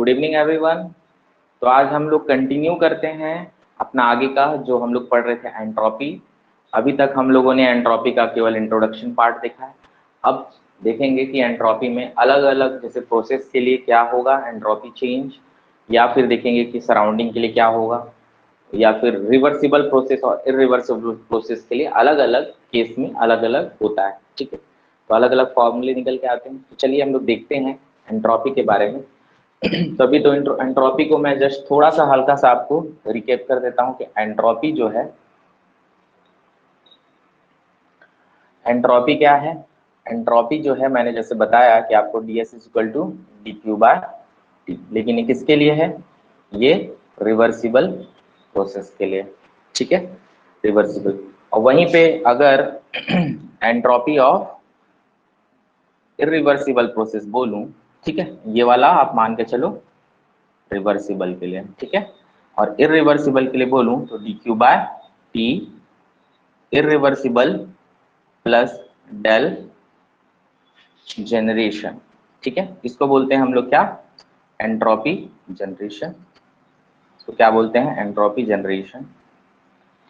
Good evening everyone. तो आज हम लोग कंटिन्यू करते हैं अपना आगे का जो हम लोग पढ़ रहे थे एंट्रोपी। अभी तक हम लोगों ने एंट्रोपी का केवल इंट्रोडक्शन पार्ट देखा है। अब देखेंगे कि एंट्रोपी में अलग अलग जैसे प्रोसेस के लिए क्या होगा एंट्रोपी चेंज, या फिर देखेंगे कि सराउंडिंग के लिए क्या होगा, या फिर रिवर्सिबल प्रोसेस और इरिवर्सिबल प्रोसेस के लिए अलग अलग केस में अलग अलग होता है। ठीक है, तो अलग अलग फॉर्मूले निकल के आते हैं। तो चलिए हम लोग देखते हैं एंट्रोपी के बारे में। तभी तो एंट्रोपी को मैं जस्ट थोड़ा सा हल्का सा आपको रिकेप कर देता हूं कि एंट्रोपी जो है, एंट्रोपी क्या है। एंट्रोपी जो है मैंने जैसे बताया कि आपको ds is equal to D Q by t, लेकिन ये किसके लिए है, ये रिवर्सिबल प्रोसेस के लिए। ठीक है, रिवर्सिबल। और वहीं पे अगर एंट्रोपी ऑफ इरिवर्सिबल प्रोसेस बोलूं, ठीक है, ये वाला आप मान के चलो रिवर्सिबल के लिए। ठीक है, और इरिवर्सिबल के लिए बोलूं तो d Q by t irreversible plus del generation. ठीक है, इसको बोलते हैं हम लोग क्या, एंट्रोपी जनरेशन। तो क्या बोलते हैं, एंट्रोपी जनरेशन।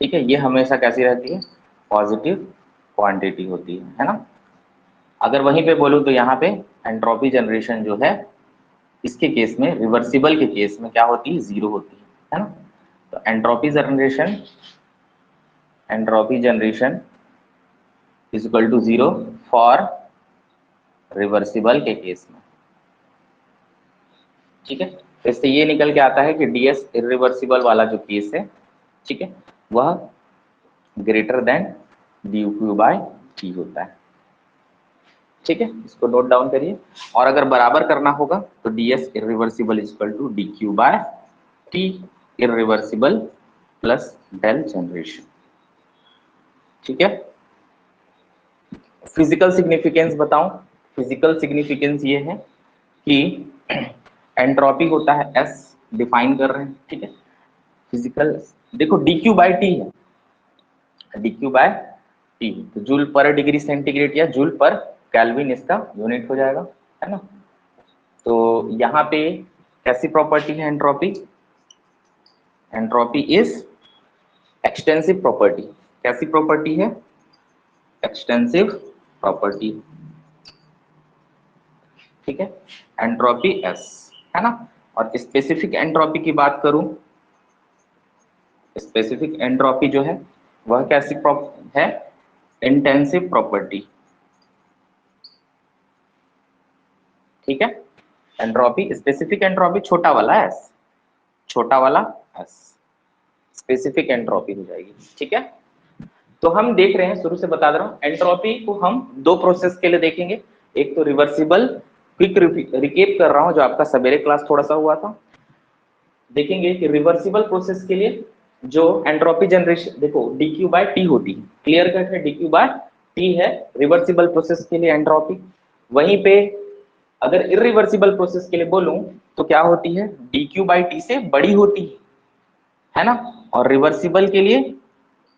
ठीक है, ये हमेशा कैसी रहती है, पॉजिटिव क्वांटिटी होती है ना। अगर वहीं पे बोलूं तो यहाँ पे एंट्रोपी जनरेशन जो है इसके केस में, रिवर्सिबल के केस में क्या होती है, जीरो होती है ना। तो entropy generation is equal to zero for reversible के केस में। ठीक है, तो इससे ये निकल के आता है कि डीएस इरिवर्सिबल वाला जो केस है, ठीक है, वह greater than d Q by t होता है। ठीक है, इसको नोट डाउन करिए। और अगर बराबर करना होगा तो ds irreversible is equal to D Q by t irreversible plus del generation. ठीक है, फिजिकल सिग्निफिकेंस बताऊं। फिजिकल सिग्निफिकेंस ये है कि एंट्रोपी होता है एस, डिफाइन कर रहे हैं। ठीक है, फिजिकल देखो डी क्यू बाय टी है, डी क्यू बाय टी, तो जूल पर डिग्री सेंटीग्रेड या जूल पर केल्विन इसका यूनिट हो जाएगा, है ना। तो यहाँ पे कैसी प्रॉपर्टी है entropy, entropy is extensive property. कैसी प्रॉपर्टी है, एक्सटेंसिव प्रॉपर्टी। ठीक है, एंट्रोपी एस, है ना। और स्पेसिफिक एंट्रोपी की बात करूं, स्पेसिफिक एंट्रोपी जो है वह कैसी है, इंटेंसिव प्रॉपर्टी। ठीक है, एंट्रोपी स्पेसिफिक एंट्रोपी छोटा वाला एस, छोटा वाला एस स्पेसिफिक एंट्रोपी हो जाएगी। ठीक है, तो हम देख रहे हैं, शुरू से बता दे रहा हूं, एंट्रोपी को हम दो प्रोसेस के लिए देखेंगे। एक तो रिवर्सिबल, क्विक रिकेप कर रहा हूं जो आपका सवेरे क्लास थोड़ा सा हुआ था। देखेंगे कि रिवर्सिबल प्रोसेस के लिए जो एंट्रोपी जनरेशन, देखो डी क्यू बाय टी होती है, क्लियर कट है, डी क्यू बाय टी है रिवर्सिबल प्रोसेस के लिए एंट्रोपी। वहीं पे अगर इरिवर्सिबल प्रोसेस के लिए बोलूं तो क्या होती है, डी क्यू बाय टी से बड़ी होती है ना। और रिवर्सिबल के लिए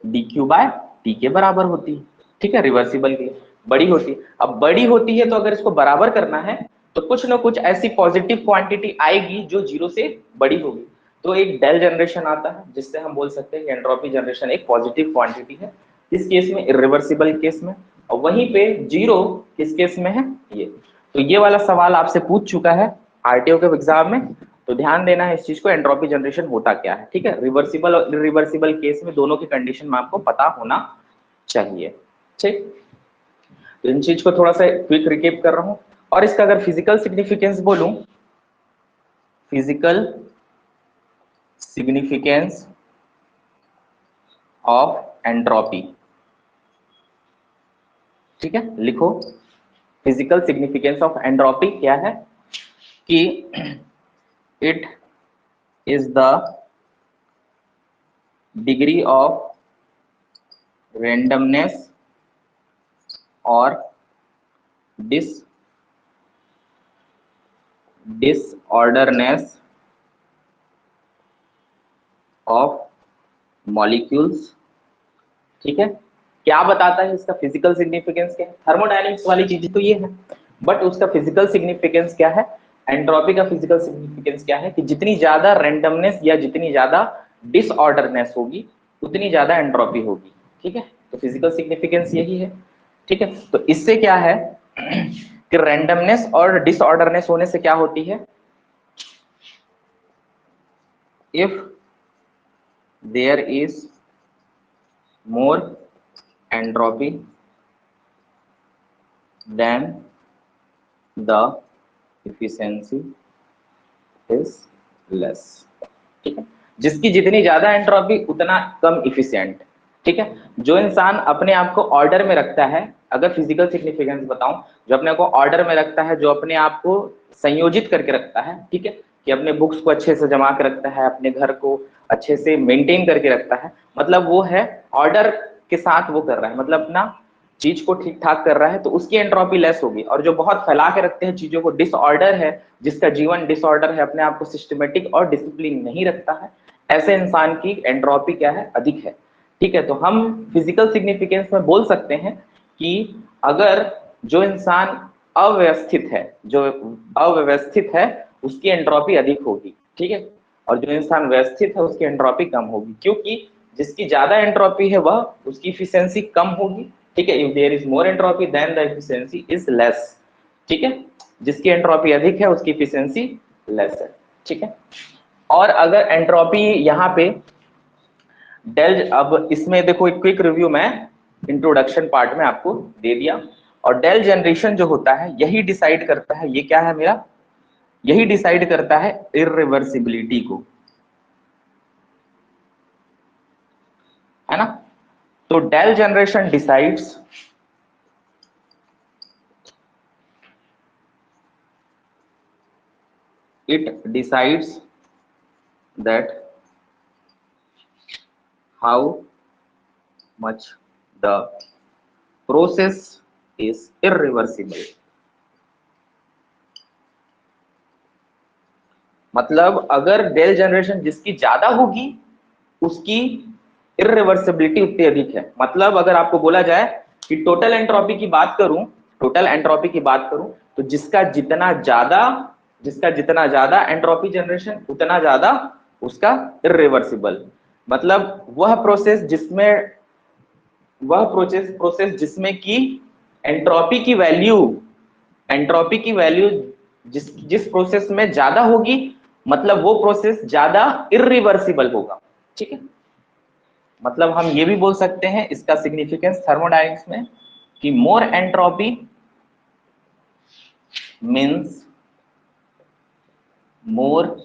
डी क्यू बाय टी के बराबर होती है। ठीक है, रिवर्सिबल के लिए बड़ी होती है। अब बड़ी होती है तो अगर इसको बराबर करना है तो कुछ ना कुछ ऐसी पॉजिटिव क्वांटिटी आएगी जो जीरो से बड़ी होगी, तो एक डेल जनरेशन आता है जिससे हम बोल सकते हैं कि एंट्रोपी जनरेशन एक पॉजिटिव क्वांटिटी है इस केस में, इरिवर्सिबल केस में। और वहीं पे जीरो किस केस में है, ये। तो ये वाला सवाल आपसे पूछ चुका है आरटीओ के एग्जाम में, तो ध्यान देना है इस चीज को, एंट्रोपी जनरेशन होता क्या है। ठीक है, रिवर्सिबल और इरिवर्सिबल केस में दोनों की कंडीशन में आपको पता होना चाहिए। ठीक, तो इन चीज को थोड़ा सा क्विक रिकेप कर रहा हूं। और इसका अगर फिजिकल सिग्निफिकेंस बोलूं, फिजिकल सिग्निफिकेंस ऑफ एंट्रोपी, ठीक है, लिखो। फिजिकल सिग्निफिकेंस ऑफ एंट्रोपी क्या है कि it is the degree of randomness or disorderness of molecules। ठीक है, क्या बताता है इसका फिजिकल सिग्निफिकेंस क्या है, थर्मोडायनेमिक्स वाली चीजें तो ये है, बट उसका फिजिकल सिग्निफिकेंस क्या है एंट्रोपी का फिजिकल सिग्निफिकेंस क्या है कि जितनी ज्यादा रैंडमनेस या जितनी ज्यादा डिसऑर्डरनेस होगी उतनी ज्यादा एंट्रोपी होगी। ठीक है, तो फिजिकल सिग्निफिकेंस यही है। ठीक है, तो इससे क्या है कि रैंडमनेस और डिसऑर्डरनेस होने से क्या होती है, if there is more entropy then the efficiency is less. ठीक है, जिसकी जितनी ज्यादा एंट्रोपी उतना कम इफिशिएंट। ठीक है, जो इंसान अपने आप को ऑर्डर में रखता है, अगर फिजिकल सिग्निफिकेंस बताऊं, जो अपने को ऑर्डर में रखता है, जो अपने आप को संयोजित करके रखता है, ठीक है, कि अपने बुक्स को अच्छे से जमा के रखता है, अपने घर को अच्छे से मेंटेन करके रखता है, मतलब वो है ऑर्डर के साथ वो कर रहा है, मतलब अपना चीज को ठीक ठाक कर रहा है, तो उसकी एंट्रोपी लेस होगी। और जो बहुत फैला के रखते हैं चीजों को, डिसऑर्डर है, जिसका जीवन डिसऑर्डर है, अपने आप को सिस्टमेटिक और डिसिप्लिन नहीं रखता है, ऐसे इंसान की एंट्रोपी क्या है, अधिक है। ठीक है, तो हम फिजिकल सिग्निफिकेंस में बोल सकते हैं कि अगर जो इंसान अव्यवस्थित है, जो अव्यवस्थित है, उसकी एंट्रोपी अधिक होगी। ठीक है, और जो इंसान व्यवस्थित है उसकी एंट्रोपी कम होगी, क्योंकि जिसकी ज्यादा एंट्रोपी है वह उसकी इफिशिएंसी कम होगी। ठीक है, if there is more entropy then the efficiency is less. ठीक है, जिसकी एंट्रोपी अधिक है उसकी इफिशिएंसी लेस है। ठीक है, और अगर एंट्रोपी यहाँ पे डेल, अब इसमें देखो एक क्विक रिव्यू मैं इंट्रोडक्शन पार्ट में आपको दे दिया। और डेल जनरेशन जो होता है यही डिसाइड करता है, ये क्या है मेरा, यही डिसाइड करता है इरिवर्सिबिलिटी को, है ना। तो del generation decides it decides that how much the process is irreversible। मतलब अगर डेल जनरेशन जिसकी ज्यादा होगी उसकी इरिवर्सिबिलिटी उतनी अधिक है। मतलब अगर आपको बोला जाए कि टोटल एंट्रोपी की बात करूं, टोटल एंट्रोपी की बात करूं, तो जिसका जितना ज्यादा एंट्रोपी जनरेशन उतना ज्यादा उसका इरिवर्सिबल। मतलब वह प्रोसेस प्रोसेस जिसमें कि एंट्रोपी की वैल्यू एंट्रोपी की वैल्यू जिस जिस प्रोसेस में ज्यादा होगी, मतलब वो प्रोसेस ज्यादा इरिवर्सिबल होगा। ठीक है, मतलब हम ये भी बोल सकते हैं इसका सिग्निफिकेंस थर्मोडायनेमिक्स में कि मोर एंट्रोपी मींस मोर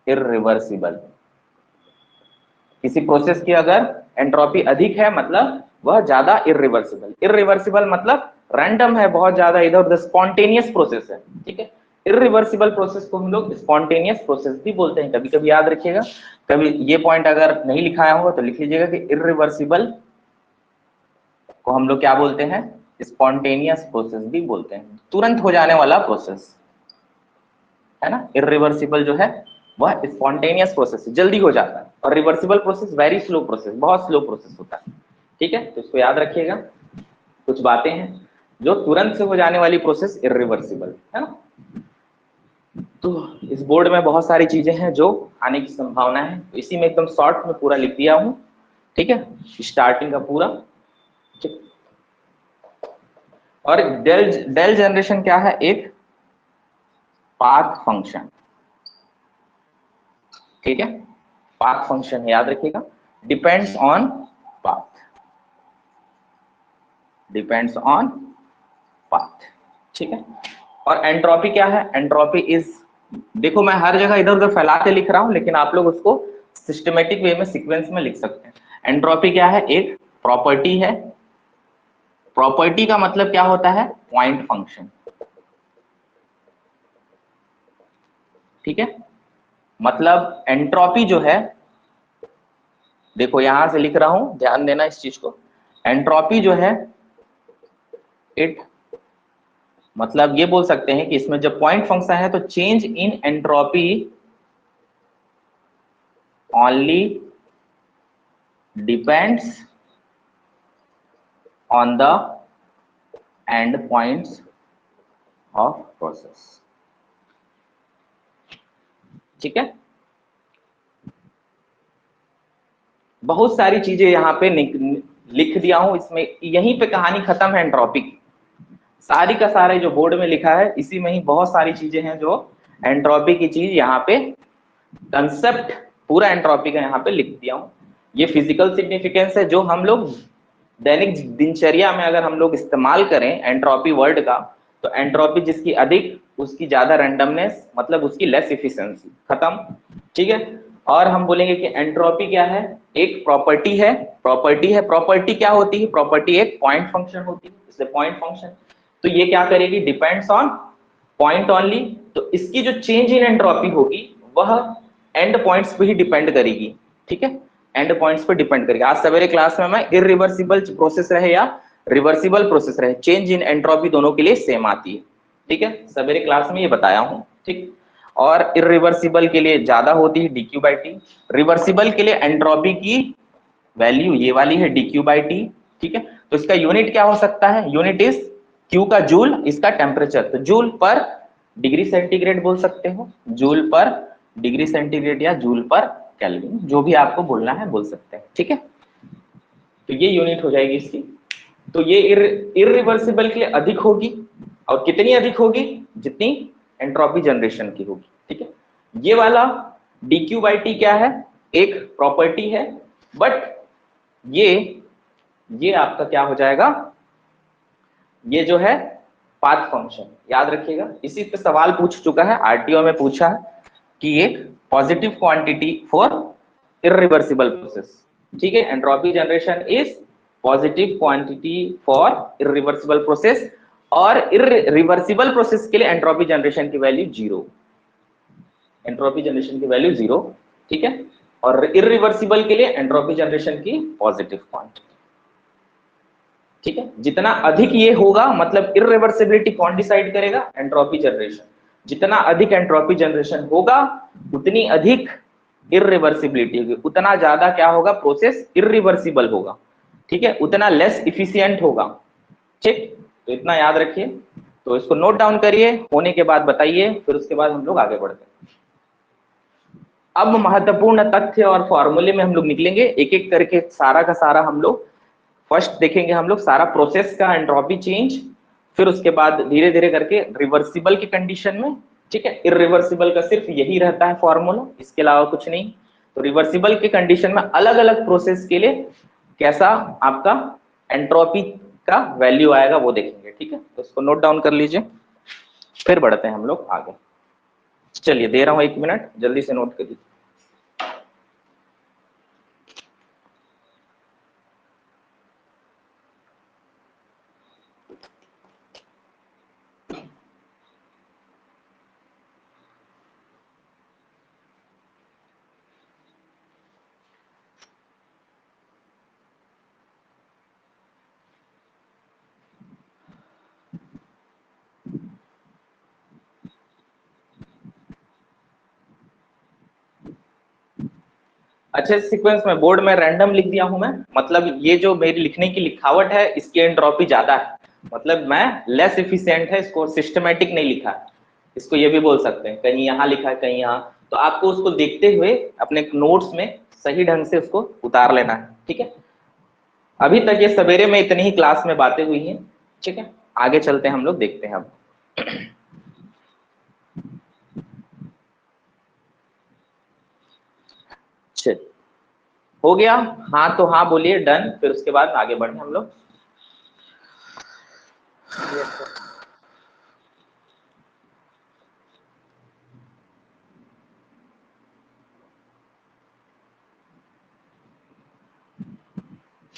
इरिवर्सिबल। किसी प्रोसेस की अगर एंट्रोपी अधिक है मतलब वह ज्यादा इरिवर्सिबल। इरिवर्सिबल मतलब रैंडम है, बहुत ज्यादा इधर उधर, स्पॉन्टेनियस प्रोसेस है। ठीक है, इरिवर्सिबल प्रोसेस को हम लोग स्पॉन्टेनियस प्रोसेस भी बोलते हैं। कभी कभी याद रखिएगा, कभी ये पॉइंट अगर नहीं लिखाया होगा तो लिख लीजिएगा कि इरिवर्सिबल को हम लोग क्या बोलते हैं, स्पॉन्टेनियस प्रोसेस भी बोलते हैं, तुरंत हो जाने वाला प्रोसेस, है ना। इरिवर्सिबल जो है वह स्पॉन्टेनियस प्रोसेस जल्दी हो जाता है, और reversible process very slow process, बहुत स्लो प्रोसेस होता है। ठीक है, तो इसको याद रखिएगा। कुछ बातें हैं जो तुरंत से हो जाने वाली प्रोसेस इरिवर्सिबल है ना। तो इस बोर्ड में बहुत सारी चीजें हैं जो आने की संभावना है, तो इसी में एकदम शॉर्ट में पूरा लिख दिया हूं। ठीक है, स्टार्टिंग का पूरा। ठीक, और डेल डेल जनरेशन क्या है, एक पाथ फंक्शन। ठीक है, पाथ फंक्शन याद रखिएगा, depends on path, depends on path. ठीक है, और एंट्रोपी क्या है, एंट्रोपी इज, देखो मैं हर जगह इधर उधर फैला के लिख रहा हूं, लेकिन आप लोग उसको सिस्टमेटिक वे में सीक्वेंस में लिख सकते हैं। एंट्रोपी क्या है, एक प्रॉपर्टी है। प्रॉपर्टी का मतलब क्या होता है, पॉइंट फंक्शन। ठीक है, मतलब एंट्रोपी जो है, देखो यहां से लिख रहा हूं, ध्यान देना इस चीज को। एंट्रोपी जो है, इट, मतलब ये बोल सकते हैं कि इसमें जब पॉइंट फंक्शन है तो change in entropy only depends on the end points of process. ठीक है, बहुत सारी चीजें यहाँ पे लिख दिया हूं, इसमें यहीं पे कहानी खत्म है एंट्रोपी की। सारी का सारे जो बोर्ड में लिखा है इसी में ही बहुत सारी चीजें हैं जो एंट्रोपी की चीज यहाँ पे कंसेप्ट पूरा एंट्रोपी का यहाँ पे लिख दिया हूं। ये फिजिकल सिग्निफिकेंस है जो हम लोग दैनिक दिनचर्या में अगर हम लोग इस्तेमाल करें एंट्रोपी वर्ड का, तो एंट्रोपी जिसकी अधिक उसकी ज्यादा रैंडमनेस, मतलब उसकी लेस इफिशिएंसी, खत्म। ठीक है, और हम बोलेंगे कि एंट्रोपी क्या है, एक प्रॉपर्टी है। प्रॉपर्टी क्या होती है, प्रॉपर्टी एक पॉइंट फंक्शन होती है, इसलिए पॉइंट फंक्शन। तो ये क्या करेगी, डिपेंड्स ऑन पॉइंट ओनली। तो इसकी जो चेंज इन एंट्रोपी होगी वह एंड पॉइंट्स पे ही डिपेंड करेगी। ठीक है, एंड पॉइंट्स पे डिपेंड करेगी। आज सवेरे क्लास में मैं इरिवर्सिबल प्रोसेस रहे या रिवर्सिबल प्रोसेस रहे, चेंज इन एंट्रोपी दोनों के लिए सेम आती है। ठीक है, सवेरे क्लास में ये बताया हूं। ठीक, और इरिवर्सिबल के लिए ज्यादा होती है dq/t। रिवर्सिबल के लिए एंट्रोपी की वैल्यू ये वाली है dq/t। ठीक है, तो इसका यूनिट क्या हो सकता है, यूनिट इज q का जूल, इसका टेम्परेचर, तो जूल पर डिग्री सेंटीग्रेड बोल सकते हो, जूल पर डिग्री सेंटीग्रेड या जूल पर केल्विन, जो भी आपको बोलना है बोल सकते हैं। ठीक है, तो ये यूनिट हो जाएगी इसकी। तो ये इरिवर्सिबल के लिए अधिक होगी, और कितनी अधिक होगी, जितनी एंट्रोपी जनरेशन की होगी। ठीक है, ये वाला dq/t क्या है, एक प्रॉपर्टी है, बट ये आपका क्या हो जाएगा, ये जो है पाथ फंक्शन, याद रखिएगा। इसी पे सवाल पूछ चुका है, आरटीओ में पूछा है कि एक positive quantity for irreversible process. ठीक है, entropy generation is positive quantity for irreversible process, और इरिवर्सिबल प्रोसेस के लिए एंट्रोपी जनरेशन की वैल्यू 0, एंट्रोपी जनरेशन की वैल्यू 0। ठीक है, और इरिवर्सिबल के लिए एंट्रोपी जनरेशन की पॉजिटिव क्वांटिटी। ठीक है, जितना अधिक ये होगा, मतलब इरिवर्सिबिलिटी कौन डिसाइड करेगा, एंट्रोपी जनरेशन। जितना अधिक एंट्रोपी जनरेशन होगा उतनी अधिक इरिवर्सिबिलिटी होगी, उतना ज्यादा क्या होगा, प्रोसेस इरिवर्सिबल होगा। ठीक है, उतना लेस इफिशिएंट होगा। ठीक, तो इतना याद रखिए। तो इसको नोट डाउन करिए, होने के बाद बताइए, फिर उसके बाद हम लोग आगे बढ़ते हैं। अब महत्वपूर्ण तथ्य और फॉर्मूले में हम लोग निकलेंगे एक एक करके, सारा का सारा हम लोग फर्स्ट देखेंगे, हम लोग सारा प्रोसेस का एंट्रोपी चेंज, फिर उसके बाद धीरे धीरे करके रिवर्सिबल की कंडीशन में। ठीक है, इरिवर्सिबल का सिर्फ यही रहता है फॉर्मूला, इसके अलावा कुछ नहीं। तो रिवर्सिबल के कंडीशन में अलग अलग प्रोसेस के लिए कैसा आपका एंट्रोपी का वैल्यू आएगा वो देखेंगे। ठीक है, तो इसको नोट डाउन कर लीजिए, फिर बढ़ते हैं हम लोग आगे। चलिए, दे रहा हूं 1 मिनट, जल्दी से नोट करिए। अच्छे सीक्वेंस में बोर्ड में रैंडम लिख दिया हूं मैं, मतलब ये जो मेरी लिखने की लिखावट है इसकी एंट्रोपी ज्यादा है, मतलब मैं लेस इफिशिएंट है, इसको सिस्टमेटिक नहीं लिखा है। इसको ये भी बोल सकते हैं, कहीं यहाँ लिखा है कहीं यहाँ, तो आपको उसको देखते हुए अपने नोट्स में सही ढंग से उसको उतार लेना है। ठीक है, अभी तक ये सवेरे में इतनी ही क्लास में बातें हुई हैं। ठीक है, आगे चलते हैं हम लोग, देखते हैं अब। चल, हो गया, हाँ तो हाँ बोलिए, डन, फिर उसके बाद आगे बढ़े हम लोग।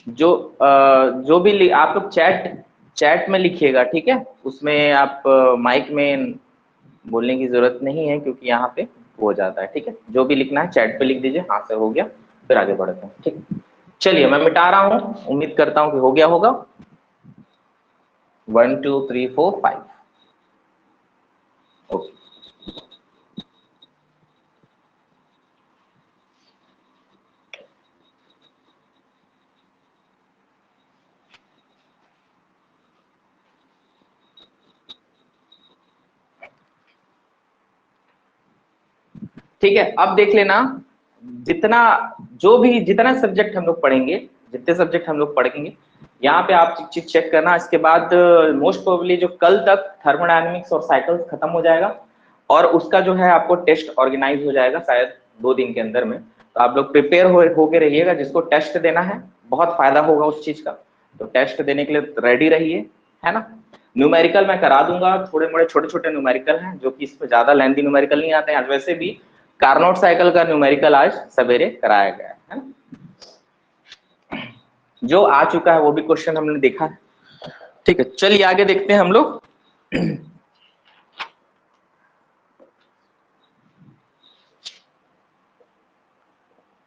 जो भी आप लोग चैट चैट में लिखिएगा। ठीक है, उसमें आप माइक में बोलने की जरूरत नहीं है, क्योंकि यहाँ पे हो जाता है। ठीक है, जो भी लिखना है चैट पे लिख दीजिए, हाँ से हो गया, फिर आगे बढ़ते हैं। ठीक, चलिए मैं मिटा रहा हूँ, उम्मीद करता हूँ कि हो गया होगा। 1 2 3 4 5, ओके। ठीक है, अब देख लेना, जितना सब्जेक्ट हम लोग पढ़ेंगे, जितने सब्जेक्ट हम लोग पढ़ेंगे, यहाँ पे आप चीज चेक करना। इसके बाद मोस्ट प्रोबेबली जो कल तक थर्मोडायनेमिक्स और साइकिल्स खत्म हो जाएगा, और उसका जो है आपको टेस्ट ऑर्गेनाइज हो जाएगा शायद 2 दिन के अंदर में। तो आप लोग प्रिपेयर होके रहिएगा, जिसको टेस्ट देना है बहुत फायदा होगा उस चीज का, तो टेस्ट देने के लिए रेडी रहिए, है ना। न्यूमेरिकल मैं करा दूंगा, थोड़े मोड़े छोटे छोटे न्यूमेरिकल हैं जो कि इसमें ज्यादा लेंथी न्यूमेरिकल नहीं आते हैं। आज वैसे भी कार्नोट साइकिल का न्यूमेरिकल आज सवेरे कराया गया है ना, जो आ चुका है वो भी क्वेश्चन हमने देखा है। ठीक है, चलिए आगे देखते हैं हम लोग।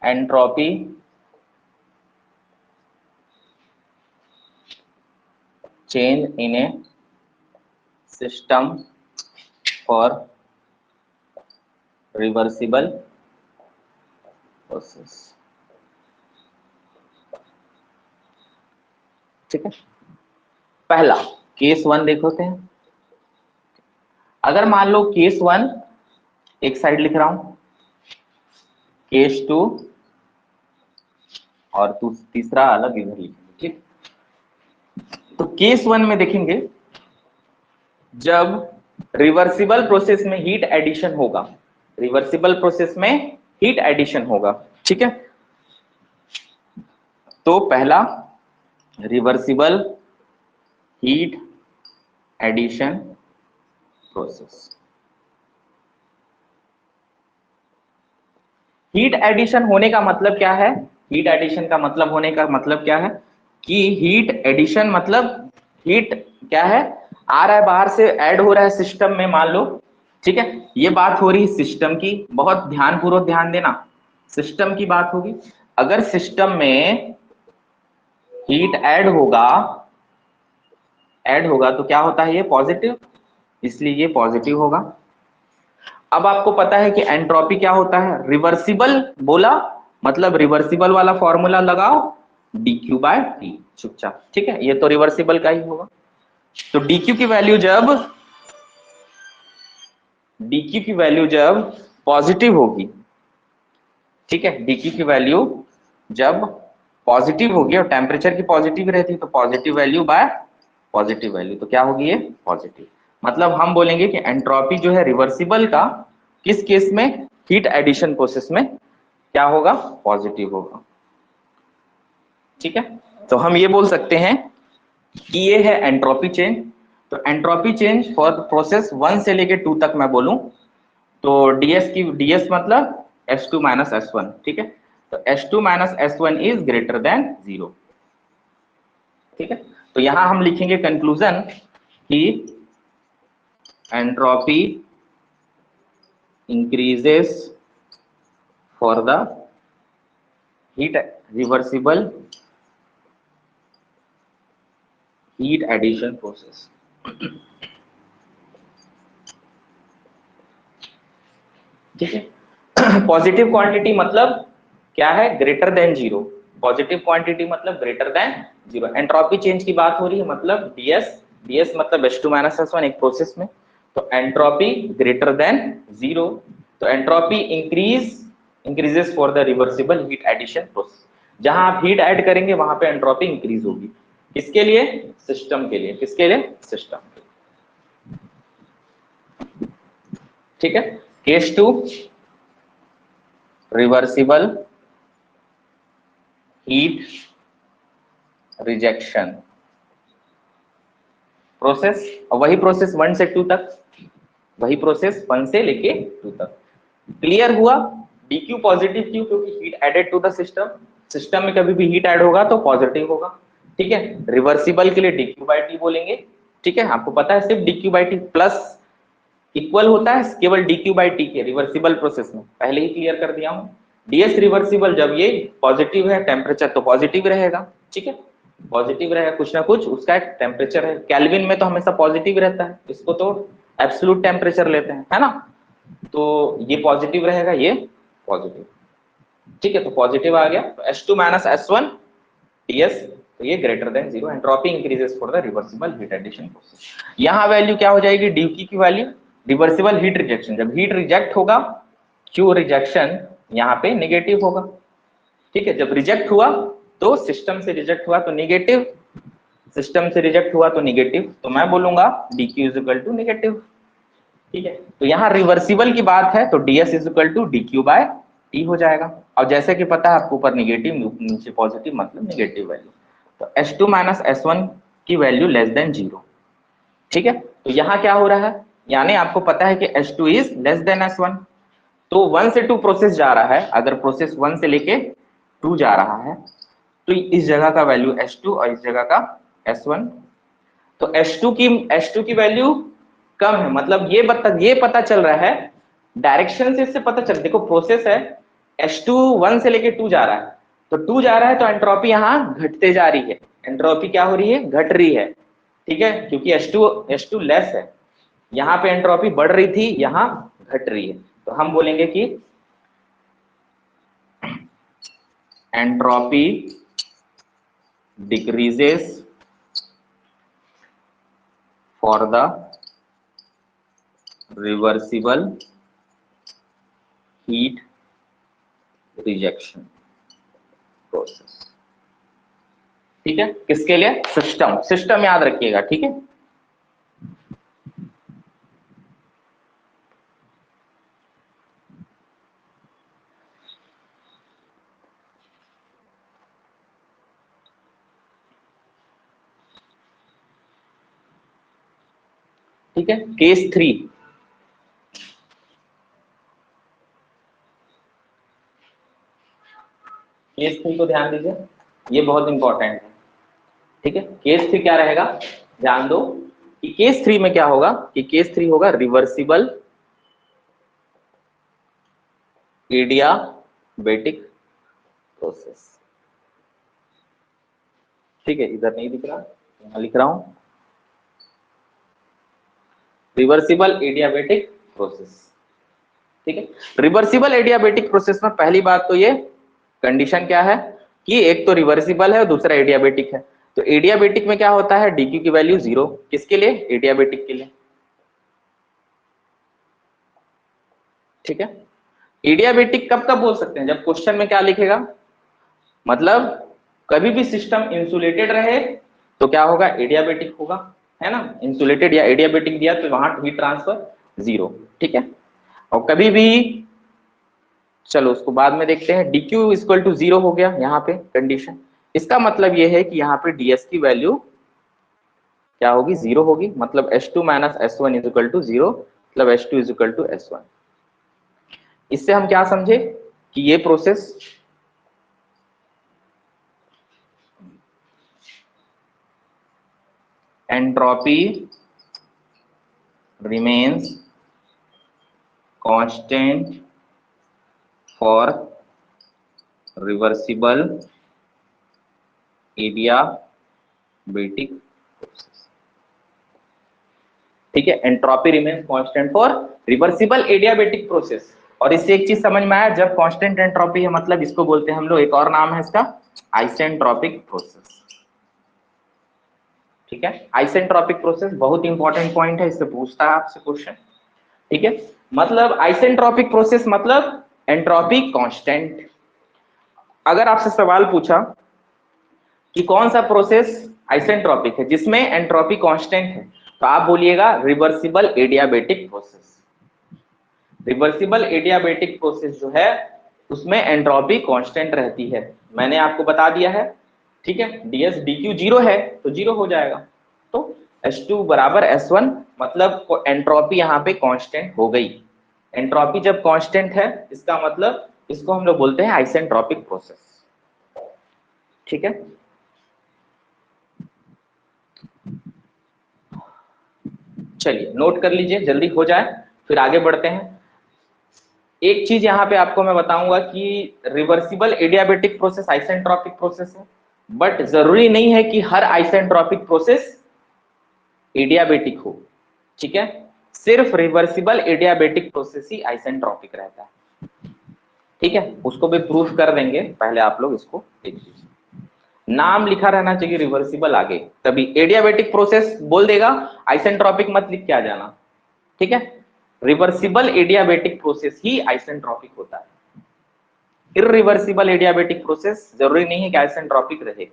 Entropy change in a system for reversible process. ठीक है, पहला केस 1 देखते हैं। अगर मान लो केस 1 एक साइड लिख रहा हूं, केस 2 और तीसरा अलग इधर लिखेंगे। ठीक, तो केस 1 में देखेंगे, जब रिवर्सिबल प्रोसेस में हीट एडिशन होगा, रिवर्सिबल प्रोसेस में हीट एडिशन होगा, ठीक है। तो पहला reversible heat addition process. Heat addition होने का मतलब क्या है? हीट एडिशन का मतलब होने का मतलब क्या है कि हीट एडिशन मतलब हीट क्या है, आ रहा है बाहर से, ऐड हो रहा है सिस्टम में, मान लो। ठीक है, ये बात हो रही है सिस्टम की, बहुत ध्यानपूर्वक ध्यान देना, सिस्टम की बात होगी। अगर सिस्टम में हीट ऐड होगा तो क्या होता है, ये पॉजिटिव, इसलिए ये पॉजिटिव होगा। अब आपको पता है कि एंट्रोपी क्या होता है, रिवर्सिबल बोला मतलब रिवर्सिबल वाला फॉर्मूला लगाओ, dq बाय टी, चुपचाप। ठीक है, ये तो रिवर्सिबल का ही होगा। तो dq की वैल्यू जब पॉजिटिव होगी, ठीक है, dq की वैल्यू जब पॉजिटिव होगी और टेम्परेचर की पॉजिटिव रहती है, तो positive value by positive value, तो क्या होगी, ये पॉजिटिव। मतलब हम बोलेंगे कि एंट्रोपी जो है रिवर्सिबल का किस केस में, हीट एडिशन प्रोसेस में क्या होगा, पॉजिटिव होगा। ठीक है, तो हम ये बोल सकते हैं कि ये है एंट्रोपी चेंज। तो एंट्रोपी चेंज फॉर प्रोसेस 1 से लेके 2 तक मैं बोलूं तो ds मतलब S2 माइनस S1। ठीक है, तो S2 minus S1 is greater than 0। ठीक है, तो यहां हम लिखेंगे कंक्लूजन कि entropy increases for the heat reversible heat addition process. ठीक है, पॉजिटिव क्वांटिटी मतलब क्या है, ग्रेटर देन 0। पॉजिटिव क्वांटिटी मतलब ग्रेटर देन 0। एंट्रोपी चेंज की बात हो रही है, मतलब ds मतलब H2 माइनस S1 एक प्रोसेस में, तो एंट्रोपी ग्रेटर देन 0। तो entropy increases for the reversible heat addition process. जहां आप हीट ऐड करेंगे वहां पे एंट्रोपी इंक्रीज होगी, किसके लिए, सिस्टम के लिए, किसके लिए, सिस्टम। ठीक है, case 2 reversible heat rejection process, वही प्रोसेस 1 से 2 तक, वही प्रोसेस 1 से लेके 2 तक। क्लियर हुआ, dq पॉजिटिव क्यों, क्योंकि heat added to the system, system में कभी भी हीट ऐड होगा तो पॉजिटिव होगा। ठीक है, रिवर्सिबल के लिए dq बाई टी बोलेंगे। ठीक है, आपको पता है सिर्फ dq by T plus equal होता है केवल dq बाई टी के रिवर्सिबल प्रोसेस में, पहले ही क्लियर कर दिया हूं। ds रिवर्सिबल जब ये पॉजिटिव है टेम्परेचर तो पॉजिटिव रहेगा। ठीक है, पॉजिटिव रहेगा, कुछ ना कुछ उसका एक टेम्परेचर है, केल्विन में तो हमेशा पॉजिटिव रहता है, इसको तो एब्सोल्यूट टेम्परेचर लेते हैं, है ना। तो ये पॉजिटिव रहेगा, ये पॉजिटिव। ठीक है, तो पॉजिटिव आ गया, तो S2 माइनस S1 ds, तो ये greater than 0। Entropy increases for the reversible heat addition process. यहां वैल्यू क्या हो जाएगी, dq की वैल्यू, रिवर्सिबल हीट रिजेक्शन, जब हीट रिजेक्ट होगा क्यू रिजेक्शन यहाँ पे नेगेटिव होगा। ठीक है, जब रिजेक्ट हुआ तो सिस्टम से रिजेक्ट हुआ तो नेगेटिव, सिस्टम से रिजेक्ट हुआ तो नेगेटिव, तो मैं बोलूंगा D Q is equal to negative. ठीक है, तो यहाँ रिवर्सिबल की बात है तो ds is equal to D Q by T हो जाएगा। और जैसे कि पता है आपको ऊपर नेगेटिव नीचे पॉजिटिव मतलब नेगेटिव वैल्यू, तो S2 माइनस S1 की वैल्यू लेस देन 0। ठीक है, तो यहाँ क्या हो रहा है, यानी आपको पता है कि S2 is less than S1, तो 1 से 2 प्रोसेस जा रहा है, अगर प्रोसेस 1 से लेके 2 जा रहा है तो इस जगह का वैल्यू S2 और इस जगह का S1, तो H2 की वैल्यू कम है, मतलब ये पता चल रहा है डायरेक्शन से, इससे पता चल, देखो प्रोसेस है H2 1 से लेके 2 जा रहा है, तो 2 जा रहा है तो एंट्रोपी यहाँ घटते जा रही है, एंट्रोपी क्या हो रही है, घट रही है। ठीक है, क्योंकि H2 लेस है, यहाँ पे एंट्रोपी बढ़ रही थी, यहाँ घट रही है, तो हम बोलेंगे कि entropy decreases for the reversible heat rejection process. ठीक है, किसके लिए, सिस्टम याद रखिएगा। ठीक है, ठीक है, केस 3, केस 3 को ध्यान दीजिए, ये बहुत इंपॉर्टेंट है। ठीक है, केस 3 क्या रहेगा, ध्यान दो कि केस 3 में क्या होगा, कि केस 3 होगा रिवर्सिबल एडियाबेटिक प्रोसेस। ठीक है, इधर नहीं दिख रहा, यहां लिख रहा हूं, रिवर्सिबल एडियाबेटिक प्रोसेस। ठीक है, रिवर्सिबल एडियाबेटिक प्रोसेस में पहली बात तो ये कंडीशन क्या है कि एक तो रिवर्सिबल है और दूसरा एडियाबेटिक है, तो एडियाबेटिक में क्या होता है, डीक्यू की वैल्यू 0, किसके लिए, एडियाबेटिक के लिए। ठीक है, एडियाबेटिक कब कब बोल सकते हैं, जब क्वेश्चन में क्या लिखेगा, मतलब कभी भी सिस्टम इंसुलेटेड रहे तो क्या होगा, एडियाबेटिक होगा, है ना, इंसुलेटेड या एडियाबेटिक दिया तो वहां हीट ट्रांसफर 0। ठीक है, और कभी भी, चलो उसको बाद में देखते हैं, dq इक्वल टू 0 हो गया यहाँ पे कंडीशन, इसका मतलब ये है कि यहाँ पे ds की वैल्यू क्या होगी, 0 होगी, मतलब S2 minus S1 is equal to 0, मतलब H2 is equal to S1। इससे हम क्या समझे कि ये process entropy remains constant for reversible adiabatic process. ठीक है, entropy remains constant for reversible adiabatic process. और इससे एक चीज समझ में आया, जब कांस्टेंट एंट्रोपी है मतलब इसको बोलते हैं हम लोग, एक और नाम है इसका आइसेंट्रोपिक प्रोसेस। ठीक है, आइसेंट्रोपिक प्रोसेस बहुत इंपॉर्टेंट पॉइंट है, इससे पूछता है आपसे क्वेश्चन। ठीक है, मतलब आइसेंट्रोपिक प्रोसेस मतलब एंट्रोपी कांस्टेंट। अगर आपसे सवाल पूछा कि कौन सा प्रोसेस आइसेंट्रोपिक है जिसमें एंट्रोपी कांस्टेंट है, तो आप बोलिएगा reversible adiabatic process. Reversible adiabatic process जो है उसमें एंट्रोपी कांस्टेंट रहती है, मैंने आपको बता दिया है। ठीक है, ds dq 0 है तो 0 हो जाएगा, तो H2 बराबर S1, मतलब एंट्रोपी यहाँ पे कांस्टेंट हो गई। एंट्रोपी जब कांस्टेंट है इसका मतलब इसको हम लोग बोलते हैं आइसेंट्रोपिक प्रोसेस। ठीक है, चलिए नोट कर लीजिए, जल्दी हो जाए फिर आगे बढ़ते हैं। एक चीज यहाँ पे आपको मैं बताऊंगा कि reversible adiabatic process isentropic process है, बट जरूरी नहीं है कि हर आइसेंट्रोपिक प्रोसेस एडियाबेटिक हो। ठीक है, सिर्फ रिवर्सिबल एडियाबेटिक प्रोसेस ही आइसेंट्रोपिक रहता है। ठीक है, उसको भी प्रूफ कर देंगे, पहले आप लोग इसको देख लीजिए, नाम लिखा रहना चाहिए रिवर्सिबल आगे, तभी एडियाबेटिक प्रोसेस बोल देगा, आइसेंट्रोपिक मत लिख के आ जाना। ठीक है, रिवर्सिबल एडियाबेटिक प्रोसेस ही आइसेंट्रोपिक होता है। इररिवर्सिबल एडियाबेटिक प्रोसेस जरूरी नहीं है कि आइसेंट्रोपिक रहे।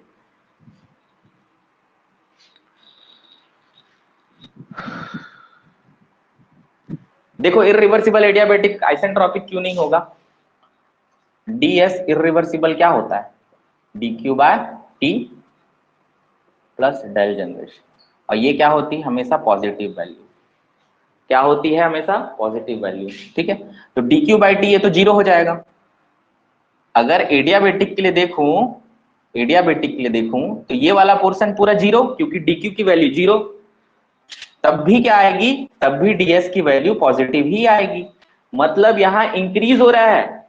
देखो इररिवर्सिबल एडियाबेटिक आइसेंट्रोपिक क्यों नहीं होगा? डीएस इररिवर्सिबल क्या होता है? DQ by T plus del generation, और ये क्या होती है हमेशा? Positive value. क्या होती है हमेशा? Positive value. ठीक है, तो डीक्यू बाई टी ये तो जीरो हो जाएगा। अगर एडियाबेटिक के लिए देखूं, एडियाबेटिक के लिए देखूं तो ये वाला पोर्शन पूरा जीरो, क्योंकि डीक्यू की वैल्यू जीरो। तब भी क्या आएगी? तब भी डीएस की वैल्यू पॉजिटिव ही आएगी। मतलब यहां इंक्रीज हो रहा है।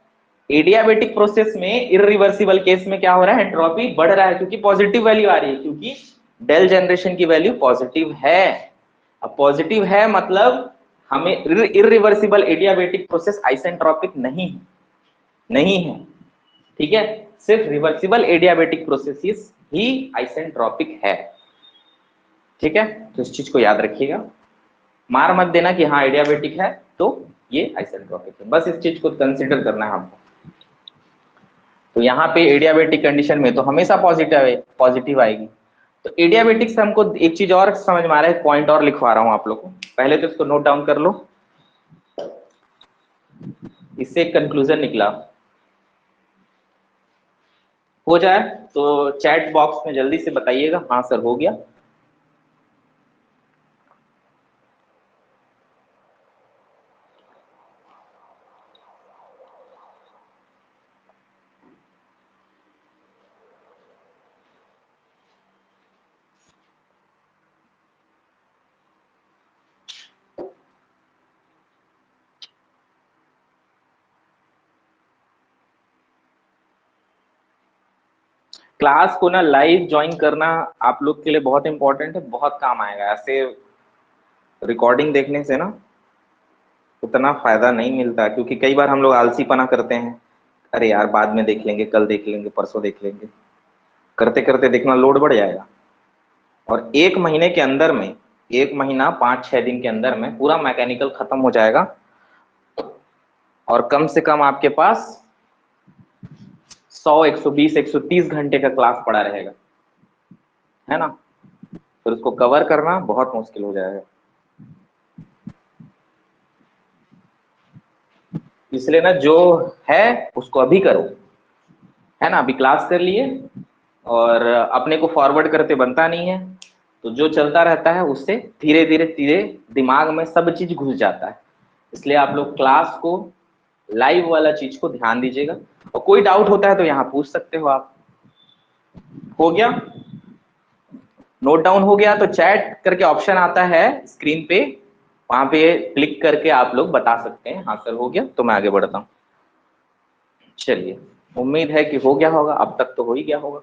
एडियाबेटिक प्रोसेस में इररिवर्सिबल केस में क्या हो रहा है? एंट्रोपी बढ़ रहा है, क्योंकि पॉजिटिव वैल्यू आ रही है, क्योंकि डेल जनरेशन की वैल्यू पॉजिटिव है। अब पॉजिटिव है मतलब हमें इररिवर्सिबल एडियाबेटिक प्रोसेस आइसेंट्रोपिक नहीं है, नहीं है। ठीक है, सिर्फ रिवर्सिबल एडियाबेटिक प्रोसेस ही आइसेंट्रोपिक है। ठीक है, तो इस चीज को याद रखिएगा, मार मत देना कि हाँ एडियाबेटिक है तो ये आइसेंट्रोपिक है, बस इस चीज को कंसीडर करना है हमको। तो यहाँ पे एडियाबेटिक कंडीशन में तो हमेशा पॉजिटिव आएगी। तो एडियाबेटिक से हमको एक चीज और समझ में आ रहा है, पॉइंट और लिखवा रहा हूं आप लोग को, पहले तो इसको नोट डाउन कर लो। इससे एक कंक्लूजन निकला, हो जाए तो चैट बॉक्स में जल्दी से बताइएगा हाँ सर हो गया। क्लास को ना लाइव ज्वाइन करना आप लोग के लिए बहुत इंपॉर्टेंट है, बहुत काम आएगा। ऐसे रिकॉर्डिंग देखने से ना उतना फायदा नहीं मिलता, क्योंकि कई बार हम लोग आलसीपना करते हैं, अरे यार बाद में देख लेंगे, कल देख लेंगे, परसों देख लेंगे, करते करते देखना लोड बढ़ जाएगा। और एक महीने के अंदर में, एक महीना 5-6 दिन के अंदर में पूरा मैकेनिकल खत्म हो जाएगा, और कम से कम आपके पास 100, 120, 130 घंटे का क्लास पड़ा रहेगा, है ना? फिर उसको कवर करना बहुत मुश्किल हो जाएगा। इसलिए ना जो है उसको अभी करो, है ना? अभी क्लास कर लिए, और अपने को फॉरवर्ड करते बनता नहीं है, तो जो चलता रहता है उससे धीरे धीरे धीरे दिमाग में सब चीज घुस जाता है। इसलिए आप लोग क्लास को, लाइव वाला चीज को ध्यान दीजिएगा, और कोई डाउट होता है तो यहाँ पूछ सकते हो आप। हो गया? नोट डाउन हो गया तो चैट करके ऑप्शन आता है स्क्रीन पे, वहां पे क्लिक करके आप लोग बता सकते हैं हाँ सर हो गया, तो मैं आगे बढ़ता हूँ। चलिए, उम्मीद है कि हो गया होगा, अब तक तो हो ही गया होगा।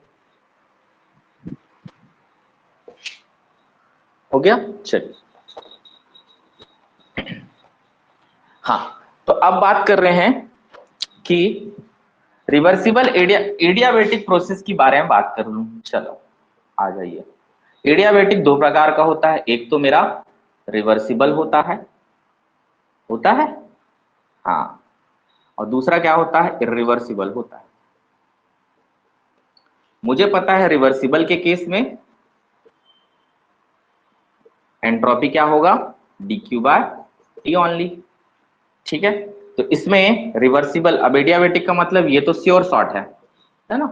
हो गया? चलिए, हाँ, तो अब बात कर रहे हैं कि रिवर्सिबल एडियाबेटिक प्रोसेस की बारे में बात कर लूं। चलो आ जाइए। एडियाबेटिक दो प्रकार का होता है, एक तो मेरा रिवर्सिबल होता है, हाँ, और दूसरा क्या होता है? इररिवर्सिबल होता है। मुझे पता है रिवर्सिबल के केस में एंट्रोपी क्या होगा? dq by T only. ठीक है, तो इसमें रिवर्सिबल, अब एडियाबेटिक का मतलब ये तो श्योर शॉर्ट है ना?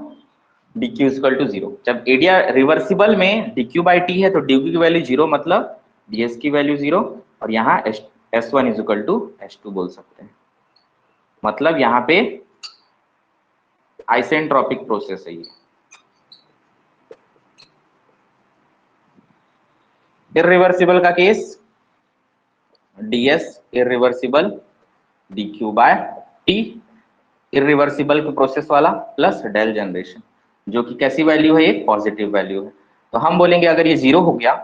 dq equal to zero. जब एडिया रिवर्सिबल में dq बाई टी है तो dq की वैल्यू जीरो, मतलब ds की वैल्यू जीरो, और यहाँ s1 is equal to s2 बोल सकते हैं। मतलब यहाँ पे आइसेंट्रोपिक प्रोसेस है ये। इररिवर्सिबल का case ds irreversible dq by T, irreversible के प्रोसेस वाला प्लस डेल जनरेशन, जो कि कैसी वैल्यू है? एक पॉजिटिव वैल्यू है। तो हम बोलेंगे अगर ये जीरो हो गया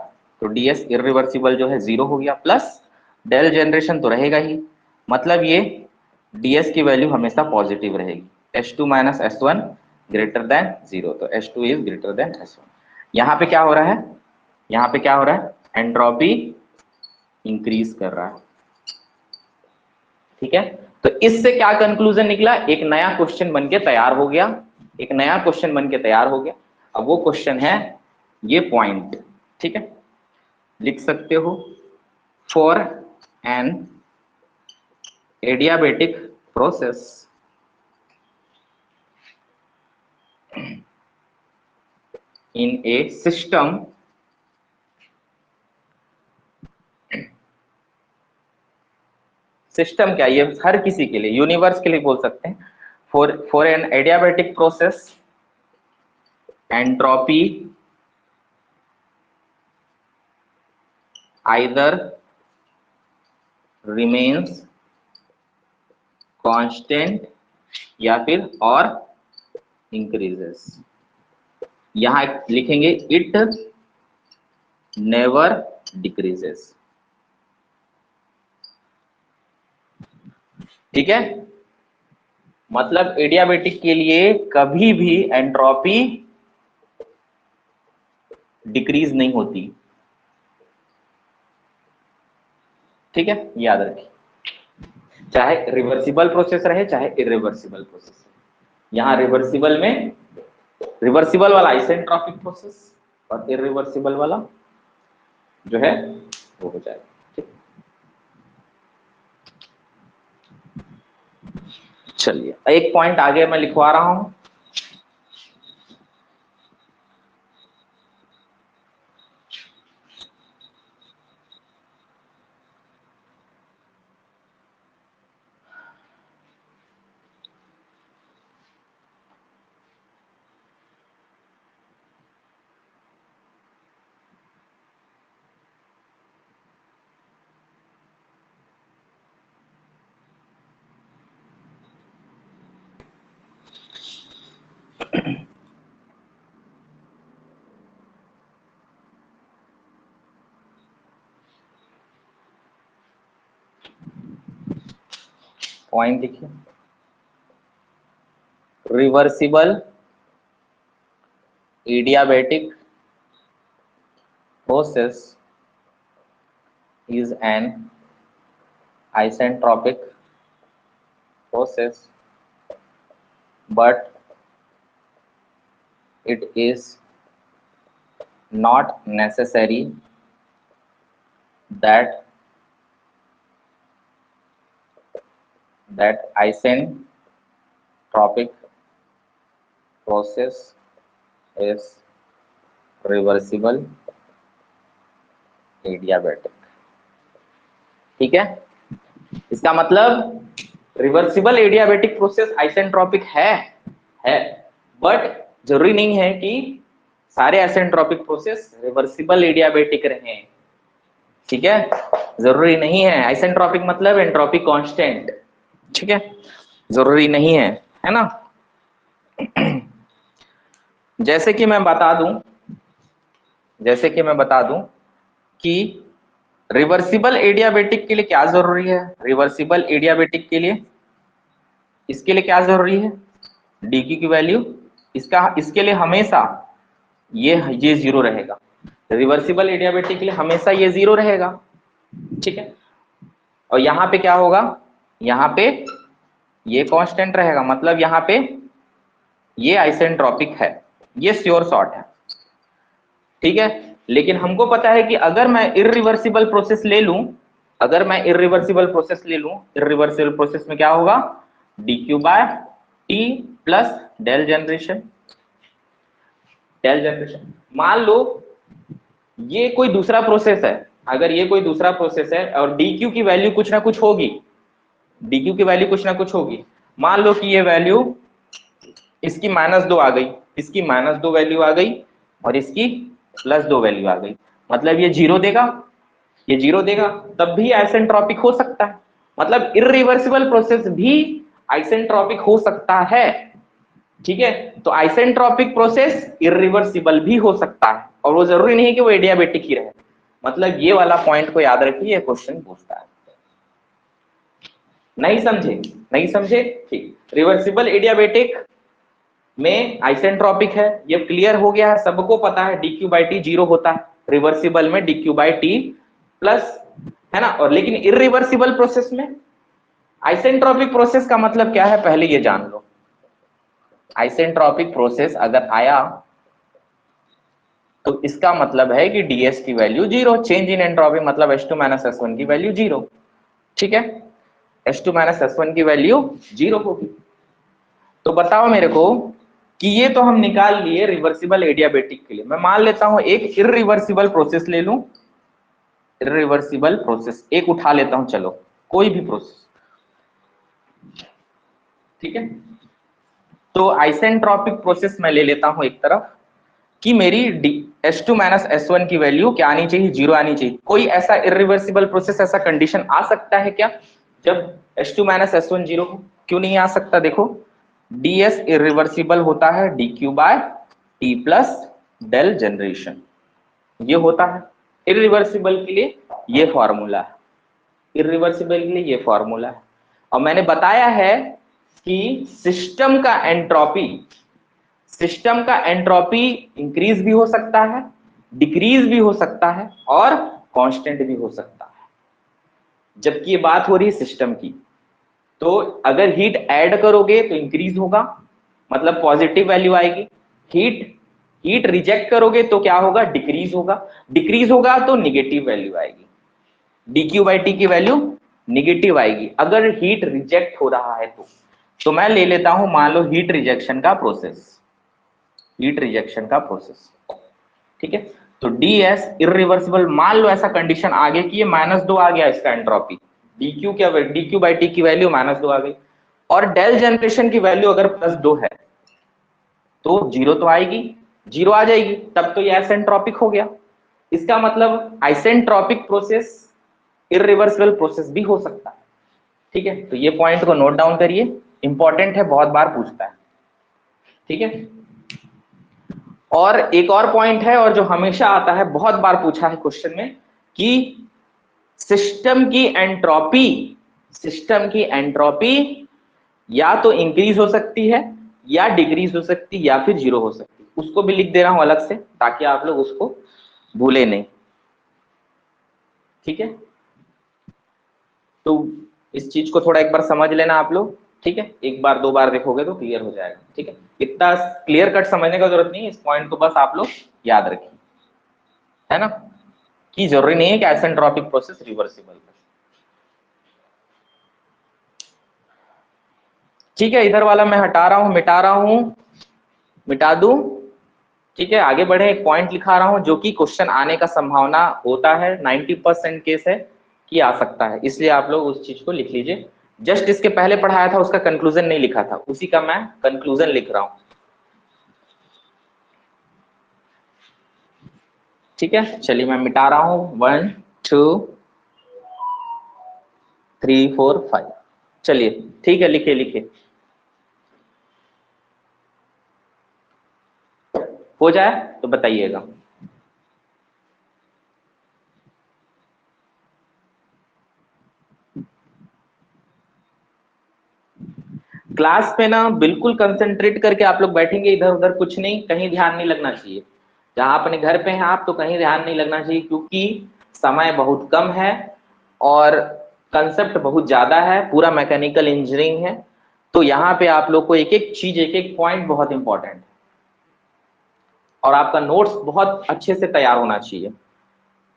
तो ds इररिवर्सिबल जो है जीरो हो गया, प्लस डेल जनरेशन तो रहेगा ही, मतलब ये ds की वैल्यू हमेशा पॉजिटिव रहेगी। s2 minus s1 greater than zero, तो s2 is greater then s1। यहाँ पे क्या हो रहा है? यहाँ पे क्या हो रहा है? एंट्रोपी इंक्रीज कर रहा है। ठीक है, तो इससे क्या कंक्लूजन निकला, एक नया क्वेश्चन बन के तैयार हो गया, एक नया क्वेश्चन बन के तैयार हो गया। अब वो क्वेश्चन है ये पॉइंट, ठीक है, लिख सकते हो, for an adiabatic process in a system system क्या, ये हर किसी के लिए, यूनिवर्स के लिए बोल सकते हैं, for an adiabatic process entropy either remains constant या फिर और इंक्रीजेस। यहां लिखेंगे इट नेवर डिक्रीजेस, ठीक है, मतलब एडियाबेटिक के लिए कभी भी एंट्रोपी डिक्रीज नहीं होती, ठीक है, याद रखिए, चाहे रिवर्सिबल प्रोसेस रहे चाहे इरिवर्सिबल प्रोसेस रहे। यहां रिवर्सिबल में रिवर्सिबल वाला आइसेंट्रोपिक प्रोसेस और इरिवर्सिबल वाला जो है वो हो जाएगा, ठीक। चलिए एक पॉइंट आगे मैं लिखवा रहा हूं, पॉइंट देखिए, reversible adiabatic process is an isentropic process, but it is not necessary that isentropic process is reversible adiabatic, ठीक है, इसका मतलब रिवर्सिबल एडियाबेटिक प्रोसेस आइसेंट्रोपिक है, बट जरूरी नहीं है कि सारे आइसेंट्रोपिक प्रोसेस रिवर्सिबल एडियाबेटिक रहे, ठीक है, जरूरी नहीं है, आइसेंट्रोपिक मतलब एंट्रोपी कांस्टेंट, ठीक है, जरूरी नहीं है ना। जैसे कि मैं बता दूं कि रिवर्सिबल एडियाबेटिक के लिए क्या जरूरी है, रिवर्सिबल एडियाबेटिक के लिए इसके लिए क्या जरूरी है, डीक्यू की वैल्यू, इसके लिए हमेशा ये जीरो रहेगा, रिवर्सिबल एडियाबेटिक के लिए हमेशा ये जीरो रहेगा, ठीक है, और यहाँ पे क्या होगा, यहाँ पे ये कांस्टेंट रहेगा, मतलब यहाँ पे ये आइसेंट्रोपिक है, ये श्योर शॉर्ट है, ठीक है। लेकिन हमको पता है कि अगर मैं इरिवर्सिबल प्रोसेस ले लूं, इरिवर्सिबल प्रोसेस में क्या होगा, dq by T plus del generation. मान लो ये कोई दूसरा प्रोसेस है, अगर ये कोई दूसरा प्रोसेस है और dq की वैल्यू कुछ ना कुछ होगी, मान लो कि ये वैल्यू इसकी -2 आ गई, इसकी -2 वैल्यू आ गई और इसकी +2 वैल्यू आ गई, मतलब ये जीरो देगा, तब भी आइसेंट्रोपिक हो सकता है, मतलब इरिवर्सिबल प्रोसेस भी आइसेंट्रोपिक हो सकता है, ठीक है, तो आइसेंट्रोपिक प्रोसेस इरिवर्सिबल भी हो सकता है, और वो जरूरी नहीं है कि वो एडियाबेटिक ही रहे, मतलब ये वाला पॉइंट को याद रखिए, ये क्वेश्चन पूछता है। नहीं समझे, ठीक, रिवर्सिबल एडियाबेटिक में आइसेंट्रोपिक है, ये क्लियर हो गया है, सबको पता है dq/t जीरो होता है, रिवर्सिबल में dq/t प्लस, है ना, और लेकिन इरिवर्सिबल प्रोसेस में आइसेंट्रोपिक प्रोसेस का मतलब क्या है पहले ये जान लो। आइसेंट्रोपिक प्रोसेस अगर आया तो इसका मतलब है कि ds की value zero, change in entropy मतलब H2 माइनस S1 की वैल्यू जीरो। ठीक है, H2 माइनस S1 की वैल्यू जीरो होगी। तो बताओ मेरे को कि ये तो हम निकाल लिए रिवर्सिबल एडियाबेटिक के लिए। मैं मान लेता हूं एक इरिवर्सिबल प्रोसेस ले लूं, इरिवर्सिबल प्रोसेस एक उठा लेता हूं, चलो कोई भी प्रोसेस। ठीक है, तो आइसेंट्रोपिक प्रोसेस मैं ले लेता हूं एक तरफ कि मेरी H2 माइनस S1 की वैल्यू क्या आनी चाहिए, जीरो आनी चाहिए। कोई ऐसा इरिवर्सिबल प्रोसेस, ऐसा कंडीशन आ सकता है क्या जब H2 माइनस S1 जीरो हो? क्यों नहीं आ सकता? देखो, ds इरिवर्सिबल होता है dq by t plus del generation, ये होता है इरिवर्सिबल के लिए। ये फॉर्मूला है इरिवर्सिबल के लिए, ये फॉर्मूला है। और मैंने बताया है कि सिस्टम का एंट्रोपी इंक्रीज भी हो सकता है, डिक्रीज भी हो सकता है और कांस्टेंट भी हो सकता है। जबकि ये बात हो रही है सिस्टम की, तो अगर हीट ऐड करोगे तो इंक्रीज होगा, मतलब पॉजिटिव वैल्यू आएगी। हीट हीट रिजेक्ट करोगे तो क्या होगा? डिक्रीज होगा। डिक्रीज होगा तो निगेटिव वैल्यू आएगी, dq बाई टी की वैल्यू निगेटिव आएगी अगर हीट रिजेक्ट हो रहा है तो मैं ले लेता हूं, मान लो हीट रिजेक्शन का प्रोसेस, हीट रिजेक्शन का प्रोसेस। ठीक है, तो ds इरिवर्सिबल, मान लो ऐसा कंडीशन आगे कि ये -2 आ गया इसका एंट्रोपी, dq क्या, dq बाई टी की वैल्यू -2 आ गई, और डेल जनरेशन की वैल्यू अगर +2 है तो जीरो तो आएगी, जीरो आ जाएगी, तब तो ये आइसेंट्रोपिक हो गया। इसका मतलब आइसेंट्रोपिक प्रोसेस इरिवर्सिबल प्रोसेस भी हो सकता है। ठीक है, तो ये पॉइंट को नोट डाउन करिए, इंपॉर्टेंट है, बहुत बार पूछता है। ठीक है, और एक और पॉइंट है और जो हमेशा आता है, बहुत बार पूछा है क्वेश्चन में, कि सिस्टम की एंट्रोपी या तो इंक्रीज हो सकती है या डिक्रीज हो सकती है या फिर जीरो हो सकती है। उसको भी लिख दे रहा हूं अलग से ताकि आप लोग उसको भूले नहीं। ठीक है, तो इस चीज को थोड़ा एक बार समझ लेना आप लोग। ठीक है, एक बार दो बार देखोगे तो क्लियर हो जाएगा। ठीक है, इतना क्लियर कट समझने का जरूरत नहीं है, इस पॉइंट को बस आप लोग याद रखिए, है ना, कि जरूरी नहीं है कि आइसेंट्रोपिक प्रोसेस रिवर्सिबल है। ठीक है, इधर वाला मैं हटा रहा हूं, मिटा रहा हूं, मिटा दूं। ठीक है, आगे बढ़े। एक पॉइंट लिखा रहा हूं जो कि क्वेश्चन आने का संभावना होता है, 90% केस है कि आ सकता है, इसलिए आप लोग उस चीज को लिख लीजिए। जस्ट इसके पहले पढ़ाया था उसका कंक्लूजन नहीं लिखा था, उसी का मैं कंक्लूजन लिख रहा हूं। ठीक है, चलिए मैं मिटा रहा हूं, 1 2 3 4 5। चलिए ठीक है, लिखिए लिखिए, हो जाए तो बताइएगा। क्लास पे ना बिल्कुल कंसंट्रेट करके आप लोग बैठेंगे, इधर उधर कुछ नहीं, कहीं ध्यान नहीं लगना चाहिए। जहां अपने घर पे हैं आप तो कहीं ध्यान नहीं लगना चाहिए, क्योंकि समय बहुत कम है और कंसेप्ट बहुत ज्यादा है, पूरा मैकेनिकल इंजीनियरिंग है। तो यहाँ पे आप लोग को एक एक चीज, एक एक पॉइंट बहुत इंपॉर्टेंट है, और आपका नोट्स बहुत अच्छे से तैयार होना चाहिए।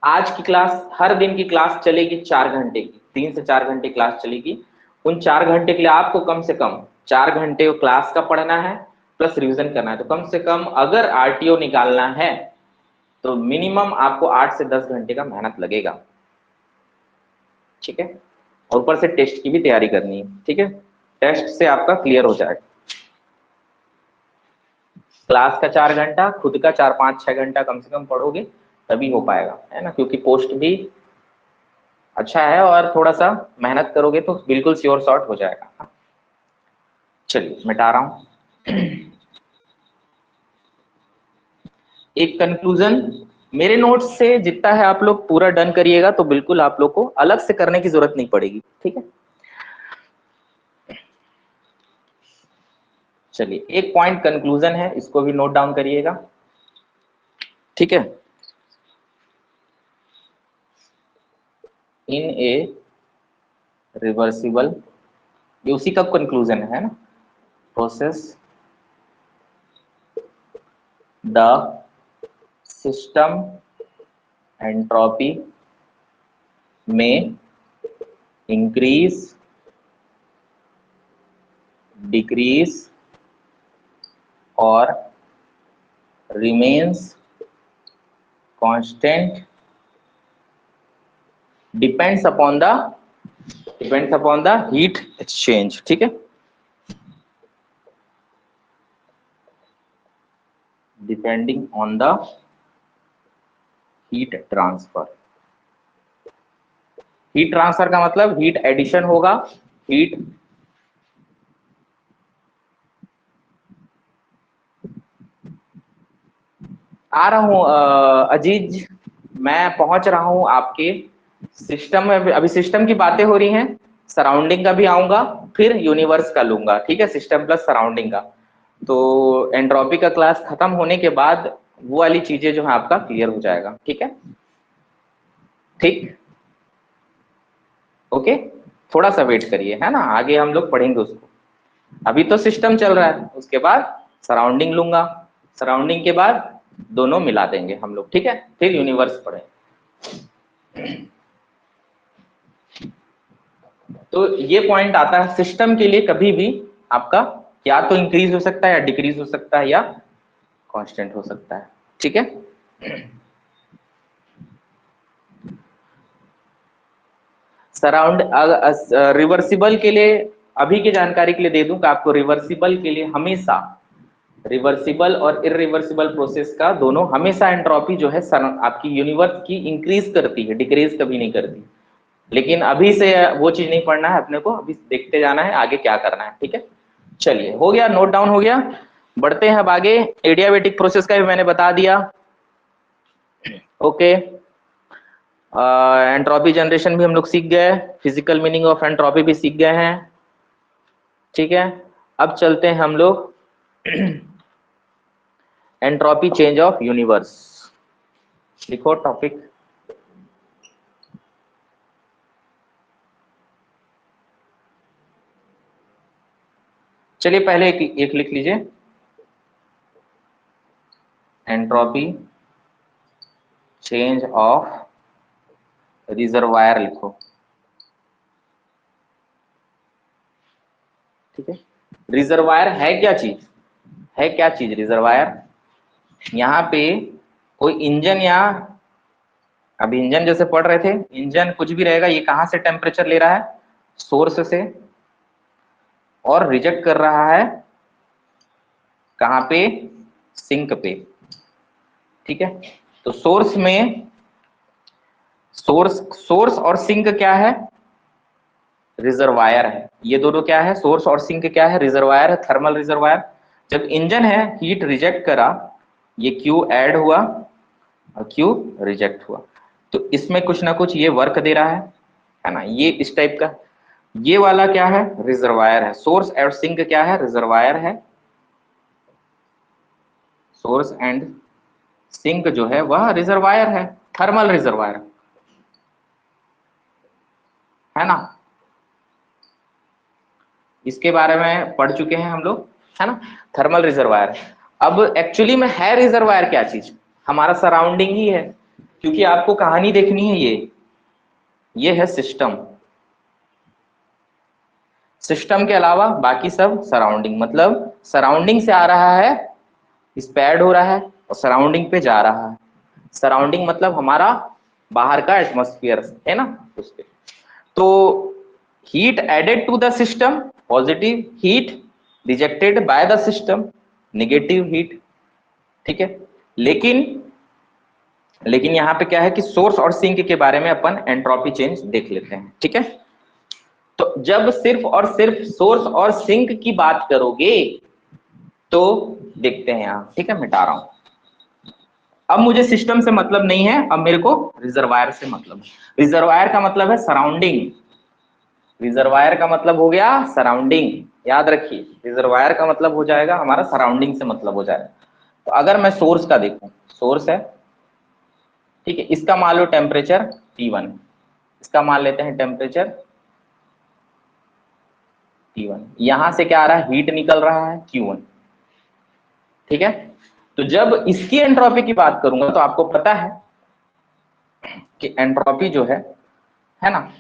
आज की क्लास, हर दिन की क्लास चलेगी 4 घंटे की, 3 से 4 घंटे क्लास चलेगी। उन 4 घंटे के लिए आपको कम से कम 4 घंटे क्लास का पढ़ना है प्लस रिवीजन करना है। तो कम से कम अगर आरटीओ निकालना है तो मिनिमम आपको 8 से 10 घंटे का मेहनत लगेगा। ठीक है, और ऊपर से टेस्ट की भी तैयारी करनी है। ठीक है, टेस्ट से आपका क्लियर हो जाएगा। क्लास का 4 घंटा, खुद का 4 5 6 घंटा कम से कम पढ़ोगे तभी हो पाएगा, है ना, क्योंकि पोस्ट भी अच्छा है और थोड़ा सा मेहनत करोगे तो बिल्कुल श्योर शॉर्ट हो जाएगा। चलिए मिटा रहा हूं। एक कंक्लूजन, मेरे नोट्स से जितना है आप लोग पूरा डन करिएगा तो बिल्कुल आप लोग को अलग से करने की जरूरत नहीं पड़ेगी। ठीक है, चलिए एक पॉइंट कंक्लूजन है, इसको भी नोट डाउन करिएगा। ठीक है, इन ए रिवर्सिबल ये उसी का कंक्लूजन है ना। प्रोसेस द सिस्टम एंट्रोपी में इंक्रीज डिक्रीज और remains constant depends upon the heat exchange। ठीक है, depending on the heat transfer. Heat transfer का मतलब हीट एडिशन होगा, हीट आ रहा हूं अजीज, मैं पहुंच रहा हूं आपके सिस्टम में। अभी सिस्टम की बातें हो रही हैं, सराउंडिंग का भी आऊंगा, फिर यूनिवर्स का लूंगा। ठीक है, सिस्टम प्लस सराउंडिंग का। तो एंट्रोपी का क्लास खत्म होने के बाद वो वाली चीजें जो है आपका क्लियर हो जाएगा। ठीक है, ठीक, ओके, थोड़ा सा वेट करिए, है ना, आगे हम लोग पढ़ेंगे उसको। अभी तो सिस्टम चल रहा है, उसके बाद सराउंडिंग लूंगा, सराउंडिंग के बाद दोनों मिला देंगे हम लोग। ठीक है, फिर यूनिवर्स पढ़ें। तो ये पॉइंट आता है सिस्टम के लिए, कभी भी आपका या तो इंक्रीज हो सकता है या डिक्रीज हो सकता है या कांस्टेंट हो सकता है। ठीक है, सराउंड रिवर्सिबल के लिए अभी की जानकारी के लिए दे दूं कि आपको रिवर्सिबल के लिए हमेशा रिवर्सिबल और इरिवर्सिबल प्रोसेस का दोनों हमेशा एंट्रोपी जो है आपकी यूनिवर्स की इंक्रीज करती है, डिक्रीज कभी नहीं करती। लेकिन अभी से वो चीज नहीं पढ़ना है अपने को, अभी देखते जाना है आगे क्या करना है। ठीक है, चलिए, हो गया, नोट डाउन हो गया। बढ़ते हैं अब आगे। एडियाबेटिक प्रोसेस का भी मैंने बता दिया। ओके, एंट्रोपी जनरेशन भी हम लोग सीख गए, फिजिकल मीनिंग ऑफ एंट्रोपी भी सीख गए हैं। ठीक है, अब चलते हैं हम लोग एंट्रोपी चेंज ऑफ यूनिवर्स। लिखो टॉपिक। चलिए पहले एक लिख लीजिए, एंट्रोपी चेंज ऑफ रिजर्वायर लिखो। ठीक है, रिजर्वायर है क्या चीज, है क्या चीज रिजर्वायर। यहाँ पे कोई इंजन, या अभी इंजन जैसे पढ़ रहे थे, इंजन कुछ भी रहेगा, ये कहां से टेम्परेचर ले रहा है, सोर्स से, और रिजेक्ट कर रहा है कहां पे, सिंक पे। ठीक है, तो सोर्स में, सोर्स और सिंक क्या है, रिजर्वायर है। ये दोनों क्या है, सोर्स और सिंक क्या है, रिजर्वायर है, थर्मल रिजर्वायर। जब इंजन है, हीट रिजेक्ट करा, ये क्यू ऐड हुआ और क्यू रिजेक्ट हुआ, तो इसमें कुछ ना कुछ ये वर्क दे रहा है ना, ये इस टाइप का। ये वाला क्या है, रिजर्वायर है। सोर्स और सिंक क्या है, रिजर्वायर है। सोर्स एंड सिंक जो है वह रिजर्वायर है, थर्मल रिजर्वायर, है ना। इसके बारे में पढ़ चुके हैं हम लोग, है ना, थर्मल रिजर्वायर। अब एक्चुअली में है रिजर्वायर क्या चीज, हमारा सराउंडिंग ही है, क्योंकि आपको कहानी देखनी है। ये है सिस्टम, सिस्टम के अलावा बाकी सब सराउंडिंग, मतलब सराउंडिंग से आ रहा है, इस पे ऐड हो रहा है और सराउंडिंग पे जा रहा है। सराउंडिंग मतलब हमारा बाहर का एटमॉस्फेयर, है ना, उस पे। तो heat added to the system, positive heat, rejected by the system, negative heat. ठीक है, लेकिन लेकिन यहाँ पे क्या है कि सोर्स और सिंक के बारे में अपन एंट्रोपी चेंज देख लेते हैं। ठीक है, तो जब सिर्फ और सिर्फ सोर्स और सिंक की बात करोगे तो देखते हैं यहाँ। ठीक है, मिटा रहा हूं। अब मुझे सिस्टम से मतलब नहीं है, अब मेरे को रिजर्वायर से मतलब है। रिजर्वायर का मतलब है सराउंडिंग, रिजर्वायर का मतलब हो गया सराउंडिंग, याद रखिए, रिजर्वायर का मतलब हो जाएगा हमारा सराउंडिंग से मतलब हो जाएगा। तो अगर मैं सोर्स का देखूं, सोर्स है, ठीक है, इसका मान लो टेम्परेचर T1, इसका मान लेते हैं टेम्परेचर T1। यहां से क्या आ रहा है, हीट निकल रहा है Q1। ठीक है, तो जब इसकी एंट्रोपी की बात करूंगा तो आपको पता है कि एंट्रोपी जो है ना,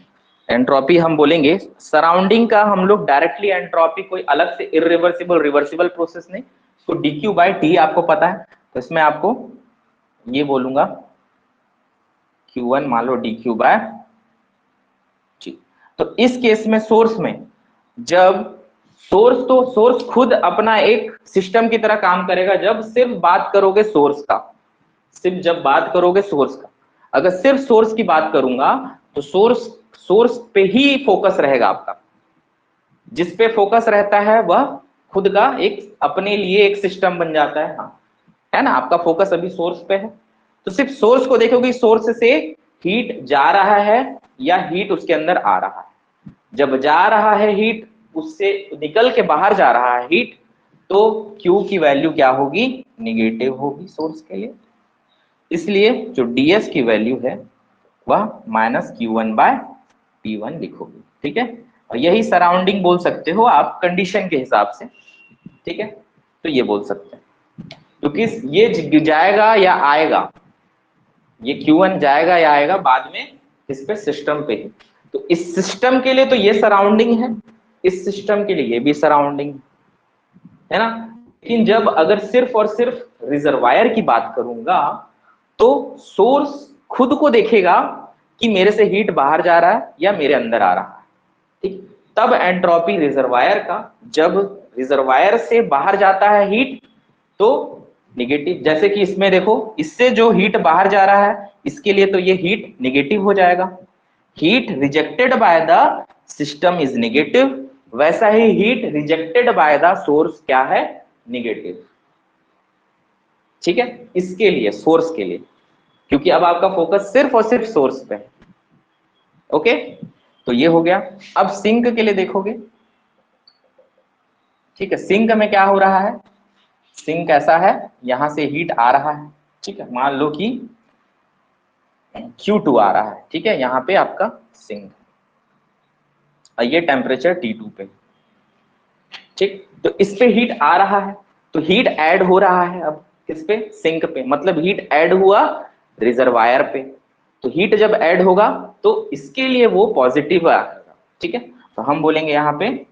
एंट्रोपी हम बोलेंगे सराउंडिंग का, हम लोग डायरेक्टली एंट्रोपी कोई अलग से इरिवर्सिबल रिवर्सिबल प्रोसेस नहीं, तो dQ/T आपको पता है, तो इसमें आपको ये बोलूंगा Q1 मान लो dQ/T। तो इस केस में सोर्स में, जब सोर्स खुद अपना एक सिस्टम की तरह काम करेगा जब सिर्फ बात करोगे सोर्स का, सिर्फ जब बात करोगे सोर्स का। अगर सिर्फ सोर्स की बात करूंगा तो सोर्स पे ही फोकस रहेगा आपका, जिस पे फोकस रहता है वह खुद का एक अपने लिए एक सिस्टम बन जाता है। हाँ, है ना, आपका फोकस अभी सोर्स पे है, तो सिर्फ सोर्स को देखोगे, सोर्स से हीट जा रहा है या हीट उसके अंदर आ रहा है। जब जा रहा है हीट, उससे निकल के बाहर जा रहा है हीट, तो Q की वैल्यू क्या होगी, निगेटिव होगी सोर्स के लिए। इसलिए जो ds की वैल्यू है वह -Q1/T1 लिखोगे। ठीक है, और यही सराउंडिंग बोल सकते हो आप कंडीशन के हिसाब से। ठीक है, तो ये बोल सकते हैं, क्योंकि ये जाएगा या आएगा, ये Q1 जाएगा या आएगा बाद में इस पे सिस्टम पे ही। तो इस सिस्टम के लिए तो ये सराउंडिंग है, इस सिस्टम के लिए ये भी सराउंडिंग है ना। लेकिन जब अगर सिर्फ और सिर्फ रिजर्वायर की बात करूंगा तो सोर्स खुद को देखेगा कि मेरे से हीट बाहर जा रहा है या मेरे अंदर आ रहा है। ठीक, तब एंट्रोपी रिजर्वायर का, जब रिजर्वायर से बाहर जाता है हीट तो निगेटिव, जैसे कि इसमें देखो, इससे जो हीट बाहर जा रहा है इसके लिए तो ये हीट निगेटिव हो जाएगा, heat rejected by the system is negative, वैसा ही heat rejected by the source क्या है, निगेटिव। ठीक है, इसके लिए सोर्स के लिए, क्योंकि अब आपका फोकस सिर्फ और सिर्फ सोर्स पे है। ओके, तो ये हो गया। अब सिंक के लिए देखोगे, ठीक है, सिंक में क्या हो रहा है, सिंक ऐसा है, यहां से हीट आ रहा है। ठीक है, मान लो कि Q2 आ रहा है, ठीक है, यहाँ पे आपका सिंक, और ये टेम्परेचर T2 पे। ठीक, तो इस पे हीट आ रहा है, तो हीट ऐड हो रहा है अब किस पे, सिंक पे, मतलब हीट ऐड हुआ रिजर्वायर पे। तो हीट जब ऐड होगा तो इसके लिए वो पॉजिटिव आएगा। ठीक है, तो हम बोलेंगे यहाँ पे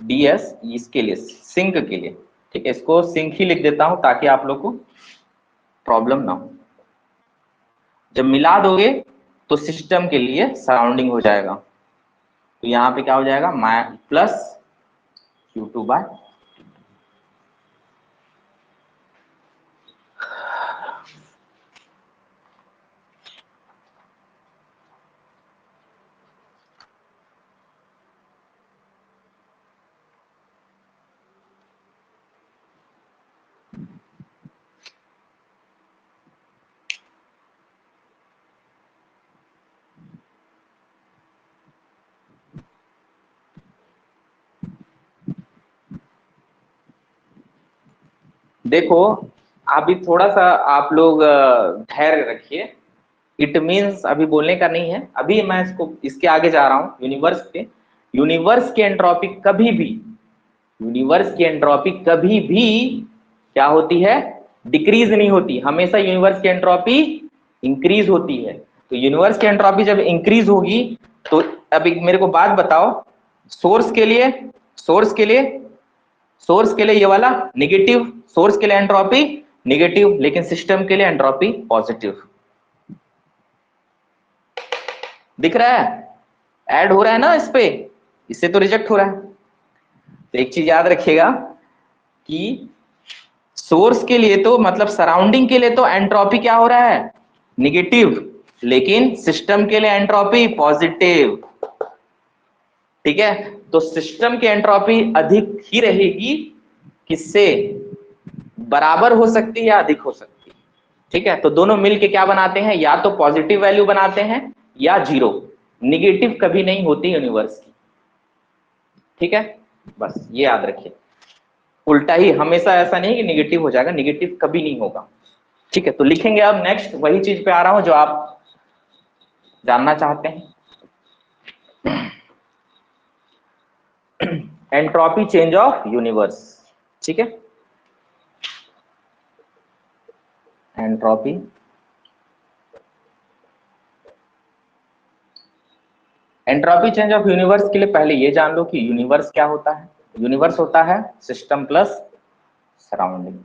ds इसके लिए, सिंक के लिए। ठीक है, इसको सिंक ही लिख देता हूं ताकि आप लोग को प्रॉब्लम ना हो। जब मिला दोगे तो सिस्टम के लिए सराउंडिंग हो जाएगा, तो यहाँ पे क्या हो जाएगा, प्लस Q2/। देखो, अभी थोड़ा सा आप लोग धैर्य रखिए, इट मीन्स अभी बोलने का नहीं है, अभी मैं इसको इसके आगे जा रहा हूँ यूनिवर्स पे। यूनिवर्स की एंट्रोपी कभी भी, यूनिवर्स की एंट्रोपी कभी भी क्या होती है, डिक्रीज नहीं होती, हमेशा यूनिवर्स की एंट्रोपी इंक्रीज होती है। तो यूनिवर्स की एंट्रोपी जब इंक्रीज होगी तो अब एक मेरे को बात बताओ, सोर्स के लिए, सोर्स के लिए, सोर्स के लिए ये वाला निगेटिव, सोर्स के लिए एंट्रोपी निगेटिव, लेकिन सिस्टम के लिए एंट्रोपी पॉजिटिव। दिख रहा है, ऐड हो रहा है ना इस पे, इससे तो रिजेक्ट हो रहा है। तो एक चीज याद रखिएगा कि सोर्स के लिए तो मतलब सराउंडिंग के लिए तो एंट्रोपी क्या हो रहा है, निगेटिव, लेकिन सिस्टम के लिए एंट्रोपी पॉजिटिव। ठीक है, तो सिस्टम की एंट्रोपी अधिक ही रहेगी, किससे, बराबर हो सकती है या अधिक हो सकती है। ठीक है, तो दोनों मिलके क्या बनाते हैं, या तो पॉजिटिव वैल्यू बनाते हैं या जीरो, निगेटिव कभी नहीं होती यूनिवर्स की। ठीक है, बस ये याद रखिए, उल्टा ही, हमेशा ऐसा नहीं कि निगेटिव हो जाएगा, निगेटिव कभी नहीं होगा। ठीक है, तो लिखेंगे अब नेक्स्ट वही चीज पे आ रहा हूं जो आप जानना चाहते हैं। एंट्रोपी चेंज ऑफ यूनिवर्स, ठीक है। Entropy entropy change of universe के लिए पहले ये जान लो कि यूनिवर्स क्या होता है। यूनिवर्स होता है सिस्टम प्लस सराउंडिंग।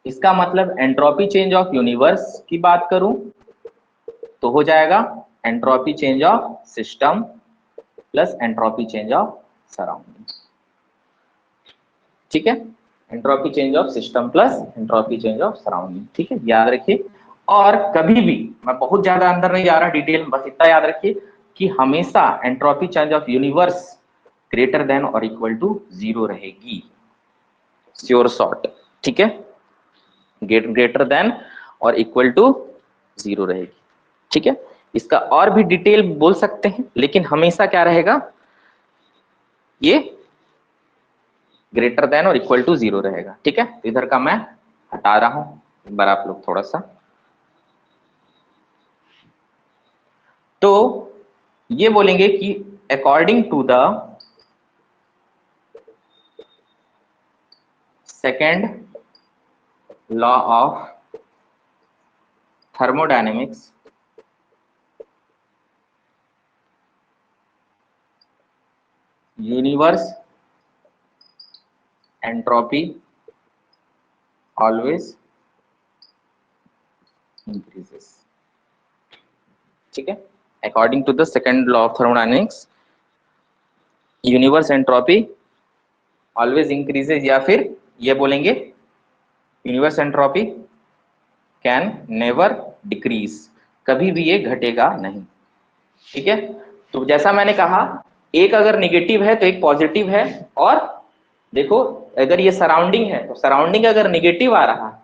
इसका मतलब एंट्रोपी चेंज ऑफ यूनिवर्स की बात करूं तो हो जाएगा entropy change of system plus entropy change of surrounding, ठीक है। Entropy change of system plus entropy change of surrounding, ठीक है, याद रखिए। और कभी भी, मैं बहुत ज्यादा अंदर नहीं जा रहा डिटेल, बस इतना याद रखिए कि हमेशा entropy change of universe greater than और इक्वल टू 0 रहेगी, श्योर शॉर्ट, ठीक है। ग्रेटर देन और इक्वल टू 0 रहेगी, ठीक है। इसका और भी डिटेल बोल सकते हैं, लेकिन हमेशा क्या रहेगा, ये ग्रेटर देन और इक्वल टू 0 रहेगा, ठीक है। इधर का मैं हटा रहा हूं, एक बार आप लोग थोड़ा सा। तो ये बोलेंगे कि according to the second law of thermodynamics, universe entropy always increases, ठीक है। According to the second law of thermodynamics, universe entropy always increases, या फिर ये बोलेंगे universe entropy can never decrease, कभी भी ये घटेगा नहीं, ठीक है। तो जैसा मैंने कहा, एक अगर निगेटिव है तो एक पॉजिटिव है, और देखो अगर ये सराउंडिंग है तो सराउंडिंग अगर निगेटिव आ रहा है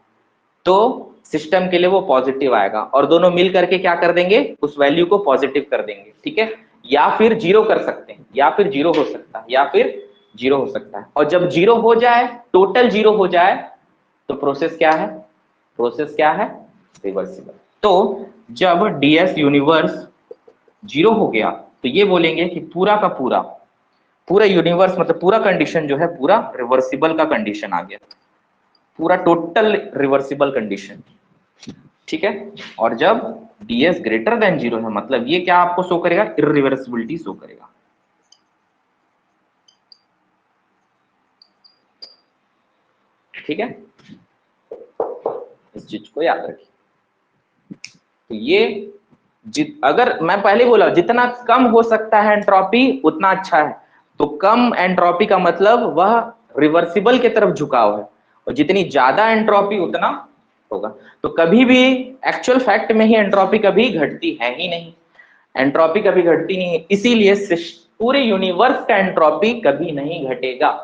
तो सिस्टम के लिए वो पॉजिटिव आएगा, और दोनों मिल करके क्या कर देंगे, उस वैल्यू को पॉजिटिव कर देंगे, ठीक है। या फिर जीरो कर सकते हैं, या फिर जीरो हो सकता है, या फिर जीरो हो सकता है। और जब जीरो हो जाए, टोटल जीरो हो जाए, तो प्रोसेस क्या है, प्रोसेस क्या है, रिवर्सिबल। तो जब डीएस यूनिवर्स जीरो हो गया तो ये बोलेंगे कि पूरा का पूरा, पूरा यूनिवर्स मतलब पूरा कंडीशन जो है पूरा रिवर्सिबल का कंडीशन आ गया, पूरा टोटल रिवर्सिबल कंडीशन, ठीक है। और जब डीएस ग्रेटर देन जीरो है, मतलब ये क्या आपको शो करेगा, इरिवर्सिबिलिटी शो करेगा, ठीक है। इस चीज को याद रखिए। तो ये अगर मैं पहले बोला जितना कम हो सकता है एंट्रोपी उतना अच्छा है, तो कम एंट्रोपी का मतलब वह रिवर्सिबल की तरफ झुकाव है, और जितनी ज्यादा एंट्रोपी उतना होगा। तो कभी भी एक्चुअल फैक्ट में ही एंट्रोपी कभी घटती है ही नहीं, एंट्रोपी कभी घटती नहीं है, इसीलिए पूरे यूनिवर्स का एंट्रोपी कभी नहीं घटेगा।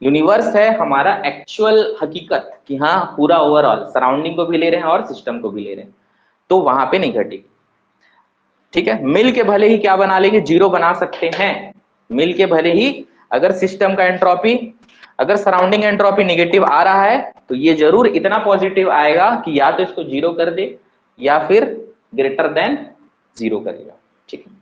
यूनिवर्स है हमारा एक्चुअल हकीकत कि हाँ पूरा ओवरऑल सराउंडिंग को भी ले रहे हैं और सिस्टम को भी ले रहे हैं, तो वहां पे नहीं घटेगी, ठीक है। मिल के भले ही क्या बना लेंगे, जीरो बना सकते हैं, मिल के भले ही अगर सिस्टम का एंट्रोपी, अगर सराउंडिंग एंट्रोपी निगेटिव आ रहा है तो ये जरूर इतना पॉजिटिव आएगा कि या तो इसको जीरो कर दे या फिर ग्रेटर देन जीरो करेगा, ठीक है।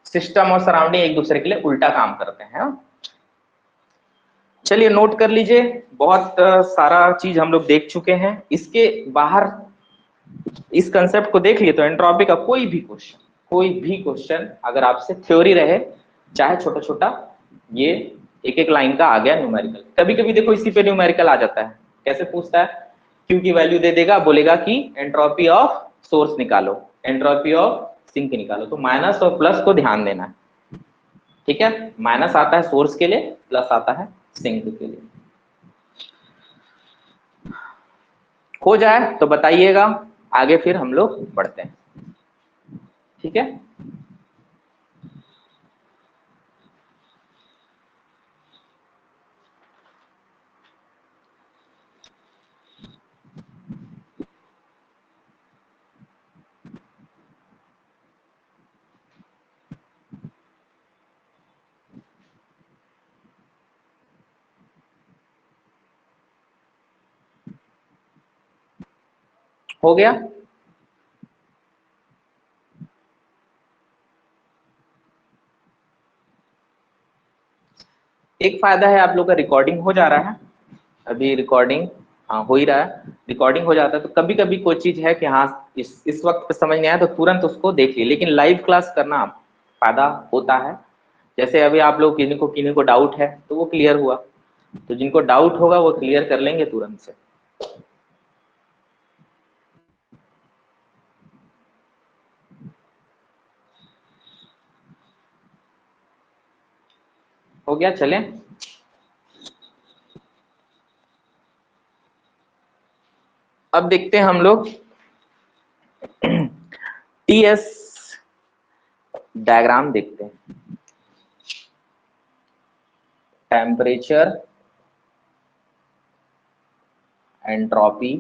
सिस्टम और सराउंडिंग एक दूसरे के लिए उल्टा काम करते हैं। चलिए नोट कर लीजिए, बहुत सारा चीज हम लोग देख चुके हैं, इसके बाहर इस कंसेप्ट को देख लिए तो एंट्रोपी का कोई भी क्वेश्चन अगर आपसे थ्योरी रहे, चाहे छोटा छोटा, ये एक एक लाइन का आ गया न्यूमेरिकल। कभी कभी देखो इसी पे न्यूमेरिकल आ जाता है, कैसे पूछता है, क्यू की वैल्यू दे देगा, बोलेगा कि एंट्रोपी ऑफ सोर्स निकालो, एंट्रोपी ऑफ सिंक निकालो, तो माइनस और प्लस को ध्यान देना है, ठीक है। माइनस आता है सोर्स के लिए, प्लस आता है सिंक के लिए। हो जाए तो बताइएगा, आगे फिर हम लोग बढ़ते हैं, ठीक है। हो गया। एक फायदा है आप लोग का रिकॉर्डिंग हो जा रहा है, अभी रिकॉर्डिंग हाँ हो ही रहा है, रिकॉर्डिंग हो जाता है तो कभी कभी कोई चीज है कि हाँ इस वक्त पे समझ नहीं आया तो तुरंत उसको देख लिए, लेकिन लाइव क्लास करना फायदा होता है। जैसे अभी आप लोग किन्हीं को डाउट है तो वो क्लियर हुआ, तो जिनको डाउट होगा वो क्लियर कर लेंगे तुरंत से। हो गया, चलें। अब देखते हैं हम लोग टीएस डायग्राम देखते हैं। टेम्परेचर एंट्रोपी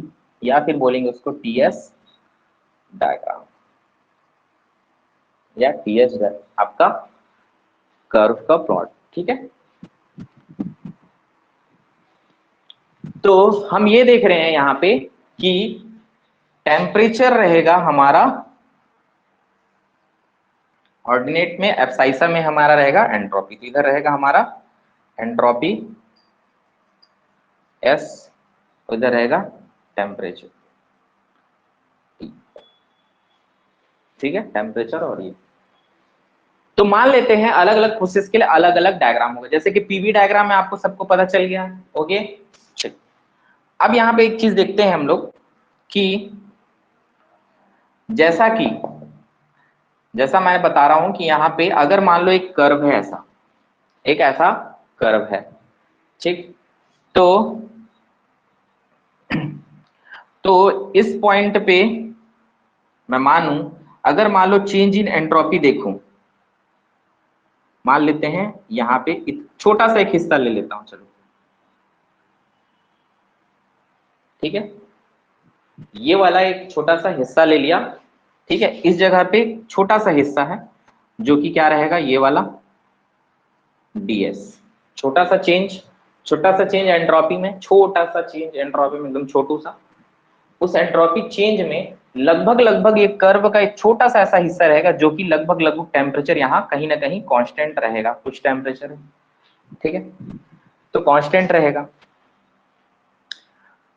या फिर बोलेंगे उसको टीएस डायग्राम या टीएस आपका कर्व का प्लॉट, ठीक है। तो हम ये देख रहे हैं यहाँ पे कि टेम्परेचर रहेगा हमारा ऑर्डिनेट में, एब्साइसा में हमारा रहेगा एंट्रोपी, तो इधर रहेगा हमारा एंट्रोपी एस, इधर रहेगा टेम्परेचर, ठीक है, टेम्परेचर। और ये तो मान लेते हैं अलग अलग प्रोसेस के लिए अलग अलग डायग्राम होगा, जैसे कि पीवी डायग्राम में आपको सबको पता चल गया, ओके। अब यहाँ पे एक चीज देखते हैं हम लोग कि जैसा मैं बता रहा हूं कि यहाँ पे अगर मान लो एक कर्व है, ऐसा एक ऐसा कर्व है, ठीक। तो इस पॉइंट पे मैं मानूं, अगर मान लो चेंज इन एंट्रोपी देखूं, मान लेते हैं यहाँ पे छोटा सा एक हिस्सा ले लेता हूं, चलो ठीक है, ये वाला एक छोटा सा हिस्सा ले लिया, ठीक है। इस जगह पे छोटा सा हिस्सा है जो कि क्या रहेगा, ये वाला ds, छोटा सा चेंज एंट्रोपी में, छोटा सा चेंज एंट्रोपी में, एकदम छोटू सा। उस एंट्रोपी चेंज में लगभग लगभग एक कर्व का एक छोटा सा ऐसा हिस्सा रहेगा जो कि लगभग लगभग टेम्परेचर यहाँ कहीं ना कहीं कांस्टेंट रहेगा, कुछ टेम्परेचर है, ठीक है, तो कांस्टेंट रहेगा।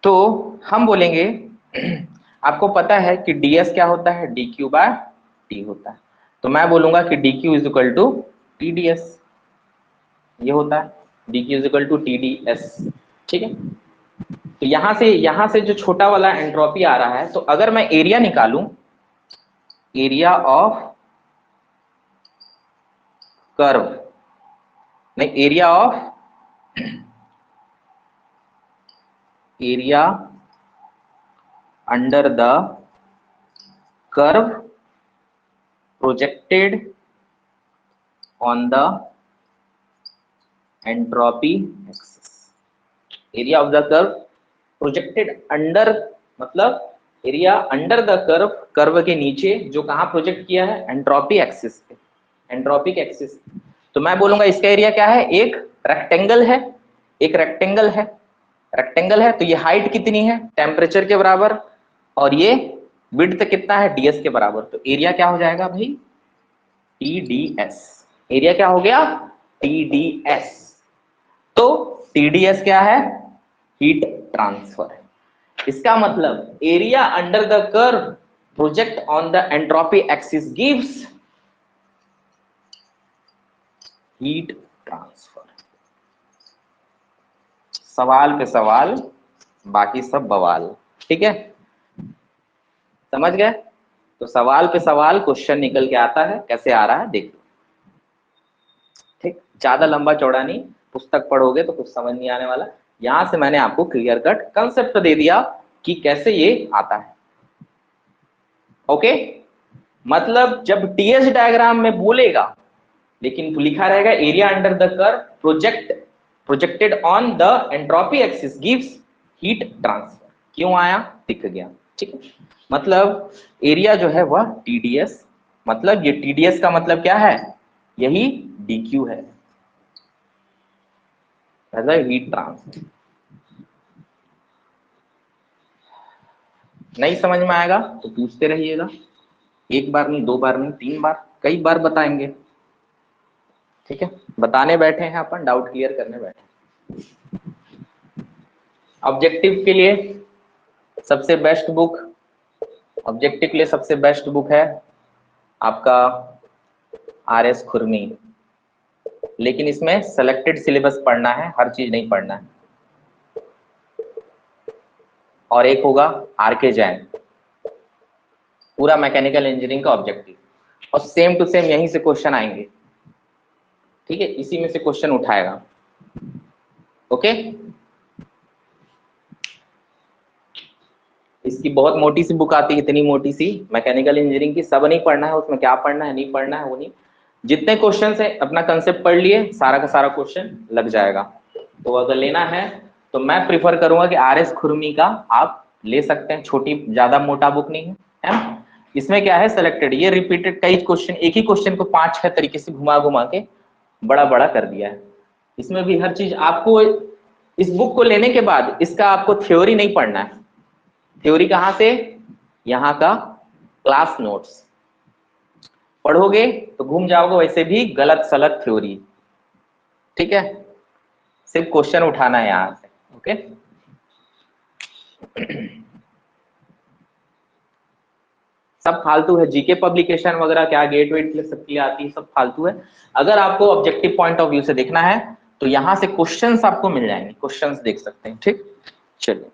तो हम बोलेंगे आपको पता है कि ds क्या होता है, dq बाय t होता है, तो मैं बोलूंगा कि dq is equal to tds, ये होता है dq is equal to tds, ठीक है। तो यहां से जो छोटा वाला एंट्रोपी आ रहा है, तो अगर मैं एरिया निकालूं, एरिया ऑफ कर्व, नहीं area under the curve projected on the entropy axis, area of the curve projected under, मतलब area under the curve, curve के नीचे जो कहां प्रोजेक्ट किया है, एंट्रोपी एक्सिस पे, एंट्रोपिक एक्सिस। तो मैं बोलूंगा इसका एरिया क्या है, एक रेक्टेंगल है, एक रेक्टेंगल है, तो ये हाइट कितनी है, टेम्परेचर के बराबर, और ये विड्थ कितना है, ds के बराबर, तो एरिया क्या हो जाएगा भाई, TDS। एरिया क्या हो गया, TDS। तो TDS क्या है, हीट ट्रांसफर। इसका मतलब area under the curve project on the entropy axis gives heat transfer. सवाल पे सवाल, बाकी सब बवाल, ठीक है, समझ गए। तो सवाल पे सवाल क्वेश्चन निकल के आता है, कैसे आ रहा है देख लो, ठीक, ज्यादा लंबा चौड़ा नहीं, पुस्तक पढ़ोगे तो कुछ समझ नहीं आने वाला, यहां से मैंने आपको क्लियर कट कंसेप्ट दे दिया कि कैसे ये आता है, ओके। मतलब जब टीएस डायग्राम में बोलेगा, लेकिन लिखा रहेगा area under the curve projected on the entropy axis gives heat transfer, क्यों आया दिख गया, ठीक है। मतलब एरिया जो है वह टीडीएस, मतलब ये टीडीएस का मतलब क्या है, यही डीक्यू है, हीट ट्रांसफर। नहीं समझ में आएगा तो पूछते रहिएगा, एक बार नहीं, दो बार नहीं, तीन बार, कई बार बताएंगे, ठीक है, बताने बैठे हैं अपन, डाउट क्लियर करने बैठे। ऑब्जेक्टिव के लिए सबसे बेस्ट बुक, ऑब्जेक्टिव के लिए सबसे बेस्ट बुक है आपका RS खुरमी, लेकिन इसमें सेलेक्टेड सिलेबस पढ़ना है, हर चीज नहीं पढ़ना है। और एक होगा RK जैन, पूरा मैकेनिकल इंजीनियरिंग का ऑब्जेक्टिव, और सेम टू सेम यहीं से क्वेश्चन आएंगे। ठीक है, इसी में से क्वेश्चन उठाएगा। ओके, इसकी बहुत मोटी सी बुक आती है, इतनी मोटी सी, मैकेनिकल इंजीनियरिंग की, सब नहीं पढ़ना है उसमें, क्या पढ़ना है नहीं पढ़ना है वो नहीं, जितने क्वेश्चन है अपना कंसेप्ट पढ़ लिए, सारा का सारा क्वेश्चन लग जाएगा। तो अगर लेना है तो मैं प्रिफर करूंगा कि RS खुरमी का आप ले सकते हैं, छोटी ज्यादा मोटा बुक नहीं है, है ना। इसमें क्या है, सेलेक्टेड, ये रिपीटेड कई क्वेश्चन, एक ही क्वेश्चन को 5-6 तरीके से घुमा घुमा के बड़ा बड़ा कर दिया है। इसमें भी हर चीज आपको, इस बुक को लेने के बाद इसका आपको थ्योरी नहीं पढ़ना है। थ्योरी कहां से, यहाँ का क्लास नोट्स पढ़ोगे तो घूम जाओगे, वैसे भी गलत सलत थ्योरी। ठीक है, सिर्फ क्वेश्चन उठाना है यहां से। ओके, सब फालतू है, जीके पब्लिकेशन वगैरह क्या गेट वेट के सबके लिए आती है, सब फालतू है। अगर आपको ऑब्जेक्टिव पॉइंट ऑफ व्यू से देखना है तो यहां से क्वेश्चंस आपको मिल जाएंगे, क्वेश्चंस देख सकते हैं। ठीक, चलिए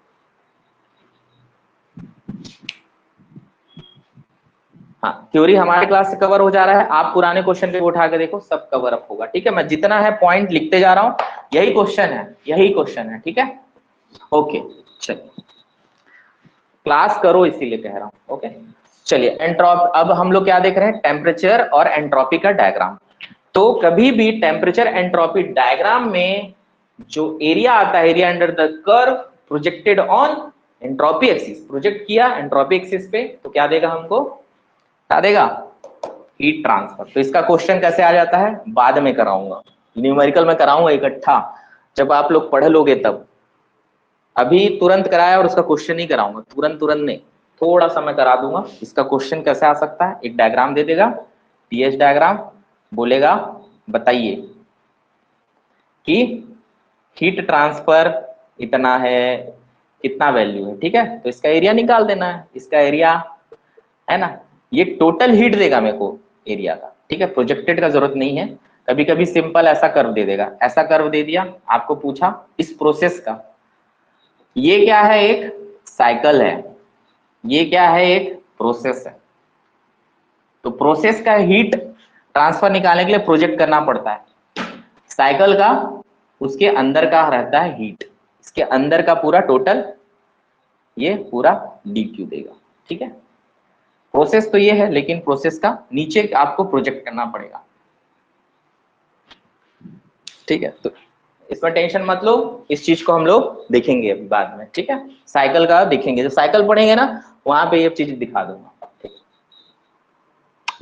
हाँ, थ्योरी हमारे क्लास से कवर हो जा रहा है, आप पुराने क्वेश्चन पे उठा के देखो, सब कवर अप होगा। ठीक है, मैं जितना है पॉइंट लिखते जा रहा हूं, यही क्वेश्चन है, यही क्वेश्चन है। ठीक है, ओके, चलिए क्लास करो इसीलिए कह रहा हूं। ओके, चलिए एंट्रोपी, अब हम लोग क्या देख रहे हैं, टेम्परेचर और एंट्रोपी का डायग्राम। तो कभी भी टेम्परेचर एंट्रोपी डायग्राम में जो एरिया आता है, area under the curve projected on entropy axis, project किया एंट्रोपी एक्सिस पे, तो क्या देगा हमको, क्या देगा, हीट ट्रांसफर। तो इसका क्वेश्चन कैसे आ जाता है, बाद में कराऊंगा, न्यूमेरिकल में कराऊंगा इकट्ठा, जब आप लोग पढ़ लोगे तब। अभी तुरंत कराया और उसका क्वेश्चन नहीं कराऊंगा, तुरंत तुरंत नहीं, थोड़ा सा मैं करा दूंगा। इसका क्वेश्चन कैसे आ सकता है, एक डायग्राम दे देगा, TH डायग्राम, बोलेगा बताइए कि हीट ट्रांसफर इतना है, कितना वैल्यू है। ठीक है, तो इसका एरिया निकाल देना है, इसका एरिया है ना, ये टोटल हीट देगा मेरे को एरिया का। ठीक है, प्रोजेक्टेड का जरूरत नहीं है, कभी कभी सिंपल ऐसा कर्व दे देगा, ऐसा कर्व दे दिया, आपको पूछा इस प्रोसेस का, ये क्या है, एक साइकिल है, ये क्या है, एक प्रोसेस है। तो प्रोसेस का हीट ट्रांसफर निकालने के लिए प्रोजेक्ट करना पड़ता है, साइकिल का उसके अंदर का रहता है हीट, इसके अंदर का पूरा टोटल ये पूरा dq देगा। ठीक है, प्रोसेस तो ये है, लेकिन प्रोसेस का नीचे आपको प्रोजेक्ट करना पड़ेगा। ठीक है, तो इसमें टेंशन मत लो, इस चीज को हम लोग देखेंगे अभी बाद में। ठीक है, साइकिल का देखेंगे, जब साइकिल पढ़ेंगे ना वहां पे ये चीज दिखा दूंगा। ठीक,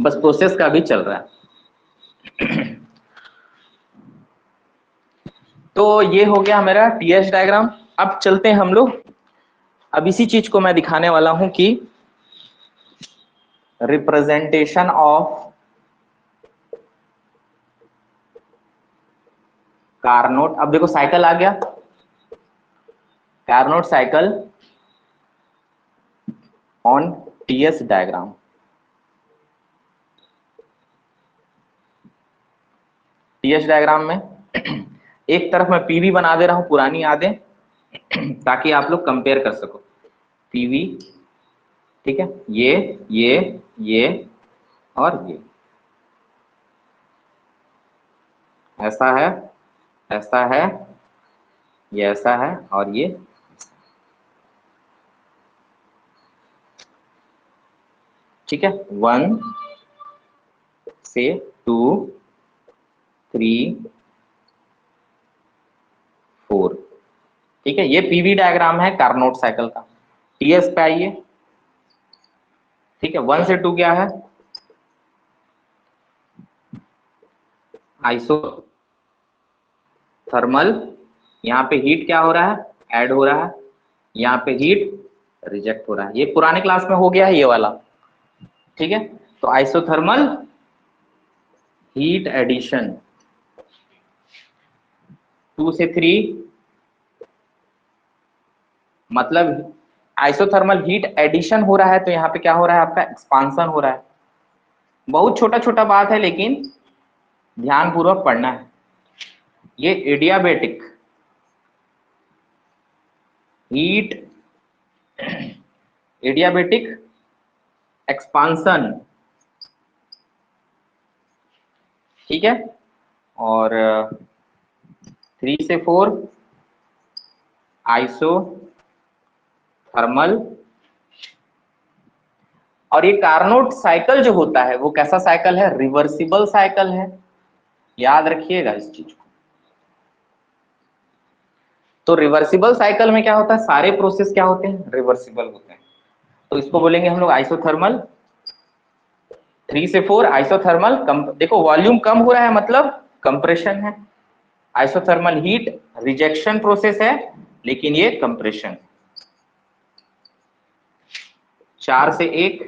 बस प्रोसेस का भी चल रहा है। तो ये हो गया मेरा TH डायग्राम। अब चलते हैं हम लोग, अब इसी चीज को मैं दिखाने वाला हूं कि रिप्रेजेंटेशन ऑफ कार्नोट। अब देखो साइकिल आ गया, Carnot cycle on TS diagram. TH diagram में एक तरफ मैं PV बना दे रहा हूं, पुरानी यादें, ताकि आप लोग कंपेयर कर सको। PV, ठीक है, ये और ये, ऐसा है, ऐसा है, ये ऐसा है, और ये ठीक है, 1 से 2 3 4। ठीक है, ये PV डायग्राम है कार्नोट साइकिल का। TS पे आइए, ठीक है, 1 से 2 क्या है, आइसो थर्मल, यहाँ पे हीट क्या हो रहा है, ऐड हो रहा है, यहाँ पे हीट रिजेक्ट हो रहा है, ये पुराने क्लास में हो गया है ये वाला। ठीक है, तो आइसोथर्मल हीट एडिशन, 2 से 3 मतलब आइसोथर्मल हीट एडिशन हो रहा है, तो यहाँ पे क्या हो रहा है, आपका एक्सपांसन हो रहा है। बहुत छोटा छोटा बात है लेकिन ध्यान पूर्वक पढ़ना है। ये एडियाबेटिक हीट एडियाबेटिक एक्सपांसन, ठीक है। और 3 से 4 आइसोथर्मल। और ये कार्नोट साइकिल जो होता है वो कैसा साइकिल है, रिवर्सिबल साइकिल है, याद रखिएगा इस चीज को। तो रिवर्सिबल साइकिल में क्या होता है, सारे प्रोसेस क्या होते हैं, रिवर्सिबल होते हैं। तो इसको बोलेंगे हम लोग आइसोथर्मल। 3 से 4 आइसोथर्मल देखो वॉल्यूम कम हो रहा है मतलब कंप्रेशन है। आइसोथर्मल हीट रिजेक्शन प्रोसेस है लेकिन ये कंप्रेशन। 4 से 1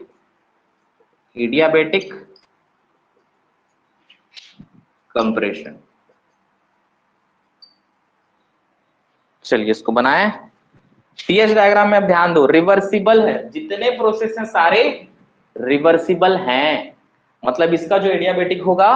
एडियाबेटिक कंप्रेशन। चलिए इसको बनाए। टीएच डायग्राम में अब ध्यान दो, रिवर्सिबल है, जितने प्रोसेस हैं सारे रिवर्सिबल हैं, मतलब इसका जो एडियाबेटिक होगा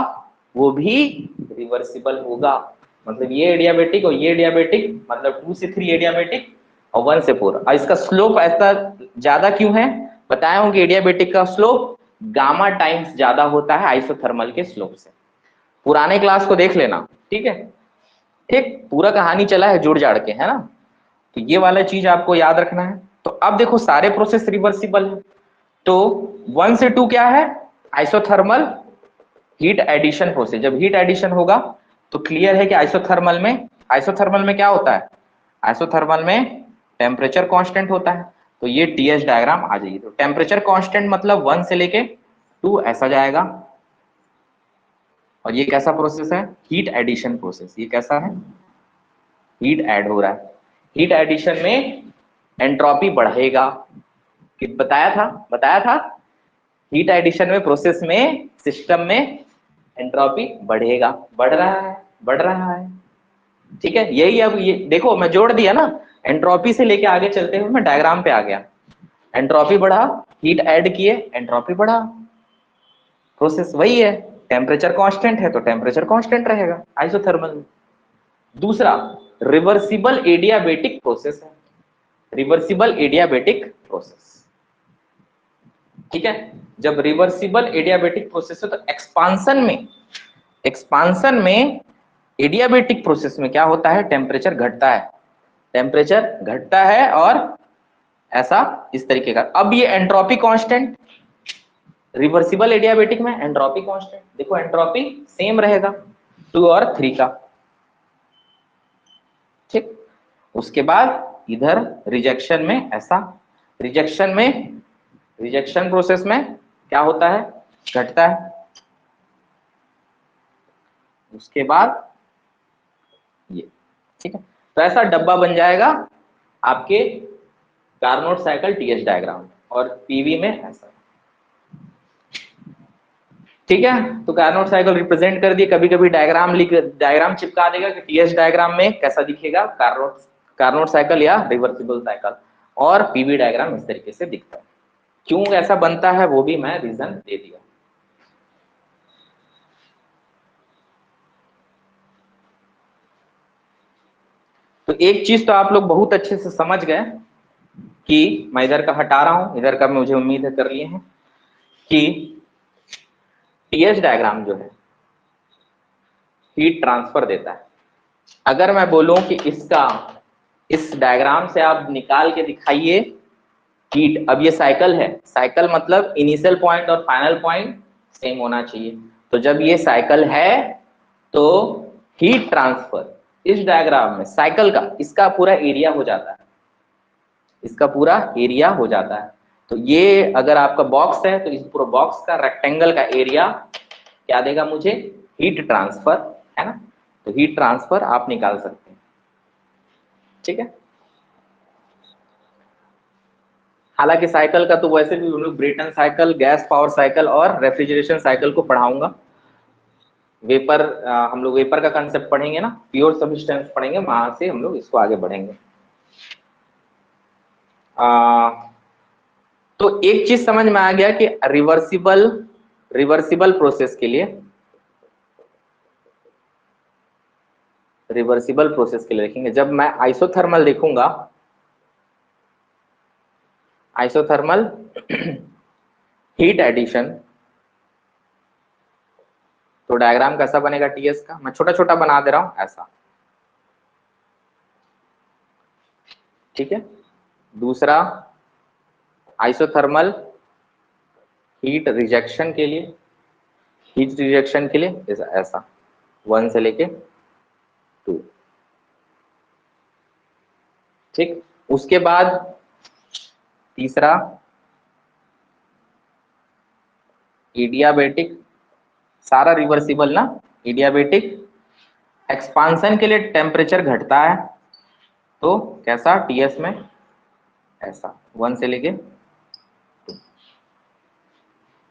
वो भी रिवर्सिबल होगा। मतलब ये एडियाबेटिक और ये एडियाबेटिक, मतलब 2 से 3 एडियाबेटिक और 1 से 4। और इसका स्लोप ऐसा ज्यादा क्यों है, बताया हूं कि एडियाबेटिक का स्लोप गामा टाइम्स ज्यादा होता है आइसोथर्मल के स्लोप से। पुराने क्लास को देख लेना, ठीक है। ठीक, पूरा कहानी चला है जुड़ जाड़ के, है ना। तो ये वाला चीज आपको याद रखना है। तो अब देखो सारे प्रोसेस रिवर्सिबल है, तो 1 से 2 क्या है, आइसोथर्मल हीट एडिशन प्रोसेस। जब हीट एडिशन होगा तो क्लियर है कि आइसोथर्मल में क्या होता है, आइसोथर्मल में टेम्परेचर कांस्टेंट होता है। तो ये टीएच डायग्राम आ जाएगी। तो टेम्परेचर कांस्टेंट मतलब 1 से लेके 2 ऐसा जाएगा। और ये कैसा प्रोसेस है, हीट एडिशन प्रोसेस। ये कैसा है, हीट ऐड हो रहा है। हीट एडिशन में एंट्रोपी बढ़ेगा, कि बताया था हीट एडिशन में प्रोसेस में सिस्टम में एंट्रोपी बढ़ेगा, बढ़ रहा है, ठीक है। यही अब ये देखो मैं जोड़ दिया ना, एंट्रोपी से लेके आगे चलते हुए मैं डायग्राम पे आ गया। एंट्रोपी बढ़ा, हीट ऐड किए, एंट्रोपी बढ़ा, प्रोसेस वही है। टेम्परेचर कांस्टेंट है तो टेम्परेचर कांस्टेंट रहेगा आइसोथर्मल में। दूसरा रिवर्सिबल एडियाबेटिक प्रोसेस है, रिवर्सिबल एडियाबेटिक प्रोसेस, ठीक है। जब रिवर्सिबल एडियाबेटिक प्रोसेस है तो एक्सपांसन में एडियाबेटिक प्रोसेस में क्या होता है, टेम्परेचर घटता है और ऐसा इस तरीके का। अब ये एंट्रोपी कांस्टेंट, रिवर्सिबल एडियाबेटिक में एंट्रोपी कांस्टेंट, देखो एंट्रोपी सेम रहेगा 2 और 3 का, ठीक। उसके बाद इधर रिजेक्शन में ऐसा, रिजेक्शन प्रोसेस में क्या होता है, घटता है। उसके बाद ये, ठीक है। तो ऐसा डब्बा बन जाएगा आपके कार्नोट साइकिल टीएच डायग्राम, और पीवी में ऐसा, ठीक है। तो कार्नोट साइकिल रिप्रेजेंट कर दिए। कभी कभी डायग्राम चिपका देगा कि टीएच डायग्राम में कैसा दिखेगा, कार्नोट साइकिल या रिवर्सिबल साइकिल, और पीवी डायग्राम इस तरीके से दिखता है। क्यों ऐसा बनता है वो भी मैं रीजन दे दिया। तो एक चीज तो आप लोग बहुत अच्छे से समझ गए कि मैं इधर का हटा रहा हूं, इधर का मुझे उम्मीद है कर लिए हैं, कि टीएच डायग्राम जो है हीट ट्रांसफर देता है। अगर मैं बोलूं कि इस डायग्राम से आप निकाल के दिखाइए हीट, अब ये साइकिल है, साइकिल मतलब इनिशियल पॉइंट और फाइनल पॉइंट सेम होना चाहिए। तो जब ये साइकिल है तो हीट ट्रांसफर इस डायग्राम में साइकिल का इसका पूरा एरिया हो जाता है, इसका पूरा एरिया हो जाता है। तो ये अगर आपका बॉक्स है तो इस पूरा बॉक्स का रेक्टेंगल का एरिया क्या देगा मुझे, हीट ट्रांसफर, है ना। तो हीट ट्रांसफर आप निकाल सकते हैं, ठीक है। हालांकि साइकिल का तो वैसे भी हम लोग Brayton cycle, gas power cycle और रेफ्रिजरेशन साइकिल को पढ़ाऊंगा, वेपर, हम लोग वेपर का कंसेप्ट पढ़ेंगे ना, प्योर सब्सटेंस पढ़ेंगे, वहां से हम लोग इसको आगे बढ़ेंगे। तो एक चीज समझ में आ गया कि रिवर्सिबल रिवर्सिबल प्रोसेस के लिए, रिवर्सिबल प्रोसेस के लिए देखेंगे, जब मैं आइसोथर्मल देखूंगा, आइसोथर्मल हीट एडिशन, तो डायग्राम कैसा बनेगा टीएस का, मैं छोटा छोटा बना दे रहा हूं ऐसा, ठीक है। दूसरा आइसोथर्मल हीट रिजेक्शन के लिए, हीट रिजेक्शन के लिए ऐसा 1 से लेके 2, ठीक। उसके बाद तीसरा एडियाबेटिक, सारा रिवर्सिबल ना, एडियाबेटिक एक्सपांशन के लिए टेम्परेचर घटता है, तो कैसा टीएस में ऐसा 1 से लेके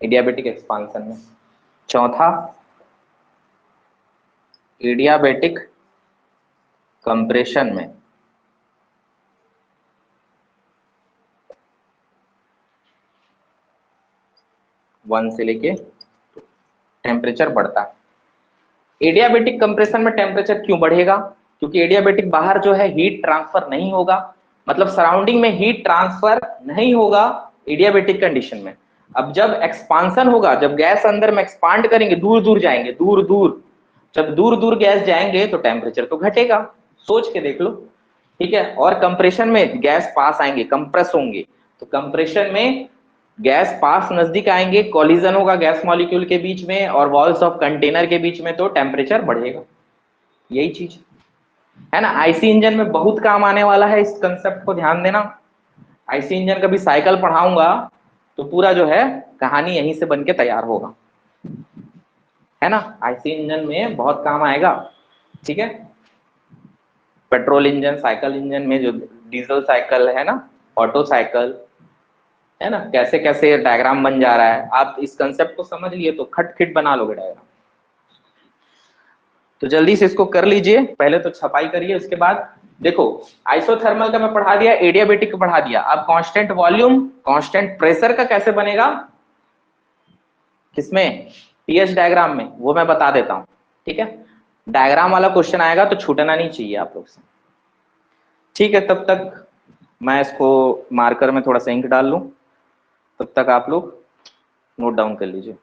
एडियाबेटिक एक्सपांशन में। चौथा एडियाबेटिक कंप्रेशन में, वन से लेके टेम्परेचर बढ़ता है। एडियाबेटिक कंप्रेशन में टेम्परेचर क्यों बढ़ेगा, क्योंकि एडियाबेटिक बाहर जो है हीट ट्रांसफर नहीं होगा, मतलब सराउंडिंग में हीट ट्रांसफर नहीं होगा एडियाबेटिक कंडीशन में। अब जब एक्सपांशन होगा, जब गैस अंदर में एक्सपांड करेंगे, दूर दूर जाएंगे, दूर दूर, जब दूर दूर गैस जाएंगे तो टेम्परेचर तो घटेगा, सोच के देख लो, ठीक है। और कंप्रेशन में गैस पास आएंगे, कंप्रेस होंगे, तो कंप्रेशन में गैस पास नजदीक आएंगे, कॉलिजन होगा गैस मॉलिक्यूल के बीच में और वॉल्स ऑफ कंटेनर के बीच में, तो टेम्परेचर बढ़ेगा। यही चीज है ना, आईसी इंजन में बहुत काम आने वाला है, इस कंसेप्ट को ध्यान देना। आईसी इंजन का भी साइकिल पढ़ाऊंगा तो पूरा जो है कहानी यहीं से बन के तैयार होगा, है ना। आईसी इंजन में बहुत काम आएगा, ठीक है। पेट्रोल इंजन, साइकिल इंजन में जो डीजल साइकिल है ना, ऑटो साइकिल है ना, कैसे कैसे डायग्राम बन जा रहा है, आप इस कंसेप्ट को समझ लिए तो खट खिट बना लोगे डायग्राम। तो जल्दी से इसको कर लीजिए, पहले तो छपाई करिए, उसके बाद देखो आइसोथर्मल का मैं पढ़ा दिया, एडियाबेटिक का पढ़ा दिया, अब कांस्टेंट वॉल्यूम कांस्टेंट प्रेशर का कैसे बनेगा, किसमें, टीएस डायग्राम में, वो मैं बता देता हूं, ठीक है। डायग्राम वाला क्वेश्चन आएगा तो छूटना नहीं चाहिए आप लोग से, ठीक है। तब तक मैं इसको मार्कर में थोड़ा सा इंक डाल लूं, तब तक आप लोग नोट डाउन कर लीजिए।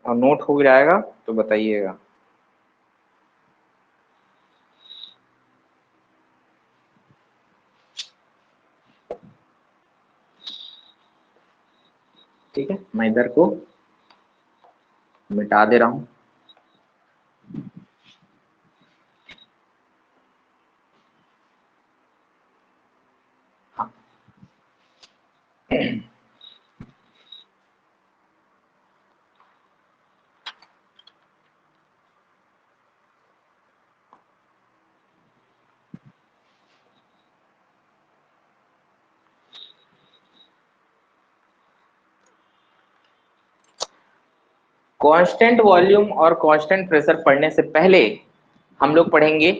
और नोट हो जाएगा तो बताइएगा। ठीक है, मैं इधर को मिटा दे रहा हूं। हाँ कांस्टेंट वॉल्यूम और कांस्टेंट प्रेशर पढ़ने से पहले हम लोग पढ़ेंगे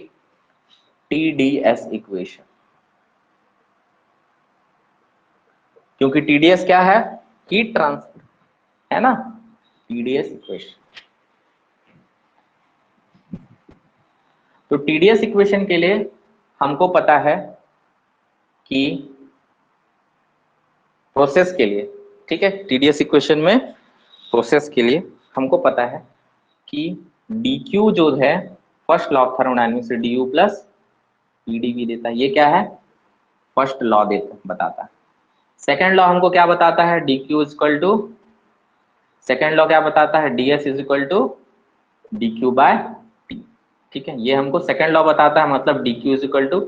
टीडीएस इक्वेशन, क्योंकि टीडीएस क्या है, हीट ट्रांसफर, है ना, टीडीएस इक्वेशन। तो टीडीएस इक्वेशन के लिए हमको पता है कि प्रोसेस के लिए, ठीक है, टीडीएस इक्वेशन में प्रोसेस के लिए हमको पता है कि dq जो है फर्स्ट लॉ ऑफ थर्मोडायनेमिक्स से du प्लस pdv देता है, ये क्या है, फर्स्ट लॉ देता बताता है। सेकेंड लॉ हमको क्या बताता है, dq is equal to, second law क्या बताता है, ds is equal to dq by t, ठीक है, ये हमको सेकेंड लॉ बताता है, मतलब dq is equal to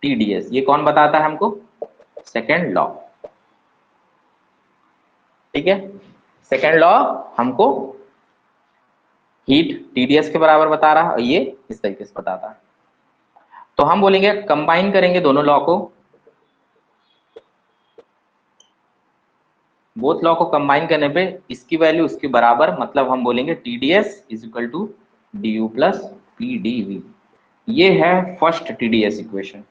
tds, ये कौन बताता है हमको, सेकेंड लॉ, ठीक है। सेकेंड लॉ हमको हीट TdS के बराबर बता रहा है और ये इस तरीके से बताता है। तो हम बोलेंगे कंबाइन करेंगे दोनों लॉ को, बोथ लॉ को कंबाइन करने पे इसकी वैल्यू उसके बराबर, मतलब हम बोलेंगे TdS is equal to du plus PdV। ये है फर्स्ट TdS इक्वेशन।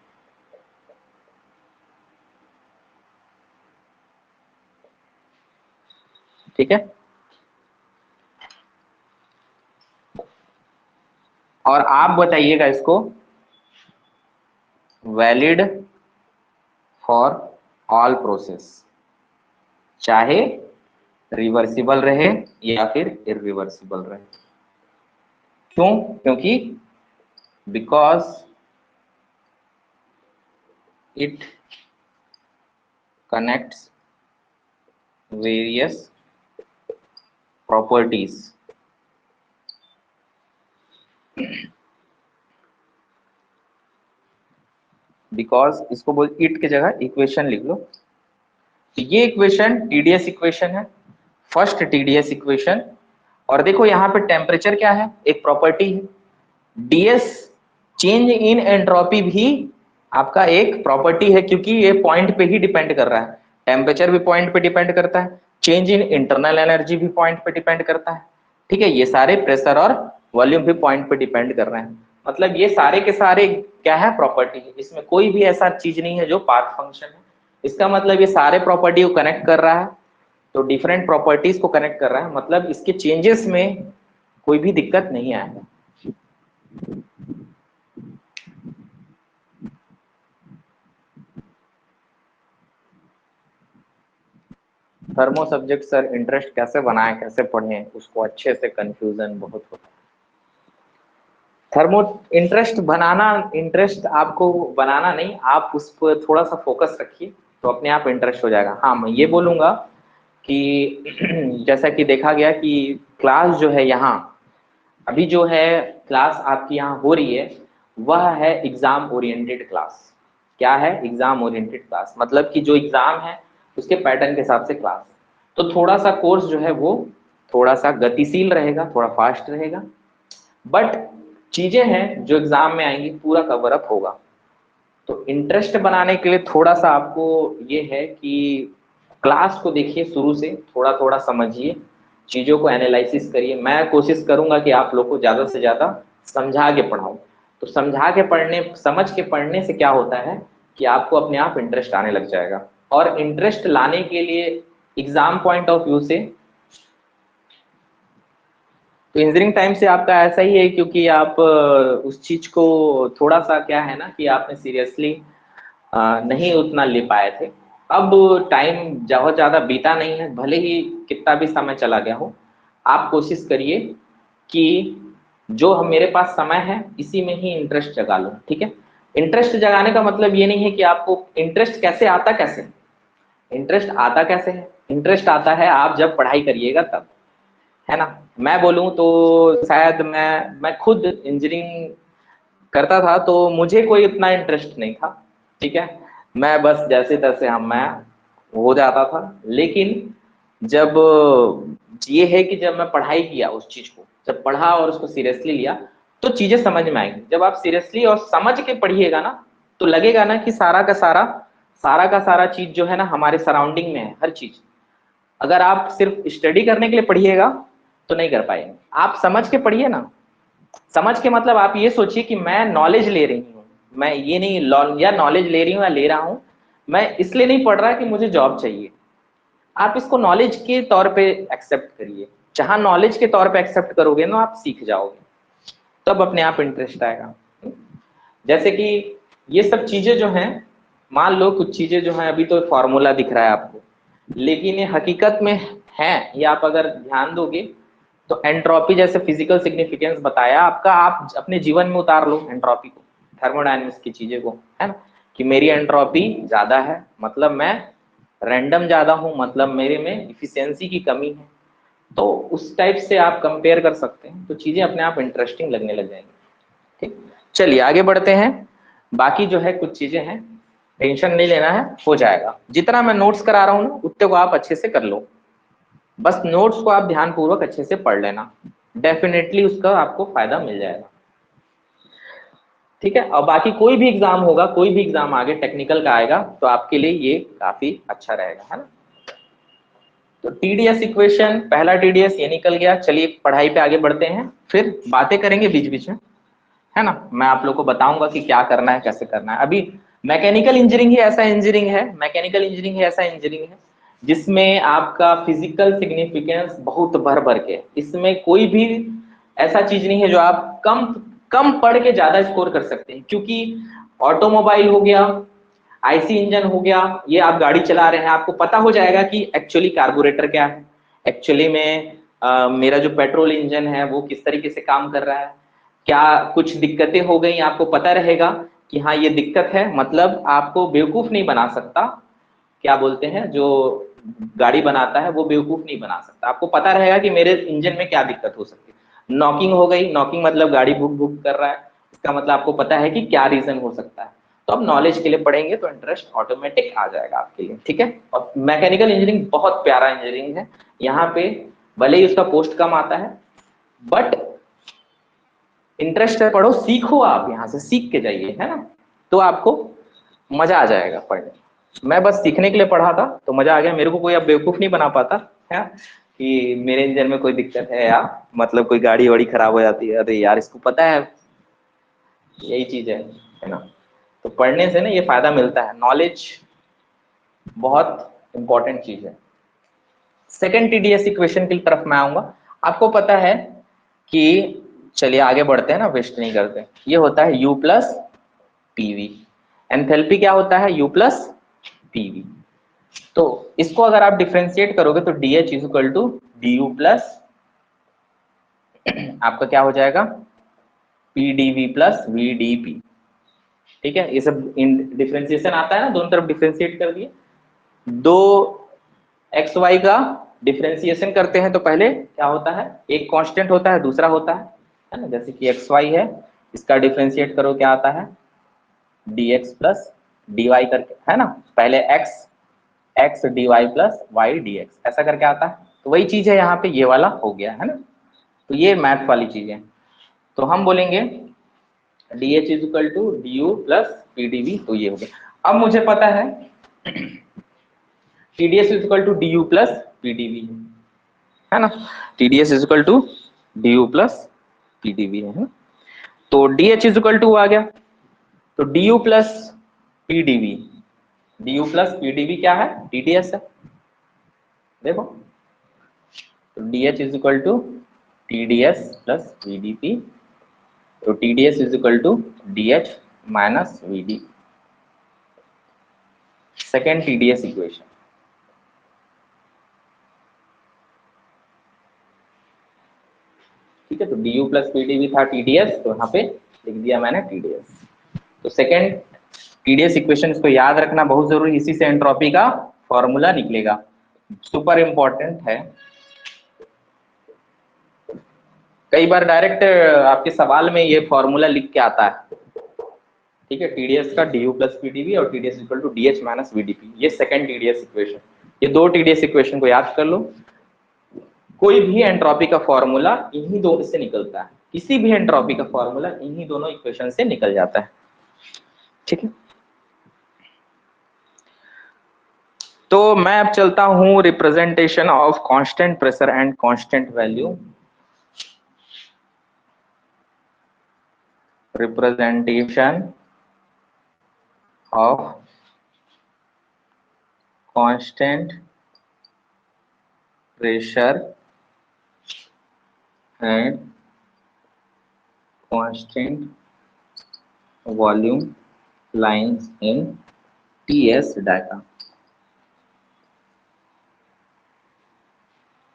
ठीक है, और आप बताइएगा इसको वैलिड फॉर ऑल प्रोसेस, चाहे रिवर्सिबल रहे या फिर इरिवर्सिबल रहे। क्यों? क्योंकि because it connects various properties, because इसको बोल इट की जगह इक्वेशन लिख लो। तो ये इक्वेशन TdS इक्वेशन है, फर्स्ट TdS इक्वेशन। और देखो यहाँ पे टेम्परेचर क्या है, एक प्रॉपर्टी है। DS चेंज इन एंट्रोपी भी आपका एक प्रॉपर्टी है, क्योंकि ये पॉइंट पे ही डिपेंड कर रहा है। टेम्परेचर भी पॉइंट पे डिपेंड करता है, चेंज इन इंटरनल एनर्जी भी पॉइंट पे डिपेंड करता है। ठीक है, ये सारे प्रेशर और वॉल्यूम भी पॉइंट पे डिपेंड कर रहे हैं। मतलब ये सारे के सारे क्या है, प्रॉपर्टी है। इसमें कोई भी ऐसा चीज नहीं है जो पाथ फंक्शन है। इसका मतलब ये सारे प्रॉपर्टी को कनेक्ट कर रहा है, तो डिफरेंट प्रॉपर्टीज को कनेक्ट कर रहा है, मतलब इसके चेंजेस में कोई भी दिक्कत नहीं आएगा। थर्मो सब्जेक्ट सर इंटरेस्ट कैसे बनाए, कैसे पढ़ें, उसको अच्छे से कंफ्यूजन बहुत होता है। थर्मो इंटरेस्ट बनाना, इंटरेस्ट आपको बनाना नहीं, आप उस पर थोड़ा सा फोकस रखिए तो अपने आप इंटरेस्ट हो जाएगा। हाँ, मैं ये बोलूंगा कि जैसा कि देखा गया कि क्लास जो है यहाँ अभी जो है क्लास आपकी यहाँ हो रही है, वह है एग्जाम ओरिएंटेड क्लास। क्या है? एग्जाम ओरिएंटेड क्लास, मतलब कि जो एग्जाम है उसके पैटर्न के हिसाब से क्लास। तो थोड़ा सा कोर्स जो है वो थोड़ा सा गतिशील रहेगा, थोड़ा फास्ट रहेगा, बट चीजें हैं जो एग्जाम में आएंगी पूरा कवर अप होगा। तो इंटरेस्ट बनाने के लिए थोड़ा सा आपको ये है कि क्लास को देखिए शुरू से, थोड़ा थोड़ा समझिए, चीजों को एनालिसिस करिए। मैं कोशिश करूंगा कि आप लोग को ज्यादा से ज्यादा समझा के पढ़ाऊं। तो समझा के पढ़ने, समझ के पढ़ने से क्या होता है कि आपको अपने आप इंटरेस्ट आने लग जाएगा। और इंटरेस्ट लाने के लिए एग्जाम पॉइंट ऑफ व्यू से तो इंजीनियरिंग टाइम से आपका ऐसा ही है, क्योंकि आप उस चीज को थोड़ा सा क्या है ना कि आपने सीरियसली नहीं उतना ले पाए थे। अब टाइम बहुत ज्यादा बीता नहीं है, भले ही कितना भी समय चला गया हो, आप कोशिश करिए कि जो हम मेरे पास समय है इसी में ही इंटरेस्ट जगा लो। ठीक है, इंटरेस्ट जगाने का मतलब ये नहीं है कि आपको इंटरेस्ट कैसे आता, कैसे इंटरेस्ट आता कैसे है, इंटरेस्ट आता है आप जब पढ़ाई करिएगा तब, है ना। मैं बोलूं तो शायद मैं खुद इंजीनियरिंग करता था तो मुझे कोई इतना इंटरेस्ट नहीं था। ठीक है, मैं बस जैसे तैसे हम मैं हो जाता था। लेकिन जब ये है कि जब मैं पढ़ाई किया उस चीज को, जब पढ़ा और उसको सीरियसली लिया, तो चीजें समझ में आएंगी। जब आप सीरियसली और समझ के पढ़िएगा ना, तो लगेगा ना कि सारा का सारा चीज जो है ना हमारे सराउंडिंग में है, हर चीज। अगर आप सिर्फ स्टडी करने के लिए पढ़िएगा तो नहीं कर पाएंगे। आप समझ के पढ़िए ना, समझ के मतलब आप ये सोचिए कि मैं नॉलेज ले रही हूँ, मैं ये नहीं या नॉलेज ले रही हूँ या ले रहा हूँ, मैं इसलिए नहीं पढ़ रहा कि मुझे जॉब चाहिए। आप इसको नॉलेज के तौर पे एक्सेप्ट करिए। जहां नॉलेज के तौर पे एक्सेप्ट करोगे ना, आप सीख जाओगे, तब अपने आप इंटरेस्ट आएगा। जैसे कि ये सब चीजें जो हैं, मान लो कुछ चीजें जो हैं अभी तो फॉर्मूला दिख रहा है आपको, लेकिन ये हकीकत में है, ये आप अगर ध्यान दोगे तो एंट्रोपी जैसे फिजिकल सिग्निफिकेंस बताया आपका, आप अपने जीवन में उतार लो एंट्रोपी को, थर्मोडायनेमिक्स की चीजें को, है ना। कि मेरी एंट्रोपी ज्यादा है मतलब मैं रैंडम ज्यादा हूं, मतलब मेरे में इफिशियंसी की कमी है। तो उस टाइप से आप कंपेयर कर सकते हैं, तो चीजें अपने आप इंटरेस्टिंग लगने लग जाएंगी। ठीक, चलिए आगे बढ़ते हैं। बाकी जो है कुछ चीजें हैं, टेंशन नहीं लेना है, हो जाएगा। जितना मैं नोट्स करा रहा हूँ ना उतने को आप अच्छे से कर लो, बस नोट्स को आप ध्यान पूर्वक अच्छे से पढ़ लेना। डेफिनेटली उसका आपको फायदा मिल जाएगा। ठीक है, और बाकी कोई भी एग्जाम होगा, कोई भी एग्जाम आगे टेक्निकल का आएगा तो आपके लिए ये काफी अच्छा रहेगा, है ना। तो टीडीएस इक्वेशन, पहला टीडीएस ये निकल गया। चलिए पढ़ाई पे आगे बढ़ते हैं, फिर बातें करेंगे बीच बीच में, है ना। मैं आप लोग को बताऊंगा कि क्या करना है, कैसे करना है। अभी मैकेनिकल इंजीनियरिंग ही ऐसा इंजीनियरिंग है, मैकेनिकल इंजीनियरिंग ही ऐसा इंजीनियरिंग है जिसमें आपका फिजिकल सिग्निफिकेंस बहुत भर भर के, इसमें कोई भी ऐसा चीज नहीं है जो आप कम कम पढ़ के ज्यादा स्कोर कर सकते हैं। क्योंकि ऑटोमोबाइल हो गया, आईसी इंजन हो गया, ये आप गाड़ी चला रहे हैं, आपको पता हो जाएगा कि एक्चुअली कार्बोरेटर क्या है, एक्चुअली में मेरा जो पेट्रोल इंजन है वो किस तरीके से काम कर रहा है। क्या कुछ दिक्कतें हो गई, आपको पता रहेगा कि हाँ ये दिक्कत है, मतलब आपको बेवकूफ नहीं बना सकता। क्या बोलते हैं, जो गाड़ी बनाता है वो बेवकूफ नहीं बना सकता, आपको पता रहेगा कि मेरे इंजन में क्या दिक्कत हो सकती है। नॉकिंग हो गई, नॉकिंग मतलब गाड़ी भुक भुक कर रहा है, इसका मतलब आपको पता है कि क्या रीजन हो सकता है। तो अब नॉलेज के लिए पढ़ेंगे तो इंटरेस्ट ऑटोमेटिक आ जाएगा आपके लिए, ठीक है। और मैकेनिकल इंजीनियरिंग बहुत प्यारा इंजीनियरिंग है। यहाँ पे भले ही उसका पोस्ट कम आता है, बट इंटरेस्ट है, पढ़ो, सीखो, आप यहाँ से सीख के जाइए, है ना। तो आपको मजा आ जाएगा पढ़ने। मैं बस सीखने के लिए पढ़ा था तो मजा आ गया, मेरे को कोई अब बेवकूफ नहीं बना पाता है कि मेरे इंजन में कोई दिक्कत है यार, मतलब कोई गाड़ी वाड़ी खराब हो जाती है, अरे यार इसको पता है, यही चीज है ना। तो पढ़ने से ना ये फायदा मिलता है, नॉलेज बहुत इंपॉर्टेंट चीज है। सेकेंड टीडीएस इक्वेशन की तरफ मैं आऊंगा। आपको पता है कि, चलिए आगे बढ़ते हैं ना, वेस्ट नहीं करते। ये होता है U प्लस पीवी। एंथैल्पी क्या होता है, U प्लस पीवी। तो इसको अगर आप डिफ्रेंशिएट करोगे तो DH is equal to DU plus आपका क्या हो जाएगा, PdV प्लस VdP। ठीक है, ये सब डिफ्रेंशिएशन आता है ना, दोनों तरफ डिफ्रेंशिएट कर दिए। दो एक्स वाई का डिफ्रेंशिएशन करते हैं तो पहले क्या होता है, एक कांस्टेंट होता है, दूसरा होता है ना। जैसे कि एक्स वाई है, इसका डिफ्रेंशिएट करो क्या आता है, dx प्लस dy करके, है ना। पहले x dy plus y dx ऐसा करके आता है। तो वही चीज है यहाँ पे, ये वाला हो गया है ना। तो ये मैथ वाली चीज है। तो हम बोलेंगे dh is equal to du plus pdv। तो ये हो गया। अब मुझे पता है TDS is equal to DU plus PDV है ना। TDS is equal to DU plus PDV है ना। तो DH इज इक्वल टू आ गया, तो DU plus PDV, DU plus PDV क्या है, TDS है। देखो, तो DH is equal to TDS plus VDP। तो TDS is equal to DH minus VD, second TDS equation. ठीक है, तो DU प्लस PDV था TDS, तो यहाँ पे लिख दिया मैंने TDS। तो सेकेंड TDS इक्वेशन, इसको याद रखना बहुत जरूरी, इसी से एंट्रोपी का फॉर्मूला निकलेगा, सुपर इंपॉर्टेंट है। कई बार डायरेक्ट आपके सवाल में ये फॉर्मूला लिख के आता है। ठीक है, TDS का DU प्लस PDV और TDS equal to DH minus VDP, ये सेकेंड TDS इक्वेशन। ये दो TDS इक्वेशन को याद कर लो। कोई भी एंट्रोपी का फॉर्मूला इन्हीं दो से निकलता है, किसी भी एंट्रोपी का फॉर्मूला इन्हीं दोनों इक्वेशन से निकल जाता है। ठीक है, तो मैं अब चलता हूं representation of constant pressure and constant value. Representation of constant pressure and constant volume lines in TS diagram.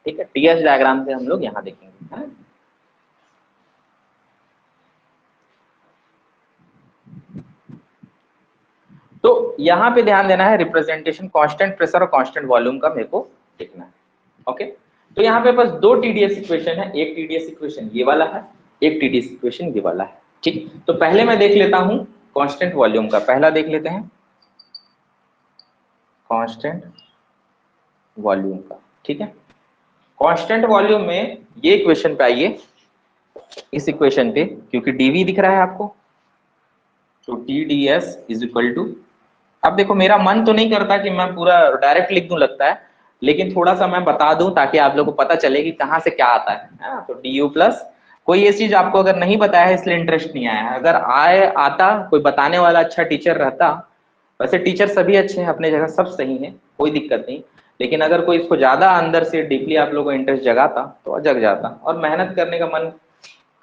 ठीक है, टीएस डायग्राम से हम लोग यहां देखेंगे, है? तो यहां पे ध्यान देना है, रिप्रेजेंटेशन कांस्टेंट प्रेशर और कांस्टेंट वॉल्यूम का मेरे को देखना है। ओके, तो यहाँ पे बस दो टीडीएस इक्वेशन है, एक टीडीएस इक्वेशन ये वाला है, एक टीडीएस इक्वेशन ये वाला है। ठीक, तो पहले मैं देख लेता हूं कांस्टेंट वॉल्यूम का, पहला देख लेते हैं कांस्टेंट वॉल्यूम का। ठीक है, कांस्टेंट वॉल्यूम में ये इक्वेशन पे आइए, इस इक्वेशन पे, क्योंकि डीवी दिख रहा है आपको, तो T D S is equal to, अब देखो मेरा मन तो नहीं करता कि मैं पूरा डायरेक्ट लिख दूं लगता है, लेकिन थोड़ा सा मैं बता दूं ताकि आप लोगों को पता चले कि कहाँ से क्या आता है ना। तो डी यू प्लस, कोई ये चीज आपको अगर नहीं बताया है इसलिए इंटरेस्ट नहीं आया है, अगर आए आता कोई बताने वाला अच्छा टीचर रहता, वैसे टीचर सभी अच्छे हैं अपने जगह, सब सही है, कोई दिक्कत नहीं, लेकिन अगर कोई इसको ज्यादा अंदर से डीपली आप लोगों को इंटरेस्ट जगाता तो जग जाता और मेहनत करने का मन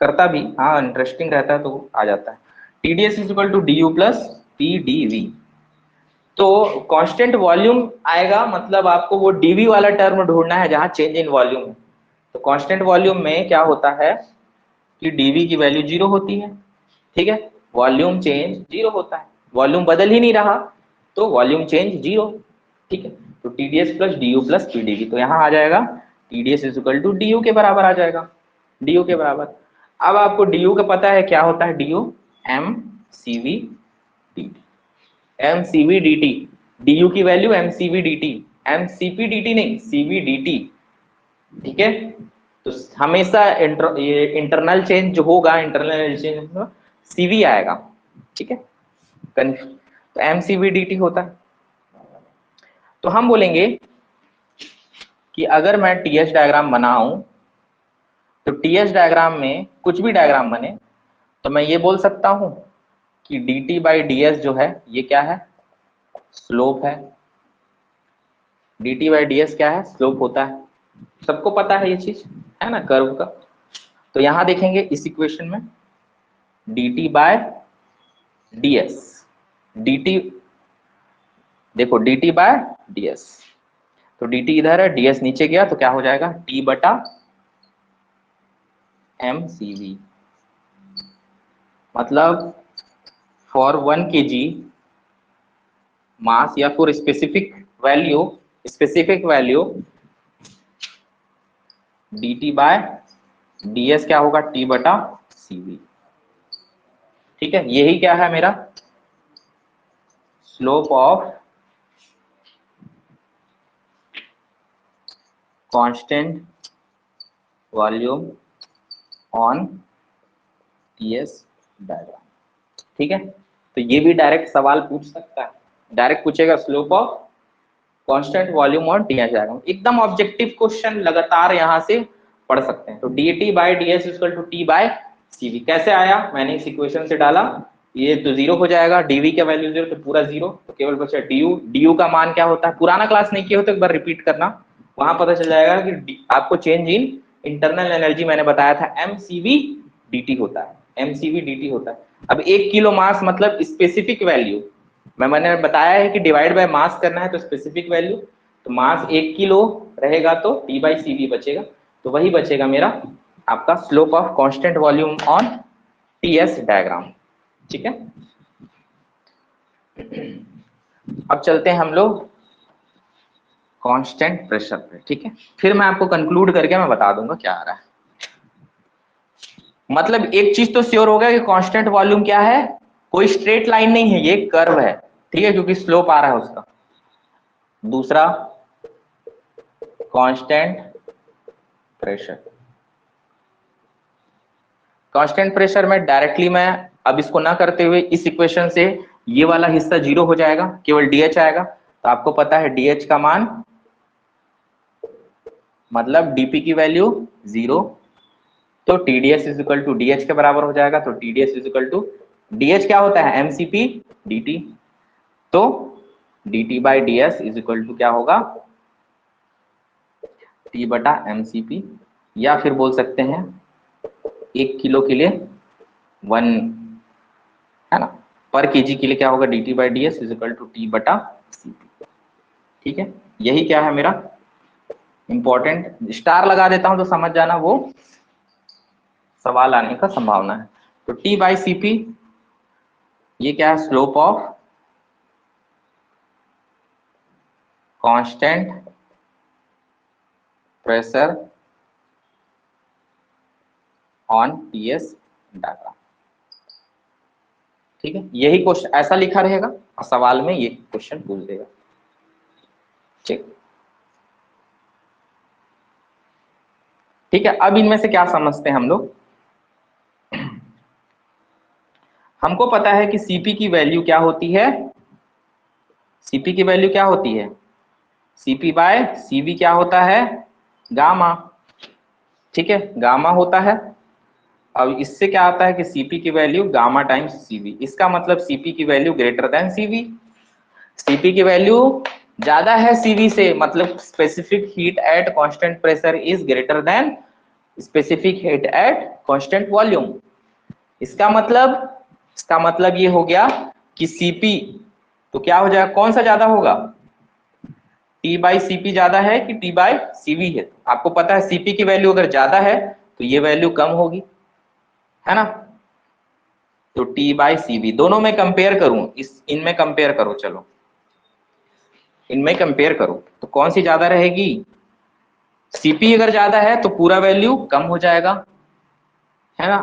करता भी, हाँ इंटरेस्टिंग रहता है तो आ जाता है। TDS is equal to D U plus P D V. तो कांस्टेंट वॉल्यूम आएगा, मतलब आपको वो डीवी वाला टर्म ढूंढना है जहां चेंज इन वॉल्यूम है। तो कांस्टेंट वॉल्यूम में क्या होता है कि डीवी की वैल्यू जीरो होती है, ठीक है, वॉल्यूम चेंज जीरो होता है, वॉल्यूम बदल ही नहीं रहा तो वॉल्यूम चेंज जीरो, ठीक है। तो TDS plus D U plus PDV, तो यहाँ आ जाएगा TDS is equal to D U के बराबर आ जाएगा, डी यू के बराबर। अब आपको डी यू का पता है क्या होता है, D U M C V D T, M C V D T, D U की value M C V D T, M C P D T नहीं सी वी डी टी, ठीक है। तो हमेशा ये इंटरनल चेंज जो होगा, internal change CV आएगा, ठीक है। तो M C V D T होता है। तो हम बोलेंगे कि अगर मैं टीएच डायग्राम बनाऊं, तो टीएच डायग्राम में कुछ भी डायग्राम बने तो मैं ये बोल सकता हूं कि D T by D S जो है ये क्या है, स्लोप है। D T by D S क्या है, स्लोप होता है, सबको पता है ये चीज, है ना, कर्व का। तो यहां देखेंगे इस इक्वेशन में D T by D S, D T, देखो D T by D S, तो डी टी इधर है, डी एस नीचे गया तो क्या हो जाएगा, टी बटा एम सी वी, मतलब फॉर 1 kg मास या for specific value D T by D S क्या होगा, टी बटा सी वी, ठीक है। यही क्या है मेरा slope of constant volume on TS diagram, ठीक है। तो ये भी डायरेक्ट सवाल पूछ सकता है, डायरेक्ट पूछेगा slope of constant volume on TS diagram, एकदम ऑब्जेक्टिव क्वेश्चन लगातार यहां से पढ़ सकते हैं। तो D by D S equal to T by CV कैसे आया, मैंने इस इक्वेशन से डाला, ये तो जीरो हो जाएगा, डीवी का वैल्यू जीरो तो पूरा जीरो, तो केवल बचा डीयू। डीयू का मान क्या होता है, पुराना क्लास नहीं किया हो तो एक बार रिपीट करना, वहां पता चल जाएगा कि आपको चेंज इन इंटरनल एनर्जी मैंने बताया था एमसीवी डीटी होता है, एमसीवी डीटी होता है। अब 1 किलो मास मतलब स्पेसिफिक वैल्यू, मैंने बताया है कि डिवाइड बाय मास करना है तो स्पेसिफिक वैल्यू, तो मास 1 किलो रहेगा तो टी बाई सी वी बचेगा, तो वही बचेगा मेरा आपका slope of constant volume on TS diagram, ठीक है। अब चलते हैं हम लोग कांस्टेंट प्रेशर पे, ठीक है, फिर मैं आपको कंक्लूड करके मैं बता दूंगा क्या आ रहा है। मतलब एक चीज तो श्योर हो गया कि कांस्टेंट वॉल्यूम क्या है, कोई स्ट्रेट लाइन नहीं है, ये कर्व है, ठीक है, क्योंकि स्लोप आ रहा है उसका। दूसरा कांस्टेंट प्रेशर, कांस्टेंट प्रेशर में डायरेक्टली मैं अब इसको ना करते हुए इस इक्वेशन से ये वाला हिस्सा जीरो हो जाएगा, केवल डीएच आएगा, तो आपको पता है डीएच का मान मतलब डीपी की वैल्यू जीरो, तो TDS is equal to DH के बराबर हो जाएगा। तो TDS is equal to DH क्या होता है, एमसीपी डीटी, तो DT by DS is equal to क्या होगा, टी बटा एमसीपी, या फिर बोल सकते हैं 1 किलो के लिए 1, है ना, पर केजी के लिए क्या होगा, D T by D S is equal to T बटा सी पी, ठीक है। यही क्या है मेरा इंपॉर्टेंट, स्टार लगा देता हूं तो समझ जाना, वो सवाल आने का संभावना है। तो टी बाई सी पी ये क्या है, slope of constant pressure on TS diagram, ठीक है। यही क्वेश्चन ऐसा लिखा रहेगा और सवाल में ये क्वेश्चन पूछ देगा, ठीक, ठीक है। अब इनमें से क्या समझते हैं हम लोग, हमको पता है कि सीपी की वैल्यू क्या होती है, सीपी की वैल्यू क्या होती है, सीपी बाय सीवी क्या होता है, गामा। ठीक है, गामा होता है। अब इससे क्या आता है कि सीपी की वैल्यू गामा टाइम्स सीवी, इसका मतलब सीपी की value greater than CV. CP की वैल्यू ज्यादा है सीवी से, मतलब specific heat at constant pressure is greater then specific heat at constant volume. इसका मतलब, इसका मतलब ये हो गया कि सीपी तो क्या हो जाएगा, कौन सा ज्यादा होगा, टी बाई सीपी ज्यादा है कि टी बाई सीवी है। आपको पता है सीपी की वैल्यू अगर ज्यादा है तो ये वैल्यू कम होगी, है ना। तो टी बाई सीवी दोनों में कंपेयर करूं, इस इनमें कंपेयर करो, चलो इनमें कंपेयर करो तो कौन सी ज्यादा रहेगी, सीपी अगर ज्यादा है तो पूरा वैल्यू कम हो जाएगा, है ना।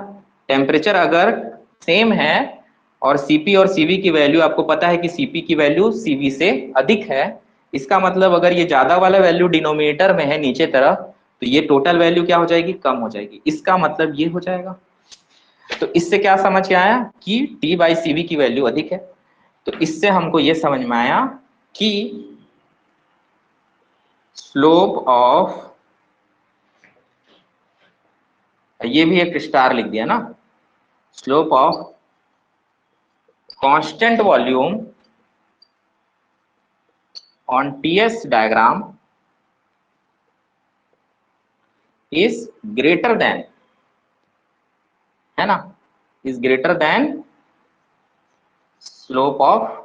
टेम्परेचर अगर सेम है और सीपी और सीवी की वैल्यू आपको पता है कि सीपी की वैल्यू सीवी से अधिक है, इसका मतलब अगर ये ज्यादा वाला वैल्यू डिनोमिनेटर में है नीचे तरफ, तो ये टोटल वैल्यू क्या हो जाएगी, कम हो जाएगी। इसका मतलब ये हो जाएगा। तो इससे क्या समझ के आया कि टी बाई सीवी की वैल्यू अधिक है। तो इससे हमको ये समझ में आया कि स्लोप ऑफ, ये भी एक स्टार लिख दिया ना, slope of constant volume on TS diagram is greater than, है ना, is greater than slope of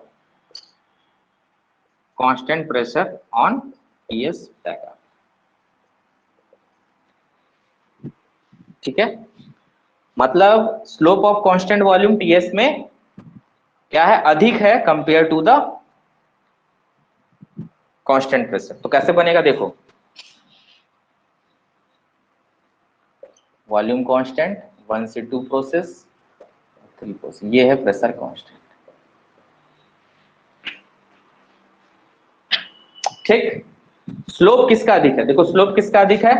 constant pressure on TS diagram. ठीक है, मतलब slope of constant volume TS में क्या है, अधिक है compare to the constant pressure. तो कैसे बनेगा देखो, वॉल्यूम कांस्टेंट 1 से 2 प्रोसेस 3 प्रोसेस, ये है प्रेशर कांस्टेंट। ठीक, स्लोप किसका अधिक है, देखो स्लोप किसका अधिक है,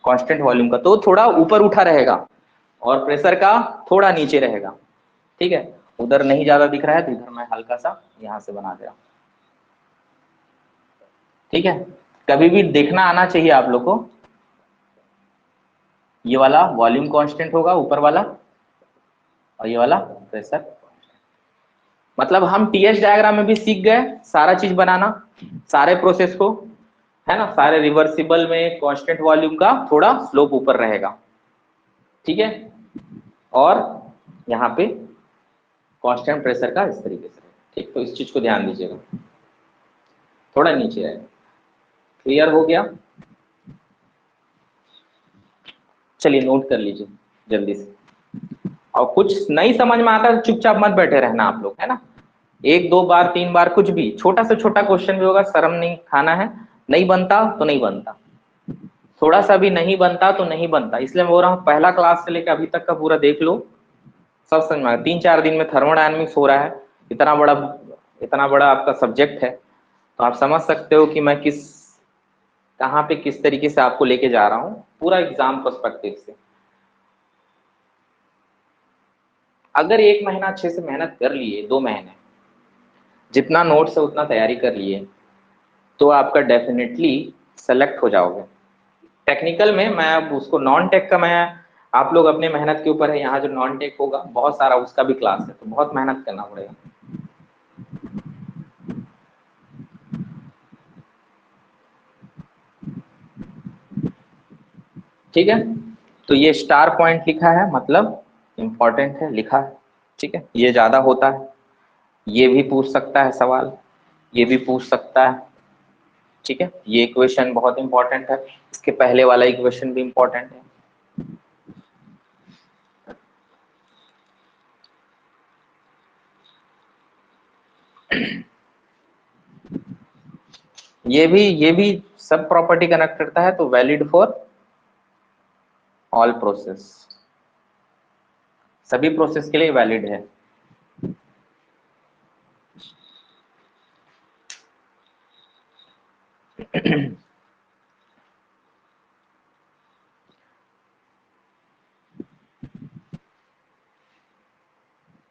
कांस्टेंट वॉल्यूम का, तो थोड़ा ऊपर उठा रहेगा और प्रेशर का थोड़ा नीचे रहेगा। ठीक है, उधर नहीं ज्यादा दिख रहा है तो इधर मैं हल्का सा यहां से बना दे रहा हूं। ठीक है, कभी भी देखना आना चाहिए आप लोग को, ये वाला वॉल्यूम कांस्टेंट होगा ऊपर वाला और ये वाला प्रेशर। मतलब हम टीएस डायग्राम में भी सीख गए सारा चीज बनाना, सारे प्रोसेस को, है ना, सारे रिवर्सिबल में कांस्टेंट वॉल्यूम का थोड़ा स्लोप ऊपर रहेगा। ठीक है, और यहाँ पे कांस्टेंट प्रेशर का इस तरीके से। ठीक, तो इस चीज को ध्यान दीजिएगा, थोड़ा नीचे है। क्लियर हो गया, चलिए नोट कर लीजिए जल्दी से। और कुछ नहीं समझ में आता तो चुपचाप मत बैठे रहना आप लोग, है ना। एक दो बार तीन बार कुछ भी छोटा से छोटा क्वेश्चन भी होगा, शर्म नहीं खाना है। नहीं बनता तो नहीं बनता, थोड़ा सा भी नहीं बनता तो नहीं बनता, इसलिए मैं बोल रहा हूँ पहला क्लास से लेकर अभी तक का पूरा देख लो, सब समझ में आएगा। 3-4 दिन में थर्मोडायनामिक्स हो रहा है, इतना बड़ा आपका सब्जेक्ट है, तो आप समझ सकते हो कि मैं किस, कहाँ पे किस तरीके से आपको लेके जा रहा हूँ पूरा एग्जाम पर्सपेक्टिव से। अगर 1 महीना अच्छे से मेहनत कर लिए, 2 महीने जितना नोट्स है उतना तैयारी कर लिए, तो आपका डेफिनेटली सेलेक्ट हो जाओगे। टेक्निकल में मैं अब उसको, नॉन टेक का मैं, आप लोग अपने मेहनत के ऊपर है, यहाँ जो नॉन टेक होगा बहुत सारा उसका भी क्लास है, तो बहुत मेहनत करना पड़ेगा। ठीक है, तो ये स्टार पॉइंट लिखा है मतलब इंपॉर्टेंट है लिखा है। ठीक है, ये ज्यादा होता है, ये भी पूछ सकता है सवाल, ये भी पूछ सकता है। ठीक है, ये इक्वेशन बहुत इंपॉर्टेंट है, इसके पहले वाला इक्वेशन भी इंपॉर्टेंट है। ये भी सब प्रॉपर्टी कनेक्ट करता है, तो वैलिड फॉर ऑल प्रोसेस, सभी प्रोसेस के लिए वैलिड है।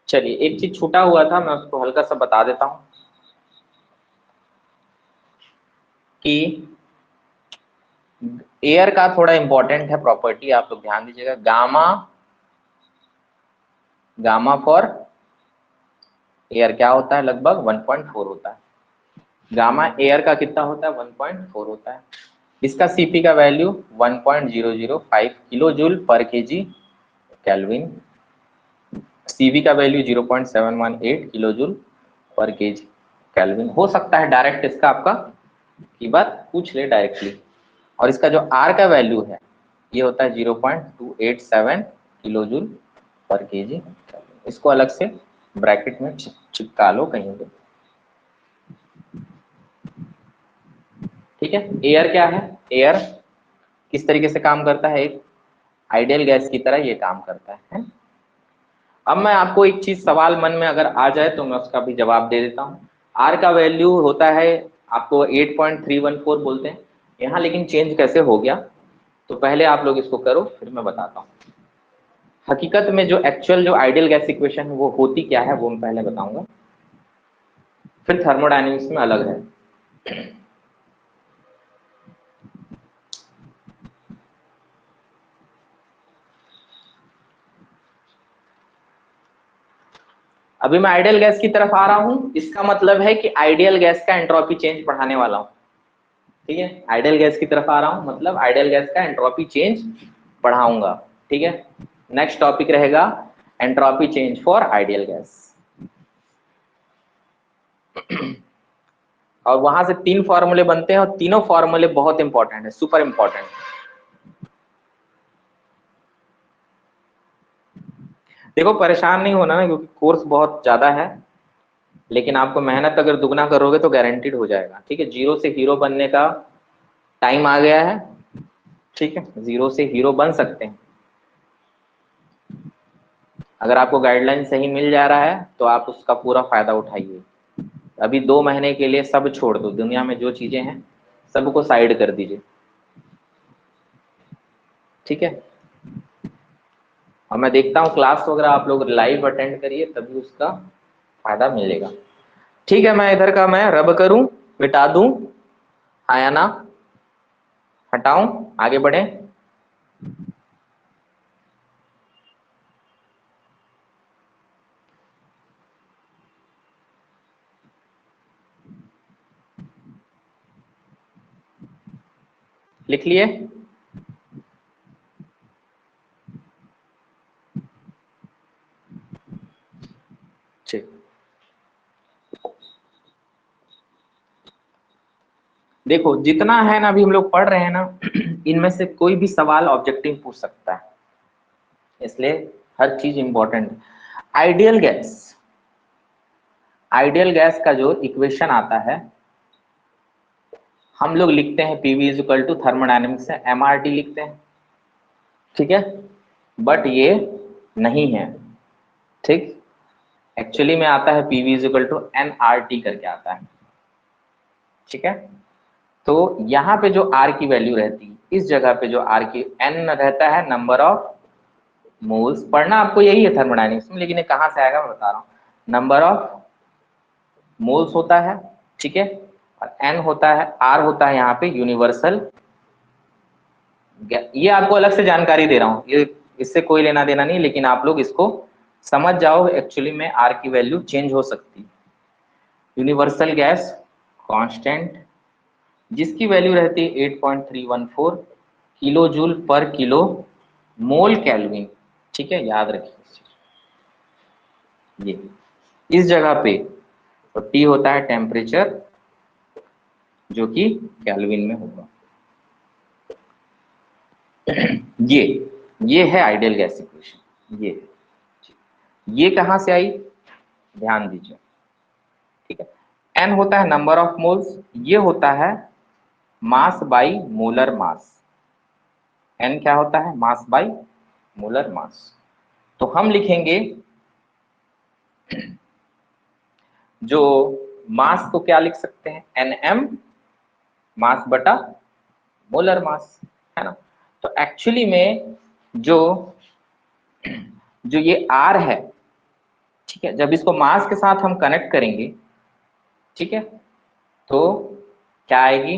चलिए एक चीज छूटा हुआ था, मैं उसको हल्का सा बता देता हूं कि एयर का थोड़ा इंपॉर्टेंट है प्रॉपर्टी, आप लोग ध्यान दीजिएगा। गामा, गामा फॉर एयर क्या होता है, लगभग 1.4 होता है। गामा एयर का कितना होता है, 1.4 होता है। इसका सीपी का वैल्यू 1.005 किलो जूल पर केजी केल्विन। सीवी का वैल्यू 0.718 किलो जूल पर केजी केल्विन। हो सकता है डायरेक्ट इसका आपका की बात पूछ ले डायरेक्टली। और इसका जो आर का वैल्यू है ये होता है 0.287 किलो जूल पर केजी। इसको अलग से ब्रैकेट में चिपका लो कहीं पे। ठीक है, एयर क्या है, एयर किस तरीके से काम करता है, एक आइडियल गैस की तरह ये काम करता है। अब मैं आपको एक चीज सवाल मन में अगर आ जाए तो मैं उसका भी जवाब दे देता हूँ। आर का वैल्यू होता है आपको 8.314 बोलते हैं यहाँ, लेकिन चेंज कैसे हो गया तो पहले आप लोग इसको करो फिर मैं बताता हूँ। हकीकत में जो एक्चुअल जो आइडियल गैस इक्वेशन है वो होती क्या है वो मैं पहले बताऊंगा, फिर थर्मोडायनेमिक्स में अलग है। अभी मैं आइडियल गैस की तरफ आ रहा हूं, इसका मतलब है कि आइडियल गैस का एंट्रोपी चेंज पढ़ाने वाला हूं। ठीक है, आइडियल गैस की तरफ आ रहा हूं मतलब आइडियल गैस का एंट्रोपी चेंज पढ़ाऊंगा। ठीक है, नेक्स्ट टॉपिक रहेगा entropy change for ideal gas. और वहां से 3 फॉर्मूले बनते हैं और तीनों फॉर्मूले बहुत इंपॉर्टेंट है, सुपर इंपॉर्टेंट। देखो परेशान नहीं होना है क्योंकि कोर्स बहुत ज्यादा है, लेकिन आपको मेहनत अगर दुगना करोगे तो गारंटीड हो जाएगा। ठीक है, जीरो से हीरो बनने का टाइम आ गया है। ठीक है, जीरो से हीरो बन सकते हैं अगर आपको गाइडलाइन सही मिल जा रहा है तो आप उसका पूरा फायदा उठाइए। अभी 2 महीने के लिए सब छोड़ दो, दुनिया में जो चीजें हैं सबको साइड कर दीजिए। ठीक है, और मैं देखता हूँ क्लास वगैरह आप लोग लाइव अटेंड करिए तभी उसका फायदा मिलेगा। ठीक है, मैं इधर का मैं रब करूं, मिटा दूं, हाँ या ना, हटाऊं, आगे बढ़े। लिख लिए, ठीक। देखो जितना है ना अभी हम लोग पढ़ रहे हैं ना इनमें से कोई भी सवाल ऑब्जेक्टिव पूछ सकता है, इसलिए हर चीज इंपॉर्टेंट है। आइडियल गैस, आइडियल गैस का जो इक्वेशन आता है हम लोग लिखते हैं PV is equal to thermodynamics से एमआरटी लिखते हैं। ठीक है, बट ये नहीं है। ठीक, एक्चुअली में आता है PV is equal to NRT करके आता है। ठीक है, तो यहाँ पे जो आर की वैल्यू रहती है, इस जगह पे जो आर की एन रहता है नंबर ऑफ मोल्स। पढ़ना आपको यही है थर्मोडायनेमिक्स में, लेकिन ये कहाँ से आएगा मैं बता रहा हूँ। नंबर ऑफ मोल्स होता है, ठीक है, और एन होता है, आर होता है यहाँ पे यूनिवर्सल। ये आपको अलग से जानकारी दे रहा हूँ, ये इससे कोई लेना देना नहीं, लेकिन आप लोग इसको समझ जाओ। एक्चुअली में आर की वैल्यू चेंज हो सकती है। यूनिवर्सल गैस कांस्टेंट जिसकी वैल्यू रहती है 8.314 किलो जूल पर किलो मोल केल्विन। ठीक है, याद रखिए ये इस जगह पे। तो टी होता है टेम्परेचर जो कि केल्विन में होगा। ये ये है आइडियल गैस इक्वेशन। ये कहां से आई, ध्यान दीजिए। ठीक है, एन होता है नंबर ऑफ मोल्स, ये होता है mass by molar mass. N क्या होता है, मास बाई मोलर मास। तो हम लिखेंगे जो मास को क्या लिख सकते हैं, एन एम मास बटा मोलर मास, है ना। तो एक्चुअली में जो जो ये आर है ठीक है, जब इसको मास के साथ हम कनेक्ट करेंगे, ठीक है, तो क्या आएगी,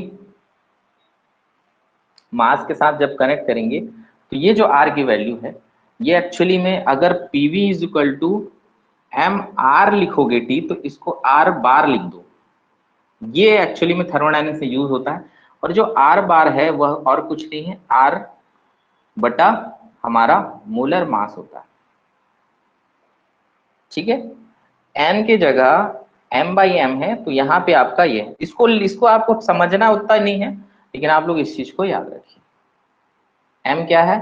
मास के साथ जब कनेक्ट करेंगे तो ये जो आर की वैल्यू है, ये एक्चुअली में अगर PV is equal to M R लिखोगे टी, तो इसको आर बार लिख दो। ये एक्चुअली में थर्मोडायनेमिक्स से यूज होता है। और जो आर बार है वह और कुछ नहीं है, आर बटा हमारा मोलर मास होता है। ठीक है, एन की जगह एम बाई एम है, तो यहाँ पे आपका ये है। इसको इसको आपको समझना उतना नहीं है, लेकिन आप लोग इस चीज को याद रखिए। एम क्या है,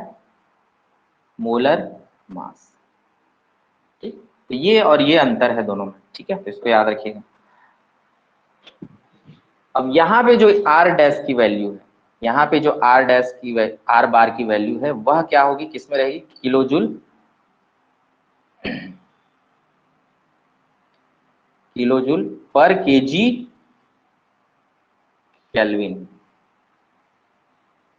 मोलर मास। ठीक, तो ये और ये अंतर है दोनों में। ठीक है, तो इसको याद रखिएगा। अब यहाँ पे जो आर डैश की वैल्यू है, यहाँ पे जो आर डैश की आर बार की वैल्यू है, वह क्या होगी, किसमें रहेगी, किलो जूल, किलो जूल पर केजी केल्विन।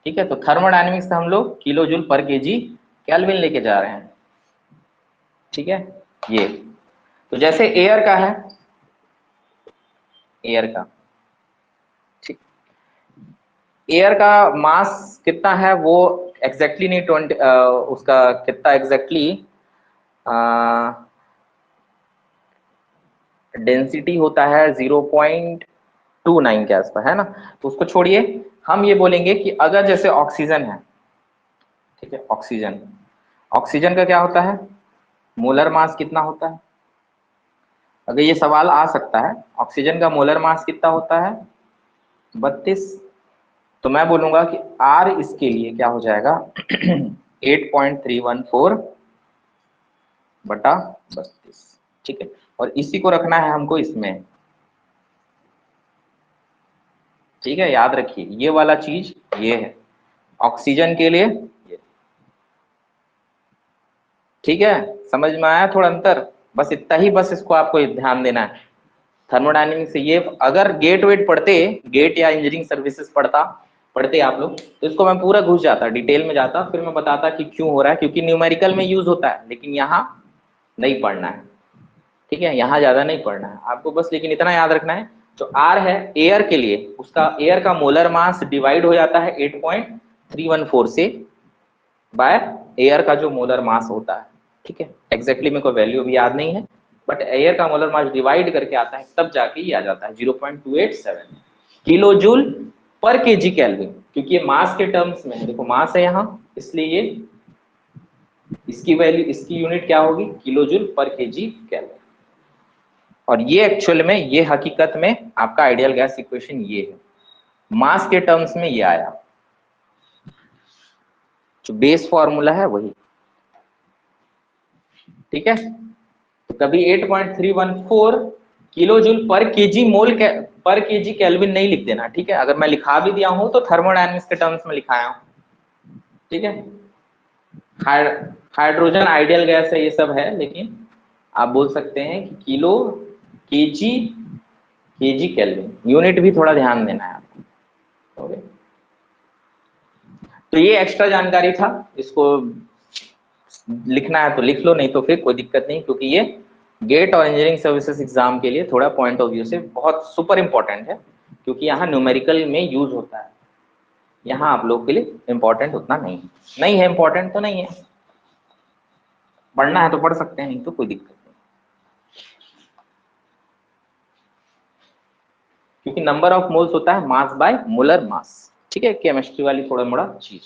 ठीक है, तो थर्मोडायनेमिक्स से हम लोग किलो जूल पर केजी केल्विन लेके जा रहे हैं। ठीक है, ये तो जैसे एयर का है, एयर का, ठीक, एयर का मास कितना है वो एग्जैक्टली नहीं 20, उसका कितना एग्जैक्टली डेंसिटी होता है 0.29 के आसपास, है ना। तो उसको छोड़िए, हम ये बोलेंगे कि अगर जैसे ऑक्सीजन है, ठीक है, ऑक्सीजन, ऑक्सीजन का क्या होता है, मोलर मास कितना होता है। अगर ये सवाल आ सकता है, ऑक्सीजन का मोलर मास कितना होता है, 32। तो मैं बोलूंगा कि आर इसके लिए क्या हो जाएगा 8.314 बटा 32। ठीक है, और इसी को रखना है हमको इसमें। ठीक है, याद रखिए ये वाला चीज ये है ऑक्सीजन के लिए ये। ठीक है, समझ में आया थोड़ा अंतर, बस इतना ही, बस इसको आपको ध्यान देना है। थर्मोडायनेमिक्स से ये अगर गेट वेट पढ़ते, गेट या इंजीनियरिंग सर्विसेज पढ़ते आप लोग, तो इसको मैं पूरा घुस जाता, डिटेल में जाता, फिर मैं बताता कि क्यों हो रहा है, क्योंकि न्यूमेरिकल में यूज होता है, लेकिन यहाँ नहीं पढ़ना है। ठीक है, यहाँ ज्यादा नहीं पढ़ना है आपको, बस लेकिन इतना याद रखना है, जो आर है एयर के लिए, उसका एयर का मोलर मास डिवाइड हो जाता है 8.314 से बाय एयर का जो मोलर मास होता है। ठीक है, एग्जैक्टली मेरे को वैल्यू भी याद नहीं है, बट एयर का मोलर मास डिवाइड करके आता है, तब जाके ये आ जाता है 0.287 किलो जूल पर केजी केल्विन। क्योंकि ये मास के टर्म्स में है, देखो मास है यहाँ, इसलिए ये इसकी वैल्यू, इसकी यूनिट क्या होगी, किलो जूल पर केजी केल्विन। और ये एक्चुअल में, ये हकीकत में आपका आइडियल गैस इक्वेशन ये है, मास के टर्म्स में ये आया, जो बेस फॉर्मूला है वही। ठीक है, तो कभी 8.314 किलो जूल पर केजी मोल पर केजी केल्विन नहीं लिख देना। ठीक है, अगर मैं लिखा भी दिया हूं तो थर्मोडायनेमिक्स के टर्म्स में लिखाया हूं। ठीक है, हाइड्रोजन आइडियल गैस है, ये सब है, लेकिन आप बोल सकते हैं कि kilo KG KG kelvin, unit भी थोड़ा ध्यान देना है आपको। ओके, तो ये एक्स्ट्रा जानकारी था, इसको लिखना है तो लिख लो, नहीं तो फिर कोई दिक्कत नहीं, क्योंकि ये गेट और इंजीनियरिंग सर्विसेज एग्जाम के लिए थोड़ा पॉइंट ऑफ व्यू से बहुत सुपर इंपॉर्टेंट है, क्योंकि यहाँ न्यूमेरिकल में यूज होता है। यहाँ आप लोग के लिए इंपॉर्टेंट उतना नहीं है, नहीं है इंपॉर्टेंट तो नहीं है, पढ़ना है तो पढ़ सकते हैं, नहीं तो कोई दिक्कत नहीं, क्योंकि नंबर ऑफ मोल्स होता है मास बाय मोलर मास। ठीक है, केमिस्ट्री वाली थोड़ा मोड़ा चीज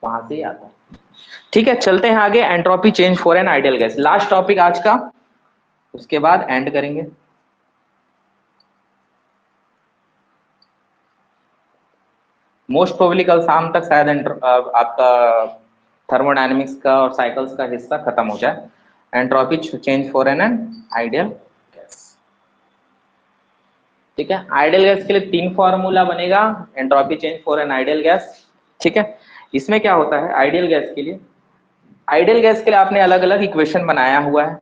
वहां से ही आता है। ठीक है, चलते हैं आगे, entropy change for an ideal gas, last topic आज का, उसके बाद एंड करेंगे। मोस्ट प्रोबेबली कल शाम तक शायद आपका थर्मोडायनेमिक्स का और साइकिल्स का हिस्सा खत्म हो जाए। Entropy change for an ideal gas. ठीक है, आइडियल गैस के लिए 3 फॉर्मूला बनेगा, entropy change for an ideal gas. ठीक है, इसमें क्या होता है, आइडियल गैस के लिए, आइडियल गैस के लिए आपने अलग अलग इक्वेशन बनाया हुआ है,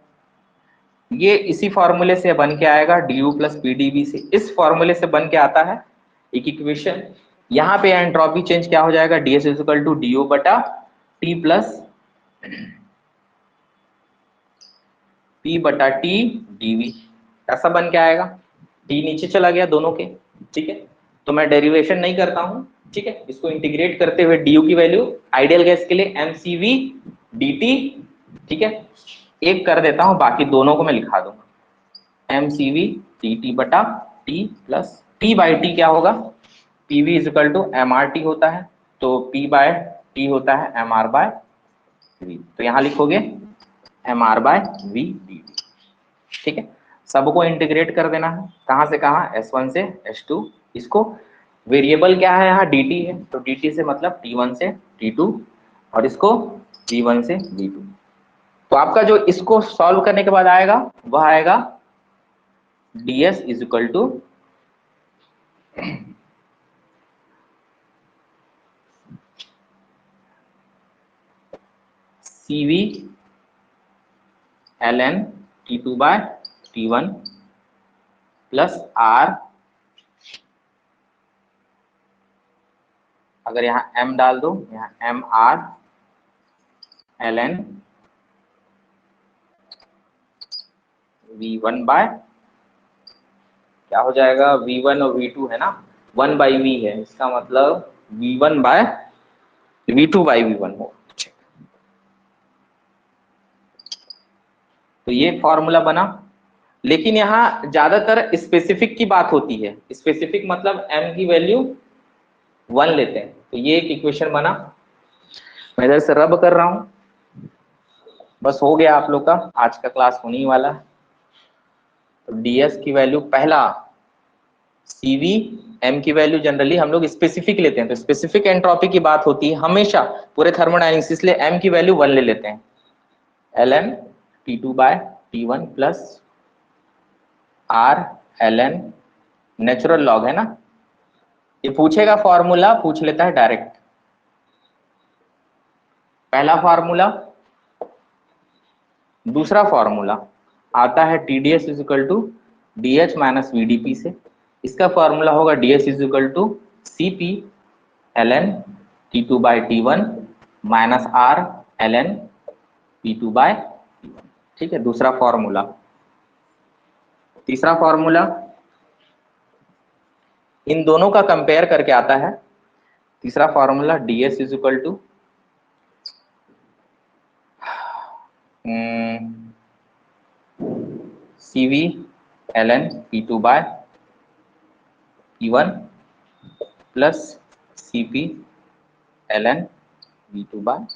ये इसी फॉर्मूले से बन के आएगा, du प्लस पीडीवी से, इस फॉर्मूले से बन के आता है एक इक्वेशन। यहाँ पे एंट्रोपी चेंज क्या हो जाएगा, ds is equal to D बटा टी प्लस P बटा T dV ऐसा बन के आएगा। T नीचे चला गया दोनों के, ठीक है, तो मैं डेरिवेशन नहीं करता हूं, ठीक है, इसको इंटीग्रेट करते हुए du की वैल्यू आइडियल गैस के लिए mCV dt, ठीक है, एक कर देता हूं, बाकी दोनों को मैं लिखा दूंगा mCV dt बटा T plus P by T क्या होगा, PV is equal to MRT होता है, तो P बाय T होता है MR बाय V, तो यहां लिखोगे MR बाय V dt, ठीक है, सबको इंटीग्रेट कर देना है, कहां से कहां, S1 से S2, इसको वेरिएबल क्या है यहाँ dt है, तो dt से मतलब T1 से T2 और इसको V1 से V2, तो आपका जो इसको सॉल्व करने के बाद आएगा वह आएगा ds is equal to CV ln T2 by T1 plus R, अगर यहाँ m डाल दो, यहाँ MR ln V1 बाय, क्या हो जाएगा, V1 और V2 है ना, 1 बाई V है, इसका मतलब V1 bye V2 by V1 हो, तो ये फॉर्मूला बना। लेकिन यहाँ ज्यादातर स्पेसिफिक की बात होती है, स्पेसिफिक मतलब m की वैल्यू 1 लेते हैं, तो ये एक इक्वेशन बना, मैं इधर से रब कर रहा हूं, बस हो गया आप लोग का, आज का क्लास होने ही वाला है। तो ds की वैल्यू पहला CV, m की वैल्यू जनरली हम लोग स्पेसिफिक लेते हैं, तो स्पेसिफिक एंट्रोपी की बात होती है हमेशा पूरे थर्मोडायनेमिक्स, इसलिए m की वैल्यू 1 ले लेते हैं, ln T2 by T1 plus R ln natural log है ना, ये पूछेगा फॉर्मूला, पूछ लेता है डायरेक्ट, पहला फॉर्मूला, दूसरा फॉर्मूला आता है TdS is equal to DH minus VdP से, इसका फॉर्मूला होगा DS is equal to CP ln T2 by T1 minus R ln P2 by T1, ठीक है, दूसरा फॉर्मूला। तीसरा फॉर्मूला इन दोनों का कंपेयर करके आता है, तीसरा formula DS is equal to CV ln P2 by P1 plus CP ln V2 by,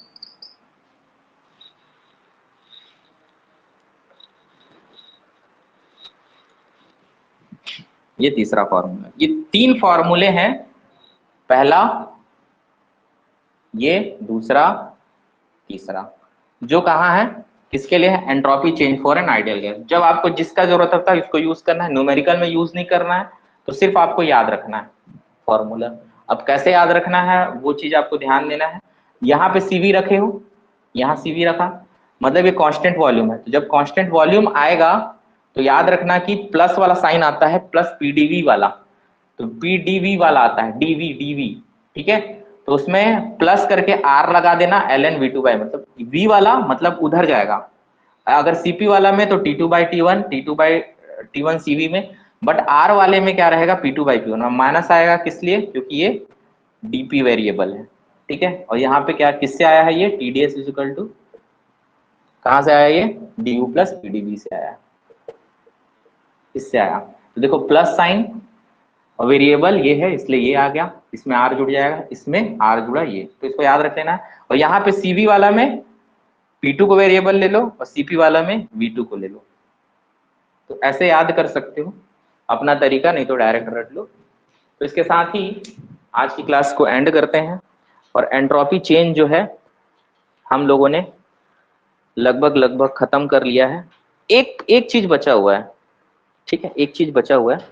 ये तीसरा फॉर्मूला, ये 3 फॉर्मूले हैं, पहला, ये दूसरा, तीसरा, जो कहाँ है, किसके लिए है, entropy change for an ideal gas, जब आपको जिसका जरूरत होता है इसको यूज करना है, न्यूमेरिकल में यूज नहीं करना है, तो सिर्फ आपको याद रखना है फॉर्मूला। अब कैसे याद रखना है वो चीज आपको ध्यान देना है, यहाँ पे CV रखे हो, यहाँ CV रखा, मतलब ये कांस्टेंट वॉल्यूम है, तो जब कांस्टेंट वॉल्यूम आएगा तो याद रखना कि प्लस वाला साइन आता है, प्लस PdV वाला, तो PdV वाला आता है, DV, ठीक है, तो उसमें प्लस करके R लगा देना ln V2 बाई, मतलब V वाला मतलब उधर जाएगा, अगर CP वाला में तो T2 by T1 by T1 CV में, बट R वाले में क्या रहेगा, P2 बाई P1, माइनस आएगा, किस लिए, क्योंकि ये DP वेरिएबल है, ठीक है, और यहाँ पे क्या किससे आया है, ये TdS इज इक्वल टू, कहाँ से आया, ये DU प्लस PdV से आया, इससे आया, तो देखो प्लस साइन और वेरिएबल ये है इसलिए ये आ गया, इसमें R जुड़ जाएगा, इसमें R जुड़ा ये, तो इसको याद रख लेना, और यहाँ पे CV वाला में P2 को वेरिएबल ले लो और CP वाला में V2 को ले लो, तो ऐसे याद कर सकते हो, अपना तरीका, नहीं तो डायरेक्ट रट लो। तो इसके साथ ही आज की क्लास को एंड करते हैं, और एंट्रोपी चेंज जो है हम लोगों ने लगभग लगभग खत्म कर लिया है, एक एक चीज बचा हुआ है, ठीक है, एक चीज बचा हुआ है,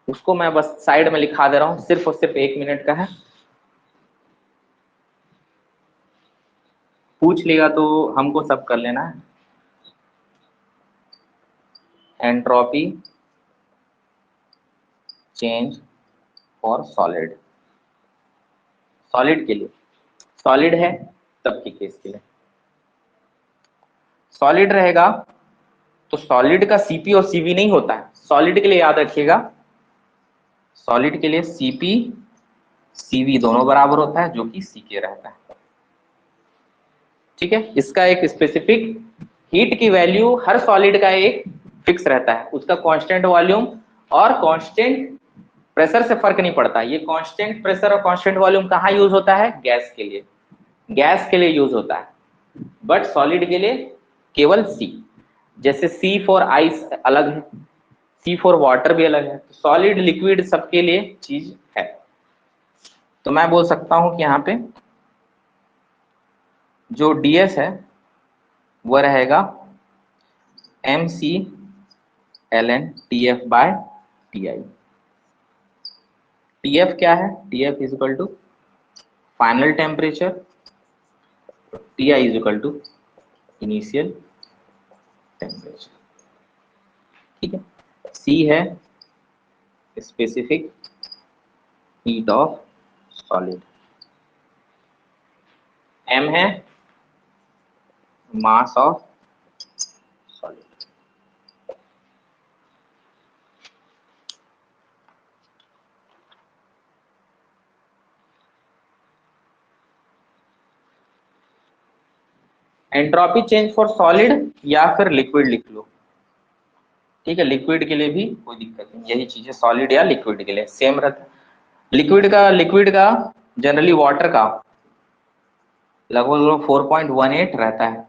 उसको मैं बस साइड में लिखा दे रहा हूँ, सिर्फ और सिर्फ 1 मिनट का है, पूछ लेगा तो हमको सब कर लेना है, entropy change for solid, solid के लिए, सॉलिड है तब के केस के लिए, सॉलिड रहेगा तो सॉलिड का सीपी और सीवी नहीं होता है। सॉलिड के लिए याद रखिएगा, सॉलिड के लिए सीपी सीवी दोनों बराबर होता है, जो कि सी के रहता है। ठीक है, इसका एक स्पेसिफिक हीट की वैल्यू हर सॉलिड का एक फिक्स रहता है, उसका कांस्टेंट वॉल्यूम और कांस्टेंट प्रेशर से फर्क नहीं पड़ता। ये कांस्टेंट प्रेशर और कांस्टेंट वॉल्यूम कहाँ यूज होता है? गैस के लिए, गैस के लिए यूज होता है, बट सॉलिड के लिए केवल सी। जैसे सी फॉर आइस अलग है, सी फॉर वाटर भी अलग है, तो सॉलिड लिक्विड सबके लिए चीज है। तो मैं बोल सकता हूं कि यहाँ पे जो डीएस है वह रहेगा M C L N T F by T I. T F क्या है? T F is equal to final temperature, T I is equal to initial temperature. ठीक है, सी है specific heat of solid, M है mass of solid. Entropy change for solid या फिर liquid लिख लो। ठीक है, लिक्विड के लिए भी कोई दिक्कत नहीं, यही चीज है, सॉलिड या लिक्विड के लिए सेम रहता है। लिक्विड का जनरली वाटर का लगभग 4.18 रहता है।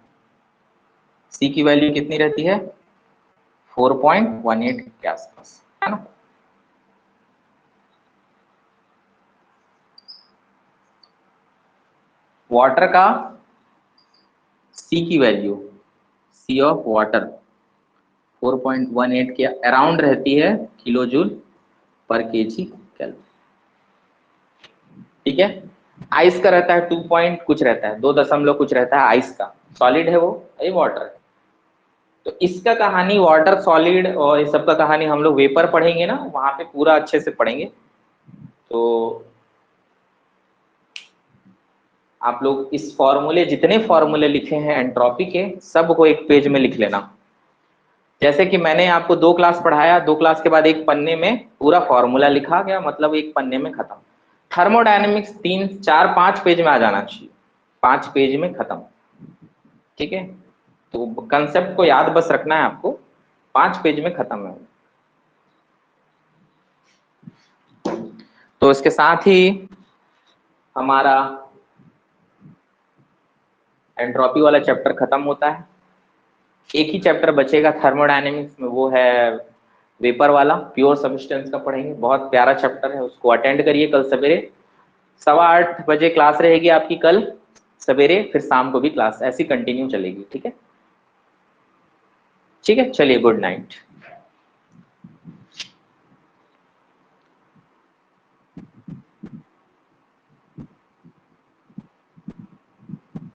सी की वैल्यू कितनी रहती है? 4.18 के आसपास, है ना। वाटर का सी की वैल्यू, सी ऑफ वाटर 4.18 के अराउंड रहती है किलो जूल पर केजी केल्विन। ठीक है, आइस का रहता है 2 पॉइंट कुछ रहता है, 2 दशमलव कुछ रहता है आइस का। सॉलिड है वो, ये वाटर है। तो इसका कहानी वाटर सॉलिड और इस सब का कहानी हम लोग वेपर पढ़ेंगे ना, वहां पे पूरा अच्छे से पढ़ेंगे। तो आप लोग इस फॉर्मूले, जितने फॉर्मूले लिखे हैं एंट्रोपी के, सब को एक पेज में लिख लेना। जैसे कि मैंने आपको 2 क्लास पढ़ाया, 2 क्लास के बाद एक पन्ने में पूरा फॉर्मूला लिखा गया, मतलब एक पन्ने में खत्म। थर्मोडायनेमिक्स 3 4 5 पेज में आ जाना चाहिए, 5 पेज में खत्म। ठीक है, तो कंसेप्ट को याद बस रखना है आपको, 5 पेज में खत्म है। तो इसके साथ ही हमारा एंट्रोपी वाला चैप्टर खत्म होता है। एक ही चैप्टर बचेगा थर्मोडायनेमिक्स में, वो है वेपर वाला, प्योर सब्सटेंस का पढ़ेंगे। बहुत प्यारा चैप्टर है, उसको अटेंड करिए। कल सवेरे 8:15 बजे क्लास रहेगी आपकी, कल सवेरे, फिर शाम को भी क्लास ऐसी कंटिन्यू चलेगी। ठीक है, ठीक है, चलिए, गुड नाइट।